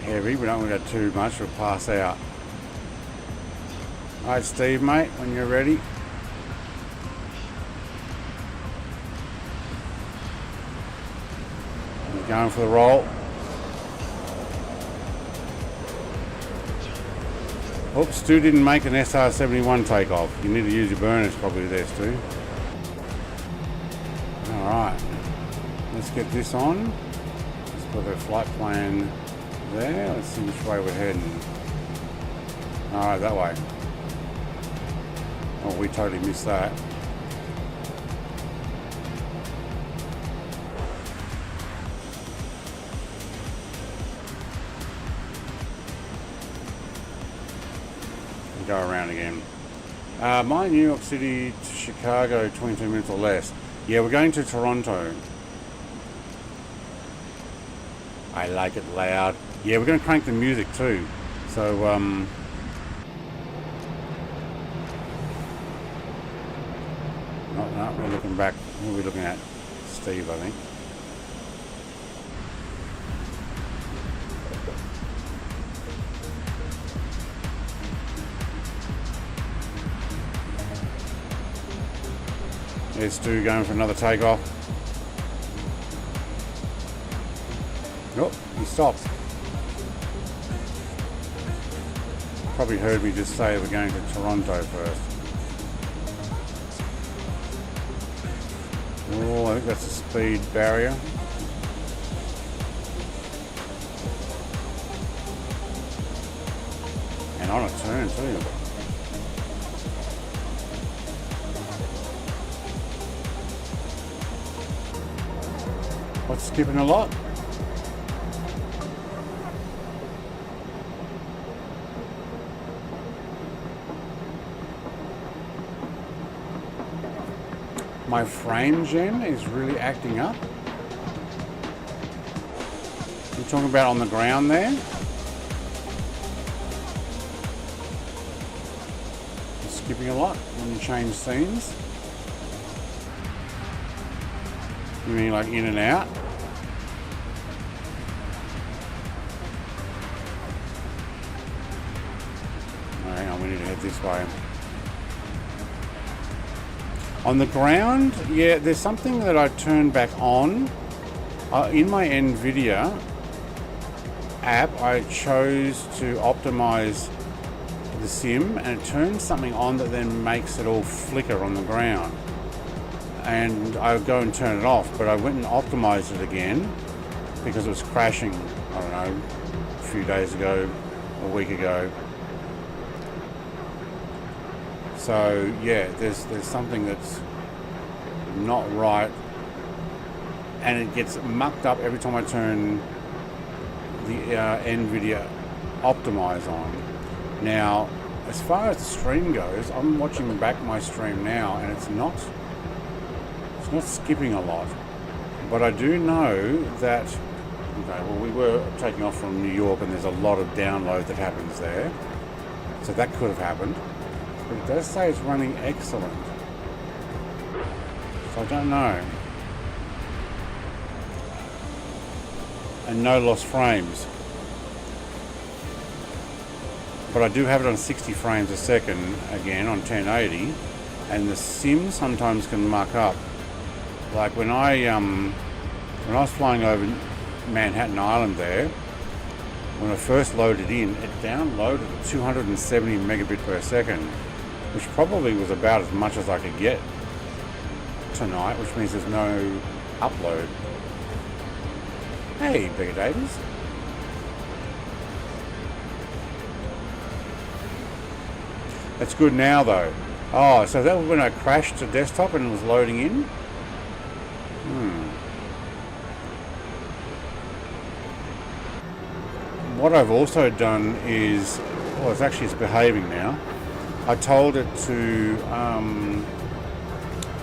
heavy. We don't want to go too much, we'll pass out. Alright Steve, mate, when you're ready. He's going for the roll. Oops, Stu didn't make an SR-71 takeoff. You need to use your burners probably there, Stu. Alright, let's get this on. Let's put the flight plan there. Let's see which way we're heading. Alright, that way. Oh, we totally missed that. go around again. My New York City to Chicago, 22 minutes or less. Yeah, we're going to Toronto. I like it loud. Yeah, we're going to crank the music too. So, no, we're looking back. Who are we looking at? Steve, I think. There's Stu going for another takeoff. Oh, he stopped. Probably heard me just say we're going to Toronto first. Oh, I think that's a speed barrier. And on a turn too. What's skipping a lot? My frame gen is really acting up. You're talking about on the ground there? It's skipping a lot when you change scenes. You mean like in and out? Oh, hang on, we need to head this way. On the ground, yeah, there's something that I turned back on. In my Nvidia app, I chose to optimize the sim, and it turns something on that then makes it all flicker on the ground. And I would go and turn it off, but I went and optimized it again because it was crashing, I don't know, a few days ago, a week ago. So yeah, there's something that's not right, and it gets mucked up every time I turn the Nvidia optimize on. Now, as far as the stream goes, I'm watching back my stream now, and it's not skipping a lot. But I do know that, okay, well, we were taking off from New York, and there's a lot of download that happens there, so that could have happened. But it does say it's running excellent. So I don't know. And no lost frames. But I do have it on 60 frames a second again on 1080, and the sim sometimes can muck up. Like when I was flying over Manhattan Island there, when I first loaded in, it downloaded at 270 megabit per second, which probably was about as much as I could get tonight, which means there's no upload. Hey, Bigger Davies. That's good now though. Oh, so that was when I crashed to desktop and it was loading in? What I've also done is, well, it's behaving now. I told it to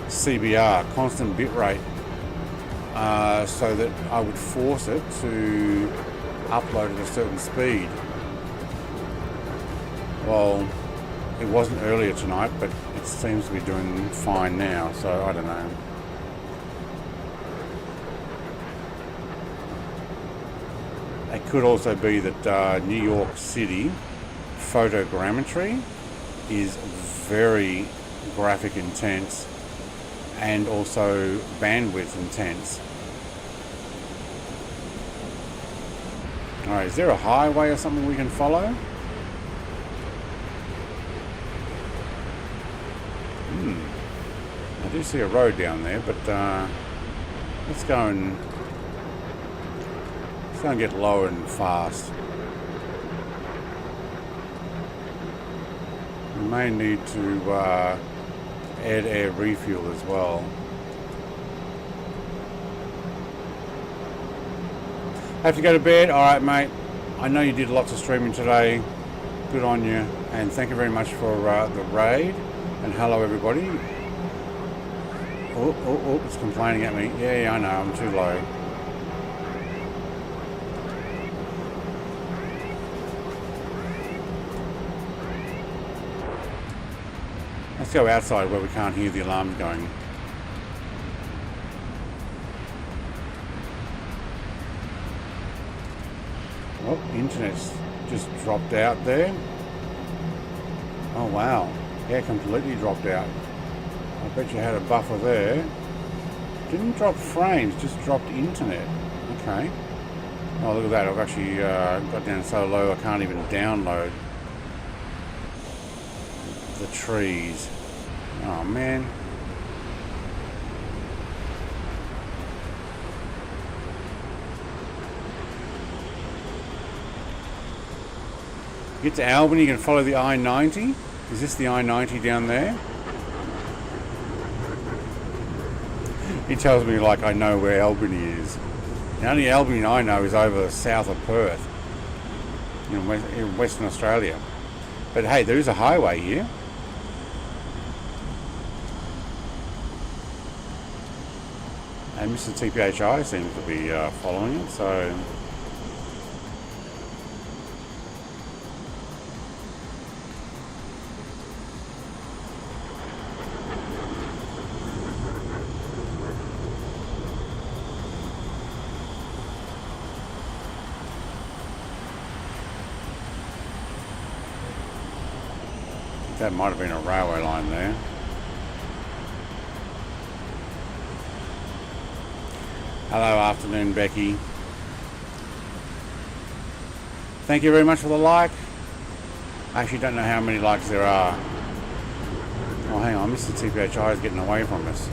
CBR, constant bitrate, so that I would force it to upload at a certain speed. Well, it wasn't earlier tonight, but it seems to be doing fine now, so I don't know. It could also be that New York City photogrammetry is very graphic intense and also bandwidth intense. Alright, is there a highway or something we can follow? I do see a road down there, but let's go and get low and fast. We may need to add air refuel as well. Have to go to bed? Alright mate, I know you did lots of streaming today. Good on you. And thank you very much for the raid. And hello, everybody. Oh, it's complaining at me. Yeah, I know. I'm too low. Let's go outside where we can't hear the alarms going. Oh, internet's just dropped out there. Oh wow, yeah, completely dropped out. I bet you had a buffer there. Didn't drop frames, just dropped internet. Okay. Oh, look at that, I've actually got down so low I can't even download the trees. Oh man. Get to Albany, you can follow the I-90. Is this the I-90 down there? He tells me like I know where Albany is. The only Albany I know is over south of Perth, in Western Australia. But hey, there is a highway here. And Mr. TPHI seems to be following it, so... That might have been a railway line there. Hello, afternoon, Becky. Thank you very much for the like. I actually don't know how many likes there are. Oh, hang on, Mr. TPHI is getting away from us.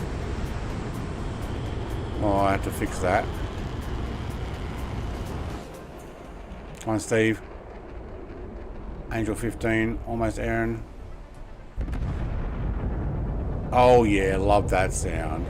Oh, I have to fix that. Come on, Steve. Angel 15, almost Aaron. Oh yeah, love that sound.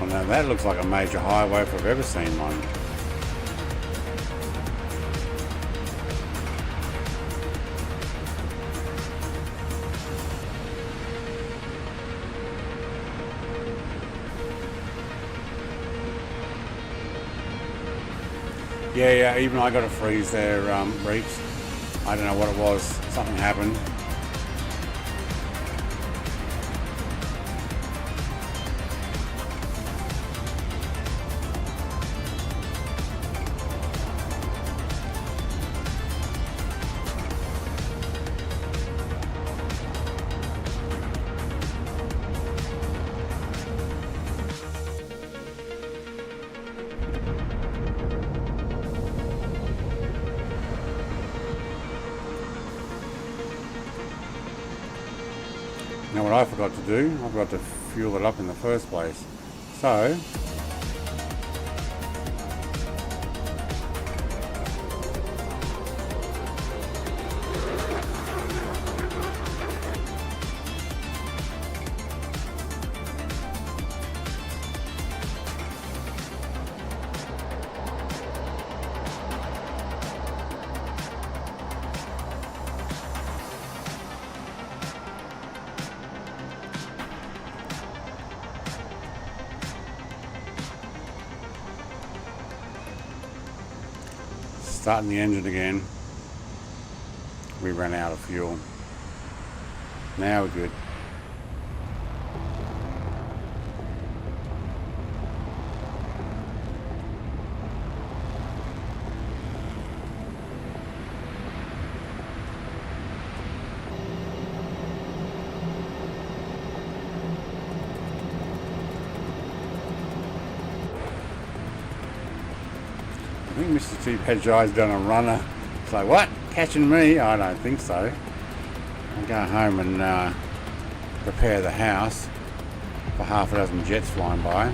Now that looks like a major highway if I've ever seen one. Yeah, even I got a freeze there, Reeks. I don't know what it was. Something happened. You know what I forgot to do? I forgot to fuel it up in the first place. So, starting the engine again. We ran out of fuel. Now we're good. think Mr. T-Pajai's done a runner. It's like, what? Catching me? I don't think so. I'll go home and prepare the house for half a dozen jets flying by.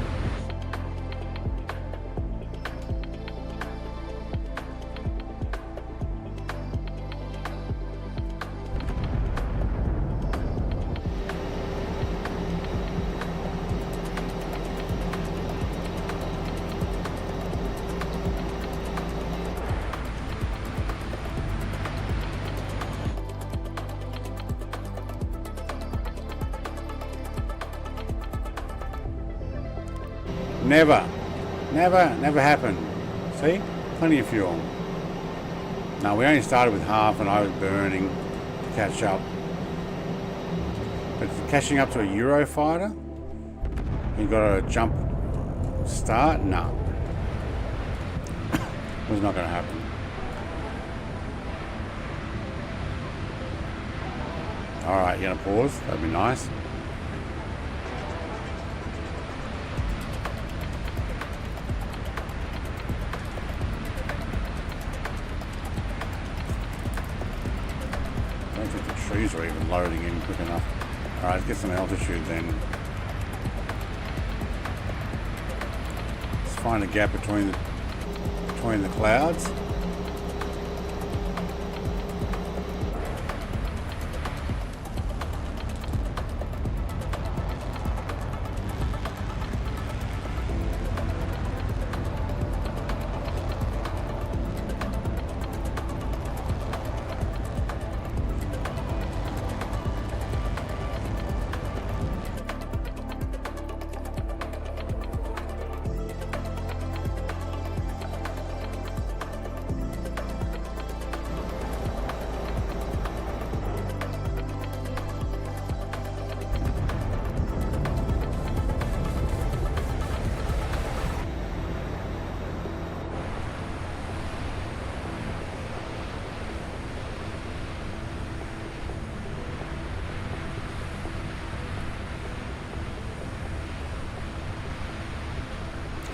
Never happened. See? Plenty of fuel. No, we only started with half and I was burning to catch up. But catching up to a Eurofighter, you've got to jump start? No. It was not going to happen. Alright, you're going to pause? That'd be nice. Trees are even loading in quick enough. Alright, let's get some altitude then. Let's find a gap between the clouds.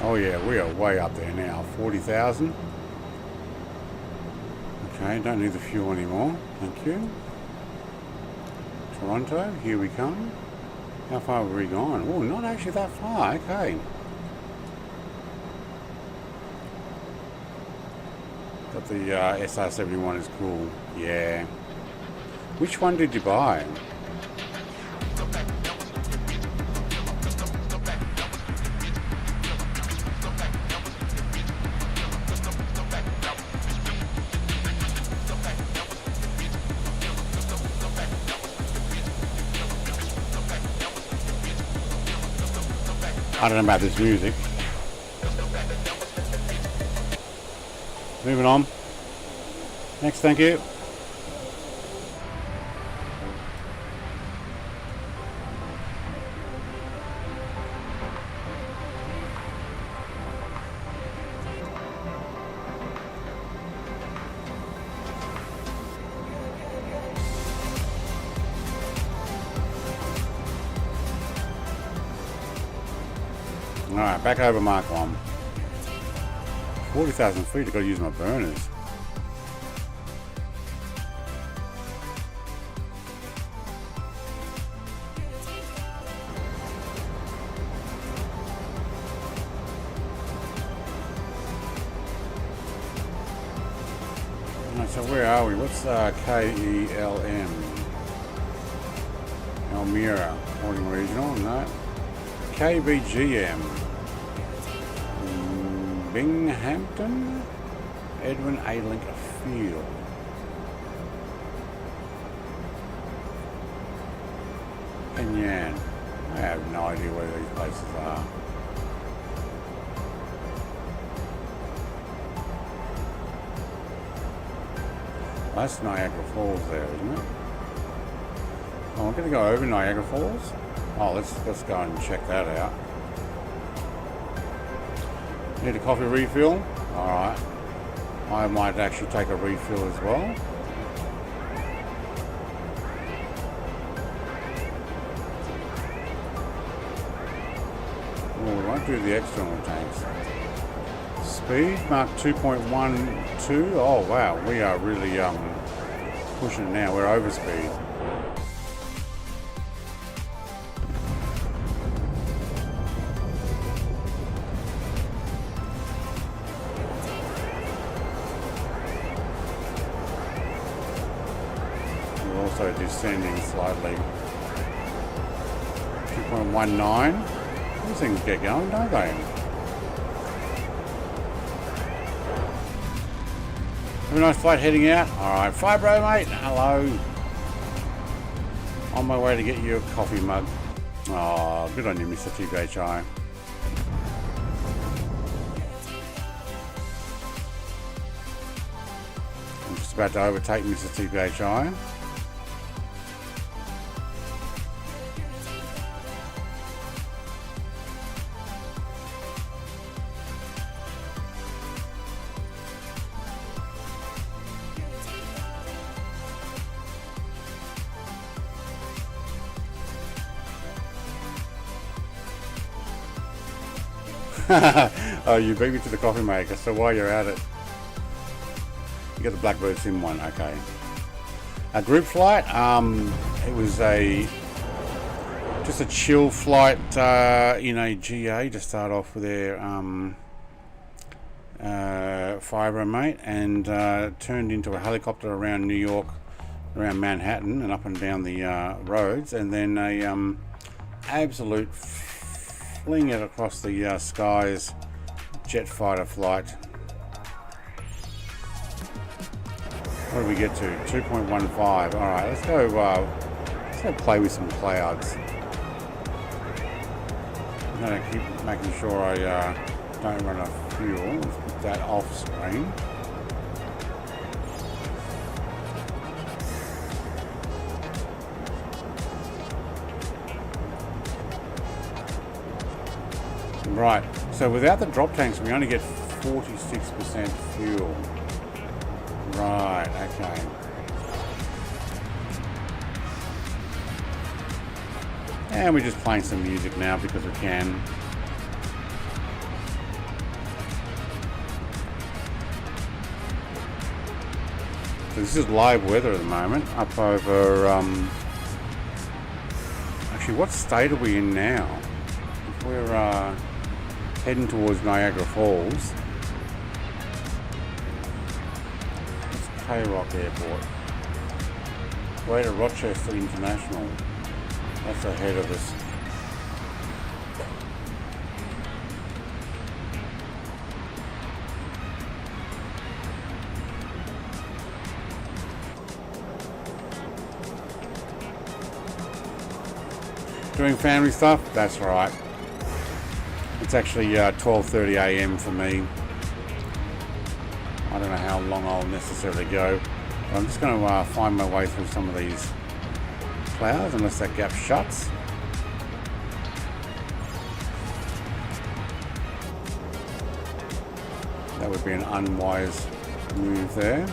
Oh yeah, we are way up there now, 40,000. Okay, don't need the fuel anymore, thank you. Toronto, here we come. How far have we gone? Oh, not actually that far, okay. But the SR71 is cool, yeah. Which one did you buy? I don't know about this music. Moving on. Next, thank you. Alright, back over Mark 1. 40,000 feet, I've got to use my burners. Alright, so where are we? What's KELM? Elmira, Porting Regional, no. KBGM. Binghamton, Edwin A. Link Field. Penyan. I have no idea where these places are. That's Niagara Falls there, isn't it? Oh, I'm going to go over Niagara Falls. Oh, let's go and check that out. Need a coffee refill? Alright. I might actually take a refill as well. Oh, we won't do the external tanks. speed, Mark 2.12. Oh wow, we are really pushing it now. We're over speed. We're also descending slightly. 2.19. These things get going, don't they? Have a nice flight heading out. Alright, Fibro mate, hello. On my way to get you a coffee mug. Oh, good on you, Mr. TBHI. I'm just about to overtake Mr. TBHI. Oh, you beat me to the coffee maker, so while you're at it, you get the Blackbird Sim one, okay. A group flight, it was just a chill flight in a GA to start off with their Fibro mate, and turned into a helicopter around New York, around Manhattan and up and down the roads, and then a absolute fling it across the skies jet fighter flight. What did we get to? 2.15. Alright, let's go play with some clouds. I'm going to keep making sure I don't run out of fuel. Let's put that off screen. Right, so without the drop tanks we only get 46% fuel. Right, okay. And we're just playing some music now because we can. So this is live weather at the moment, up over, actually what state are we in now? If we're heading towards Niagara Falls. It's K-Rock Airport. Greater Rochester International. That's ahead of us. Doing family stuff? That's right. It's actually 12:30 a.m. for me. I don't know how long I'll necessarily go. But I'm just going to find my way through some of these clouds unless that gap shuts. That would be an unwise move there.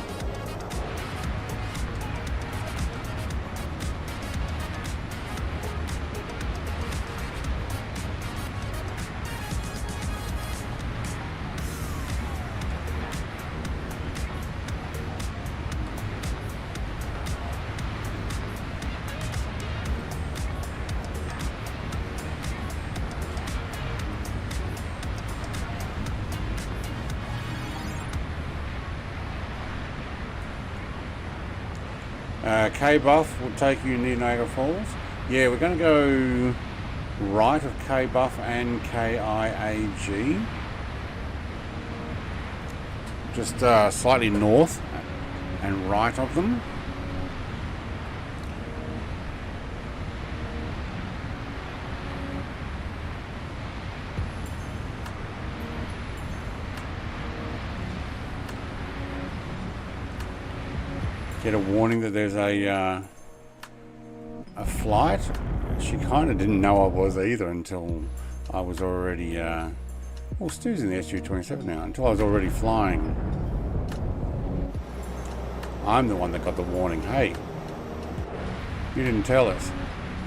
K-Buff will take you near Niagara Falls. Yeah, we're going to go right of K-Buff and KIAG. Just slightly north and right of them. Get a warning that there's a flight. She kind of didn't know I was either until I was already, well, Stu's in the SU-27 now, until I was already flying. I'm the one that got the warning. Hey, you didn't tell us.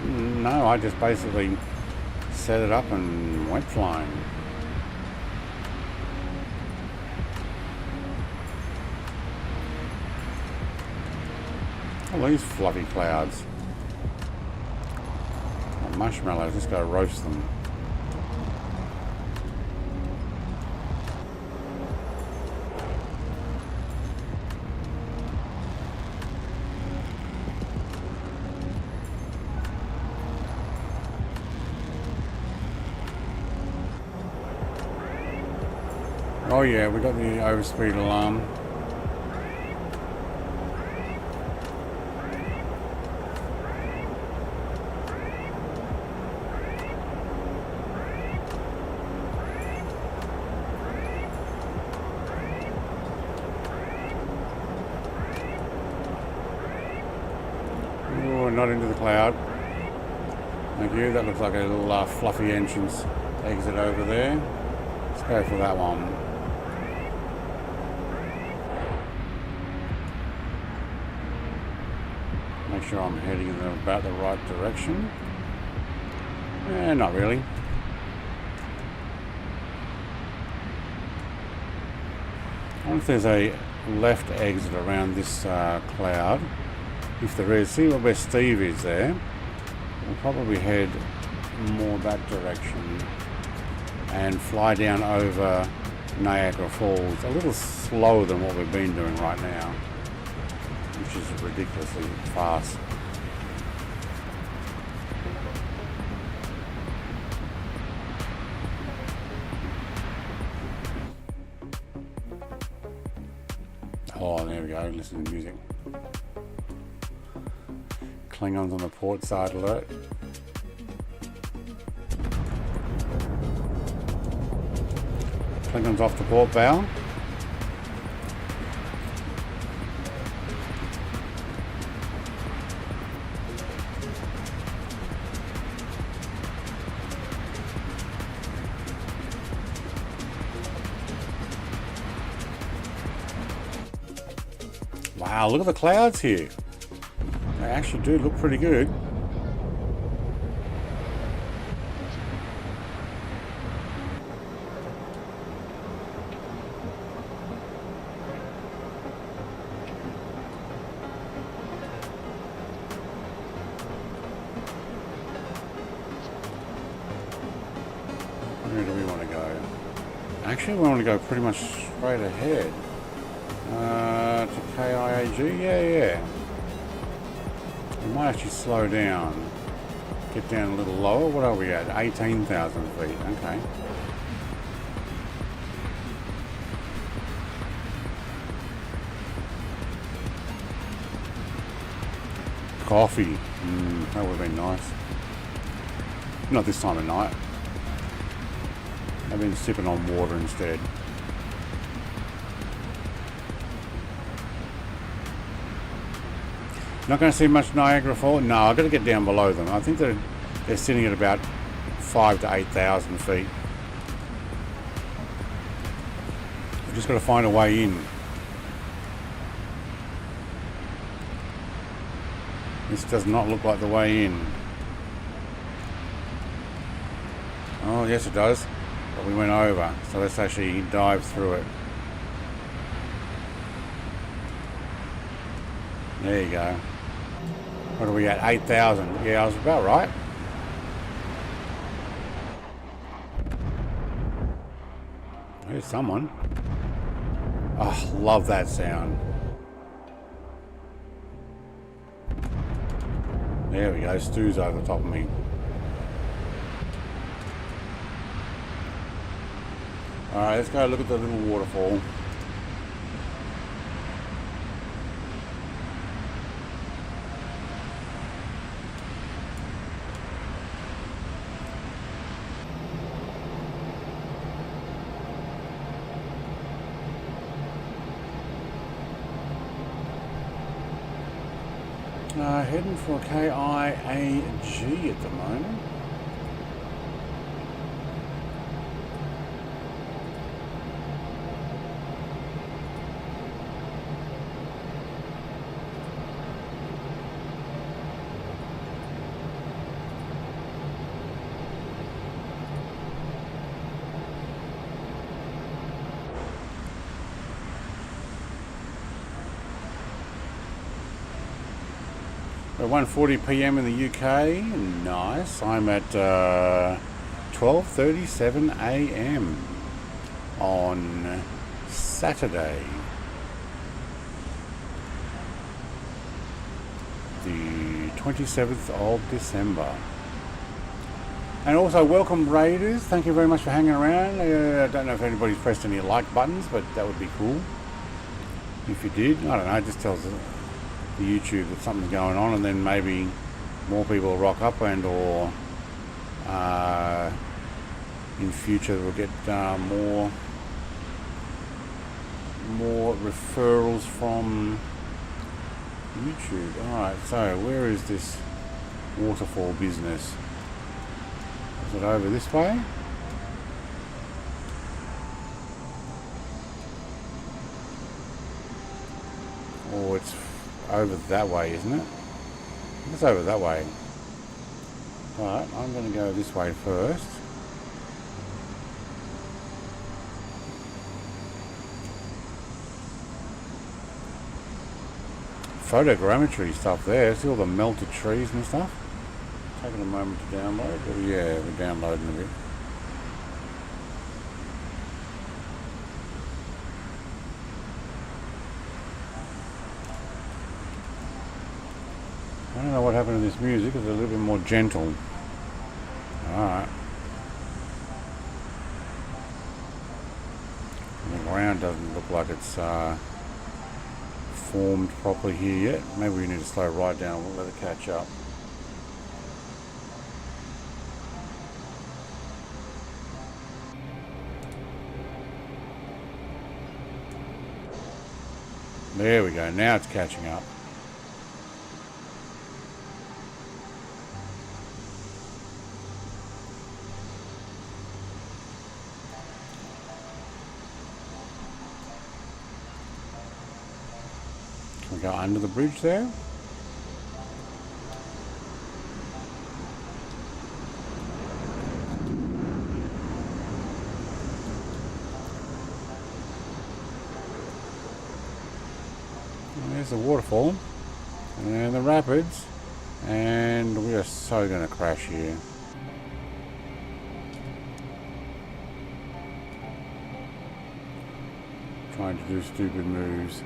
No, I just basically set it up and went flying. All these fluffy clouds. Oh, marshmallows, let's go roast them. Oh yeah, we got the overspeed alarm. Oh, not into the cloud. Thank you. That looks like a little fluffy entrance exit over there. Let's go for that one. Make sure I'm heading in about the right direction. Not really. I wonder if there's a left exit around this cloud. If there is, see where Steve is there. We'll probably head more that direction and fly down over Niagara Falls a little slower than what we've been doing right now, which is ridiculously fast. Oh, there we go, listen to music. Klingons on the port side alert. Klingons off the port bow. Wow, look at the clouds here. They actually do look pretty good. Where do we want to go? Actually, we want to go pretty much straight ahead. To KIAG? Yeah. We might actually slow down. Get down a little lower. What are we at? 18,000 feet. Okay. Coffee. That would have been nice. Not this time of night. I've been sipping on water instead. Not going to see much Niagara Falls. No, I've got to get down below them. I think they're sitting at about 5,000 to 8,000 feet. We've just got to find a way in. This does not look like the way in. Oh, yes it does. But we went over. So let's actually dive through it. There you go. What are we at? 8,000. Yeah, I was about right. There's someone. Oh, love that sound. There we go. Stu's over the top of me. Alright, let's go look at the little waterfall. Heading for KIAG at the moment. At 1:40 p.m. in the UK. Nice. I'm at 12:37 a.m. on Saturday, the 27th of December. And also welcome raiders. Thank you very much for hanging around. I don't know if anybody's pressed any like buttons, but that would be cool if you did. I don't know, it just tells the YouTube that something's going on, and then maybe more people will rock up, and or in future we'll get more referrals from YouTube. Alright, so where is this waterfall business? Is it over this way? Or it's over that way, isn't it? It's over that way. Alright, I'm going to go this way first. Photogrammetry stuff there. See all the melted trees and stuff? Taking a moment to download. But yeah, we're downloading a bit. I don't know what happened to this music. It's a little bit more gentle. Alright. The ground doesn't look like it's formed properly here yet. Maybe we need to slow right down. We'll let it catch up. There we go. Now it's catching up. Can we go under the bridge there? There's the waterfall and the rapids, and we are so going to crash here. Trying to do stupid moves.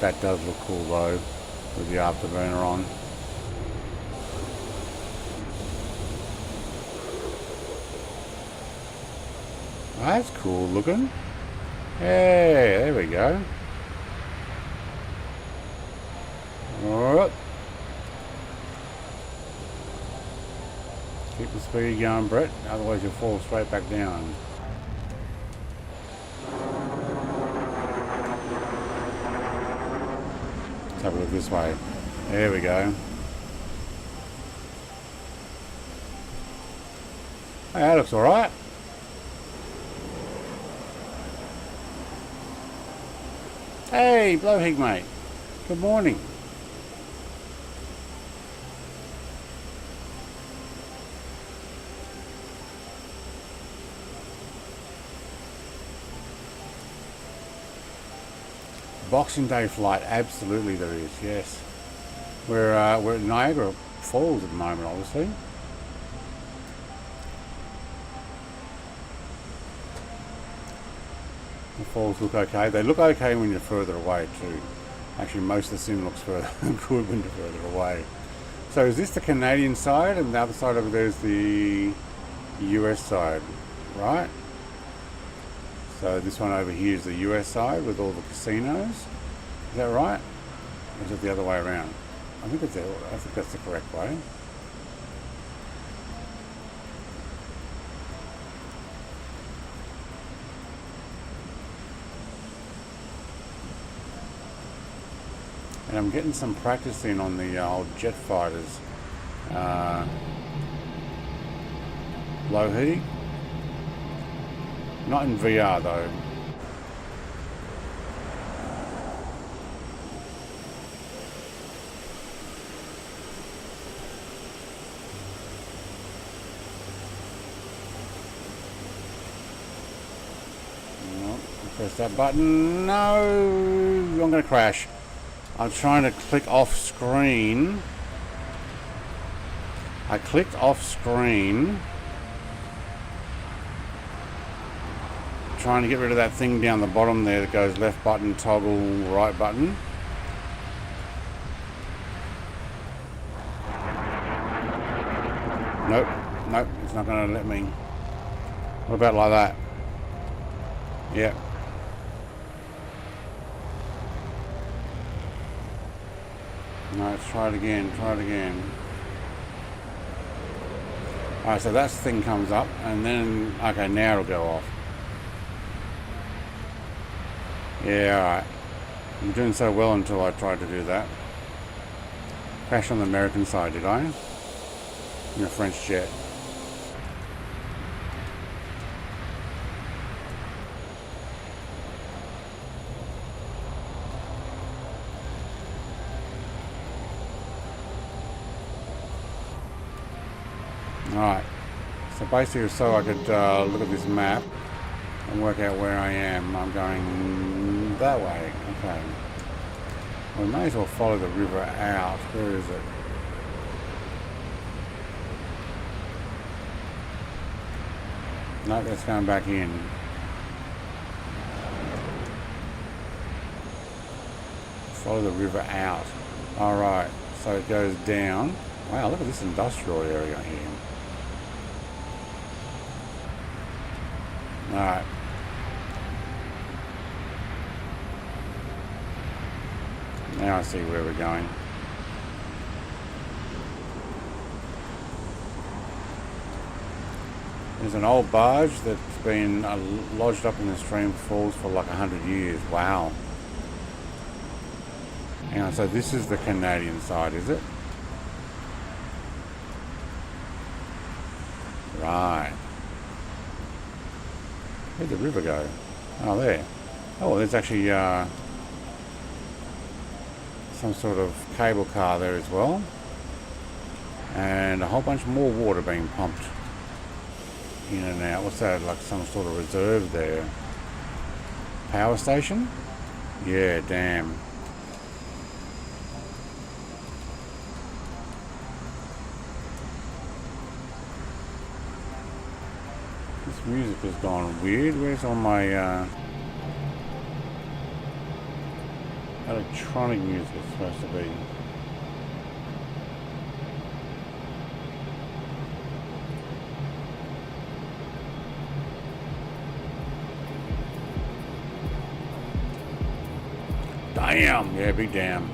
That does look cool though, with the afterburner on. That's cool looking. Hey, there we go. Alright. Keep the speed going, Brett, otherwise you'll fall straight back down. Let's have a look this way. There we go. Hey, that looks alright. Hey, Blowhig mate. Good morning. Boxing Day flight, absolutely there is, yes. We're at Niagara Falls at the moment, obviously. The falls look okay. They look okay when you're further away too. Actually, most of the sim looks further good when you're further away. So is this the Canadian side, and the other side over there is the US side, right? So this one over here is the US side with all the casinos. Is that right? Or is it the other way around? I think that's the correct way. And I'm getting some practice in on the old jet fighters. Low heat. Not in VR though. Press that button. No, I'm going to crash. I'm trying to click off screen. I clicked off screen. Trying to get rid of that thing down the bottom there that goes left button, toggle, right button. Nope, nope, it's not going to let me. What about like that? Yep. No, let's try it again, Alright, so that thing comes up and then, okay, now it'll go off. Yeah, alright. I'm doing so well until I tried to do that. Crashed on the American side, did I? In a French jet. Alright, so basically so I could look at this map and work out where I am. I'm going that way, okay. Well, we may as well follow the river out. Where is it? No, that's going back in. Follow the river out. Alright, so it goes down. Wow, look at this industrial area here. Alright. Now I see where we're going. There's an old barge that's been lodged up in the stream falls for like 100 years. Wow. Hang on, so this is the Canadian side, is it? Right. Where'd the river go? Oh, there. Oh, there's actually some sort of cable car there as well. And a whole bunch more water being pumped in and out. What's that? Like some sort of reserve there. Power station? Yeah, damn. This music has gone weird. Where's all my electronic music it's supposed to be? Damn! Yeah, big damn.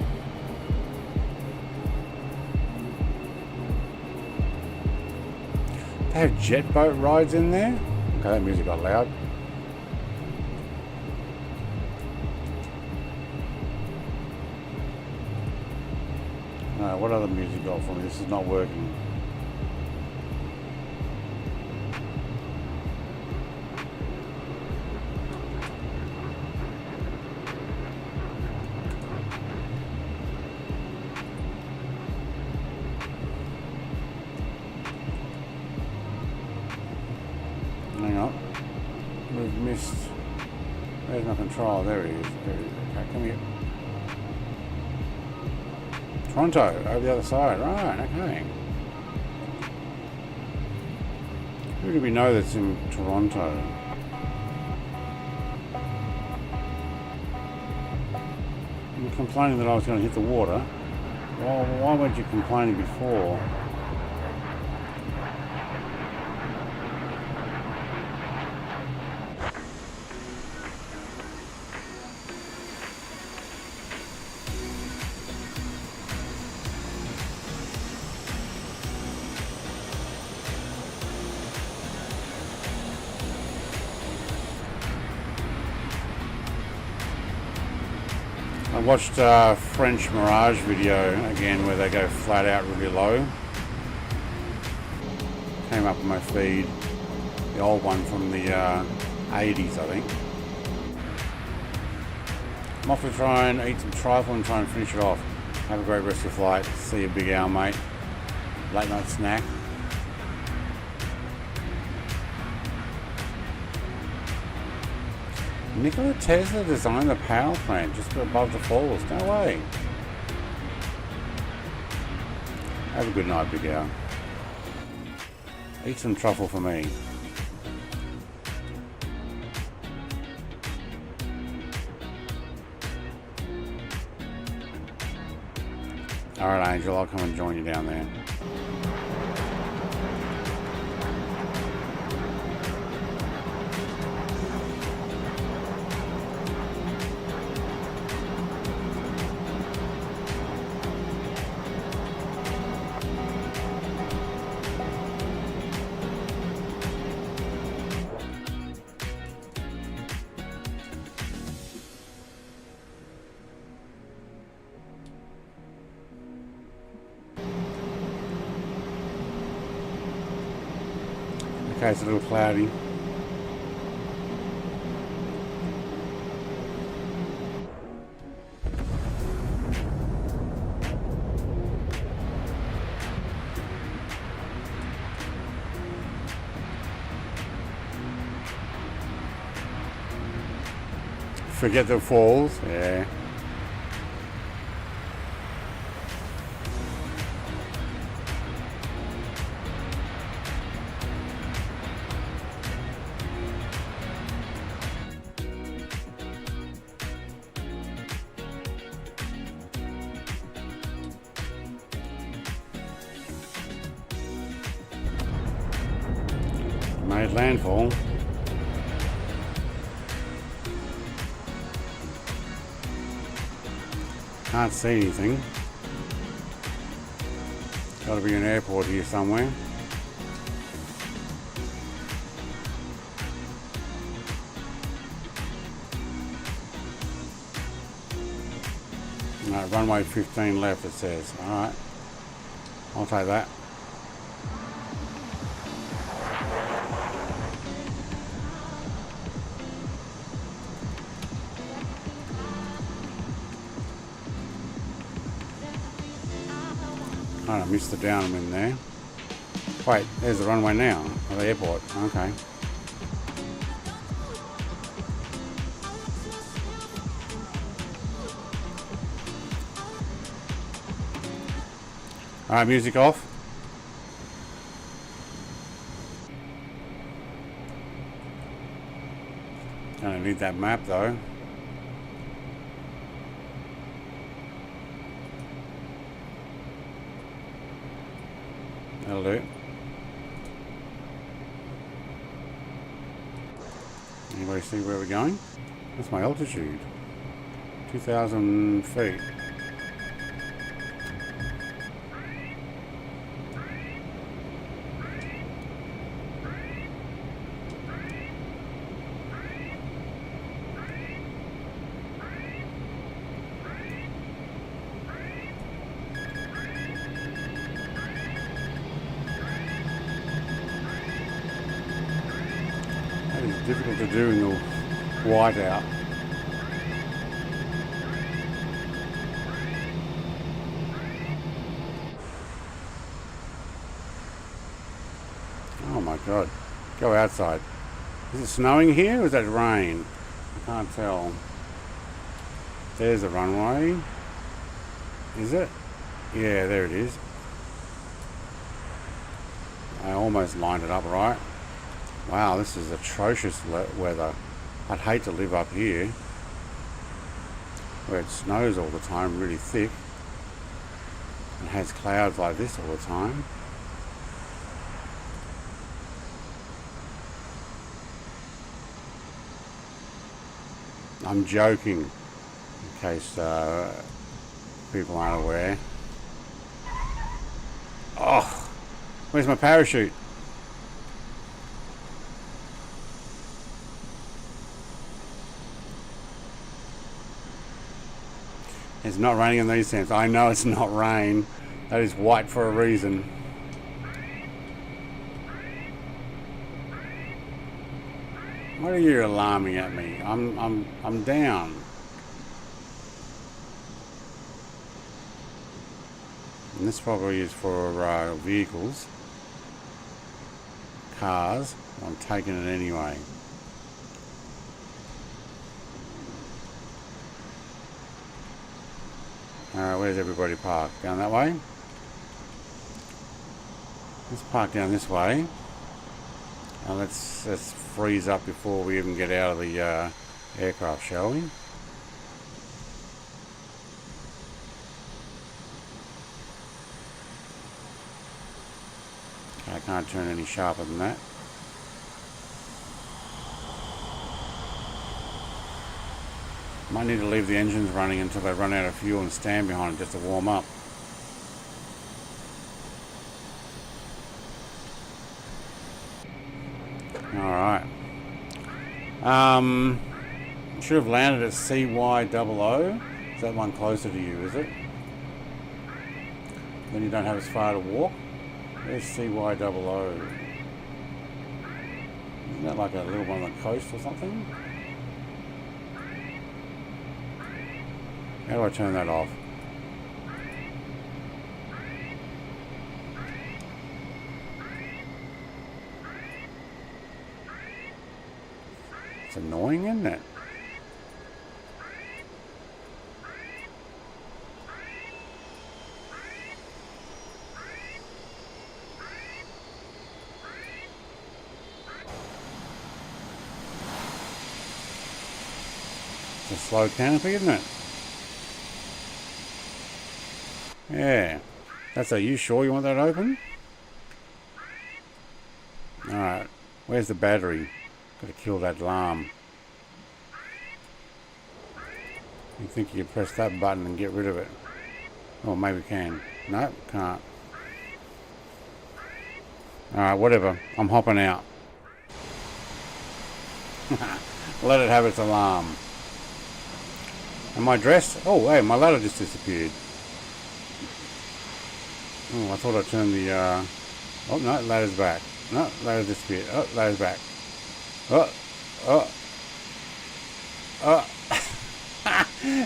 They have jet boat rides in there? Okay, that music got loud. No, what other music got for me? This is not working. Hang on. We've missed. There's my control. There he is. There he is. Okay, come here. Toronto, over the other side. Right, okay. Who do we know that's in Toronto? You were complaining that I was going to hit the water. Well, why weren't you complaining before? I watched a French Mirage video again where they go flat out really low. Came up on my feed, the old one from the 80s I think. I'm off to try and eat some trifle and try and finish it off. Have a great rest of your flight. See you, Big Al, mate. Late night snack. Nikola Tesla designed the power plant just above the falls. No way. Have a good night, Big Al. Eat some truffle for me. Alright, Angel, I'll come and join you down there. Okay, it's a little cloudy. Forget the falls, yeah. Made landfall. Can't see anything. Gotta be an airport here somewhere. No, runway 15 left it says. Alright. I'll take that. I missed the down in there. Wait, there's the runway now, or the airport. Okay. Alright, music off. Gonna need that map though. That'll do. Anybody see where we're going? That's my altitude. 2,000 feet. Difficult to do in the whiteout. Oh my god. Go outside. Is it snowing here or is that rain? I can't tell. There's the runway. Is it? Yeah, there it is. I almost lined it up right. Wow, this is atrocious weather. I'd hate to live up here where it snows all the time really thick and has clouds like this all the time. I'm joking in case people aren't aware. Oh, where's my parachute? It's not raining in these temps. I know it's not rain. That is white for a reason. What are you alarming at me? I'm down. And this probably is for vehicles, cars. I'm taking it anyway. Where's everybody parked? Down that way? Let's park down this way. And let's freeze up before we even get out of the aircraft, shall we? I can't turn any sharper than that. Might need to leave the engines running until they run out of fuel and stand behind it just to warm up. Alright. Should have landed at CY00. Is that one closer to you, is it? Then you don't have as far to walk. Where's CY00? Isn't that like a little one on the coast or something? How do I turn that off? It's annoying, isn't it? It's a slow canopy, isn't it? Yeah. Are you sure you want that open? Alright. Where's the battery? Gotta kill that alarm. You think you can press that button and get rid of it? Oh, maybe can. No, can't. Alright, whatever. I'm hopping out. Let it have its alarm. Am I dressed? Oh, hey, my ladder just disappeared. Oh, I thought I turned the, oh, no, ladder's back. No, ladder disappeared. Oh, ladder's back.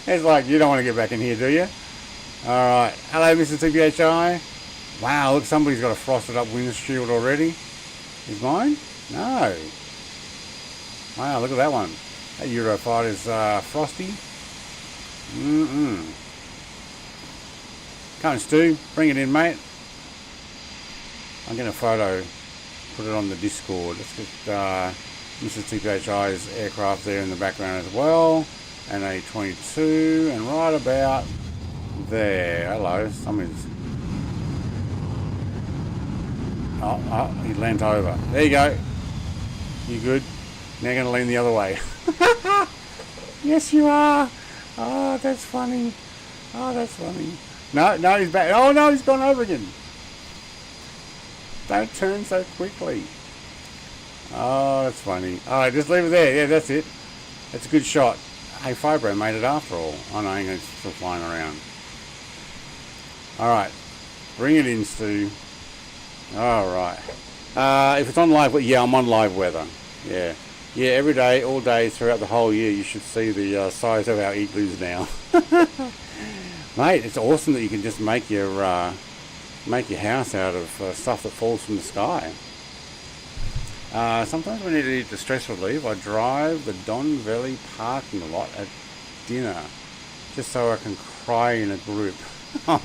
It's like, you don't want to get back in here, do you? Alright. Hello, Mr. TPHI. Wow, look, somebody's got a frosted up windshield already. Is mine? No. Wow, look at that one. That Euro fighter's frosty. Come on, Stu. Bring it in, mate. I'm getting a photo. Put it on the Discord. Let's get Mr. TPHI's aircraft there in the background as well. And a 22. And right about there. Hello. Somebody's... Oh, he leant over. There you go. You good? Now you're going to lean the other way. Yes, you are. Oh, that's funny. Oh, that's funny. No, he's back. Oh, no, he's gone over again. Don't turn so quickly. Oh, that's funny. Alright, just leave it there. Yeah, that's it. That's a good shot. Hey, Fibro made it after all. Oh, no, it's still flying around. Alright. Bring it in, Stu. Alright. If it's on live... Yeah, I'm on live weather. Yeah. Yeah, every day, all day, throughout the whole year, you should see the size of our igloos now. Mate, it's awesome that you can just make your house out of stuff that falls from the sky. Sometimes when I need distress relief, I drive the Don Valley parking lot at dinner, just so I can cry in a group. Oh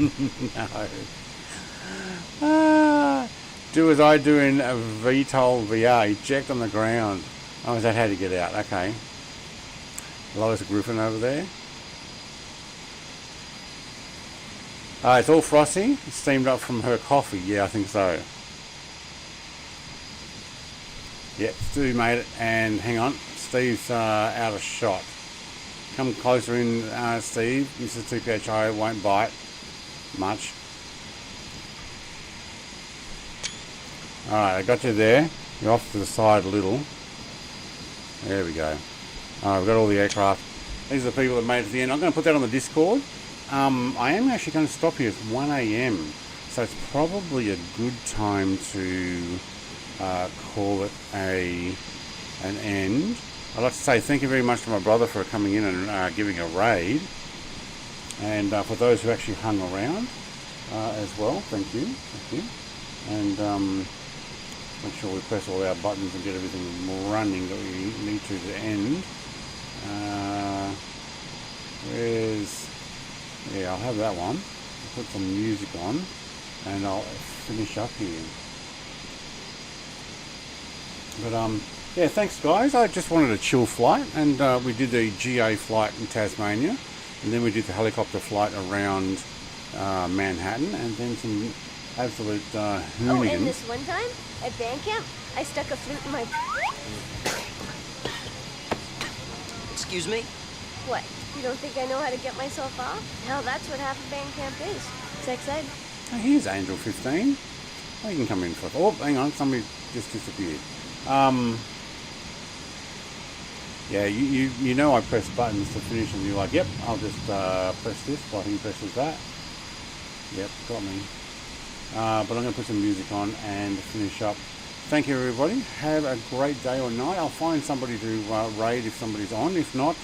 no. Do as I do in VTOL VR, eject on the ground. Oh, is that how to get out? Okay. Lois Griffin over there. It's all frosty. It's steamed up from her coffee. Yeah, I think so. Yep, Stu made it. And hang on, Steve's out of shot. Come closer in, Steve. Mrs. TPHI won't bite much. Alright, I got you there. You're off to the side a little. There we go. Alright, we've got all the aircraft. These are the people that made it to the end. I'm going to put that on the Discord. I am actually going to stop here. It's 1 AM. So it's probably a good time to call it an end. I'd like to say thank you very much to my brother for coming in and giving a raid. And for those who actually hung around as well, thank you. Thank you. And make sure we press all our buttons and get everything running that we need to end. Where's Yeah, I'll have that one. Put some music on, and I'll finish up here. But yeah, thanks guys. I just wanted a chill flight, and we did the GA flight in Tasmania, and then we did the helicopter flight around Manhattan, and then some absolute Oh, and this one time at band camp, I stuck a flute in my. Excuse me? What? You don't think I know how to get myself off? Hell, that's what half of band camp is. Sex ed. Oh, here's Angel 15. Oh, you can come in for. Oh, hang on, somebody just disappeared. Yeah, you know I press buttons to finish, and you're like, yep, I'll just press this while he presses that. Yep, got me. But I'm going to put some music on and finish up. Thank you, everybody. Have a great day or night. I'll find somebody to raid if somebody's on. If not,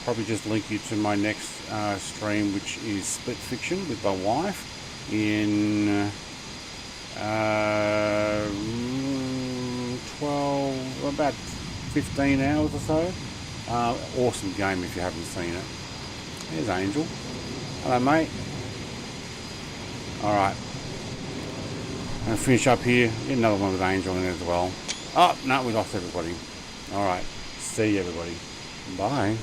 probably just link you to my next stream, which is Split Fiction with my wife in about 15 hours or so. Awesome game if you haven't seen it. There's Angel. Hello, mate. Alright. I'm going to finish up here. Get another one with Angel in it as well. Oh, no, we lost everybody. Alright. See you, everybody. Bye.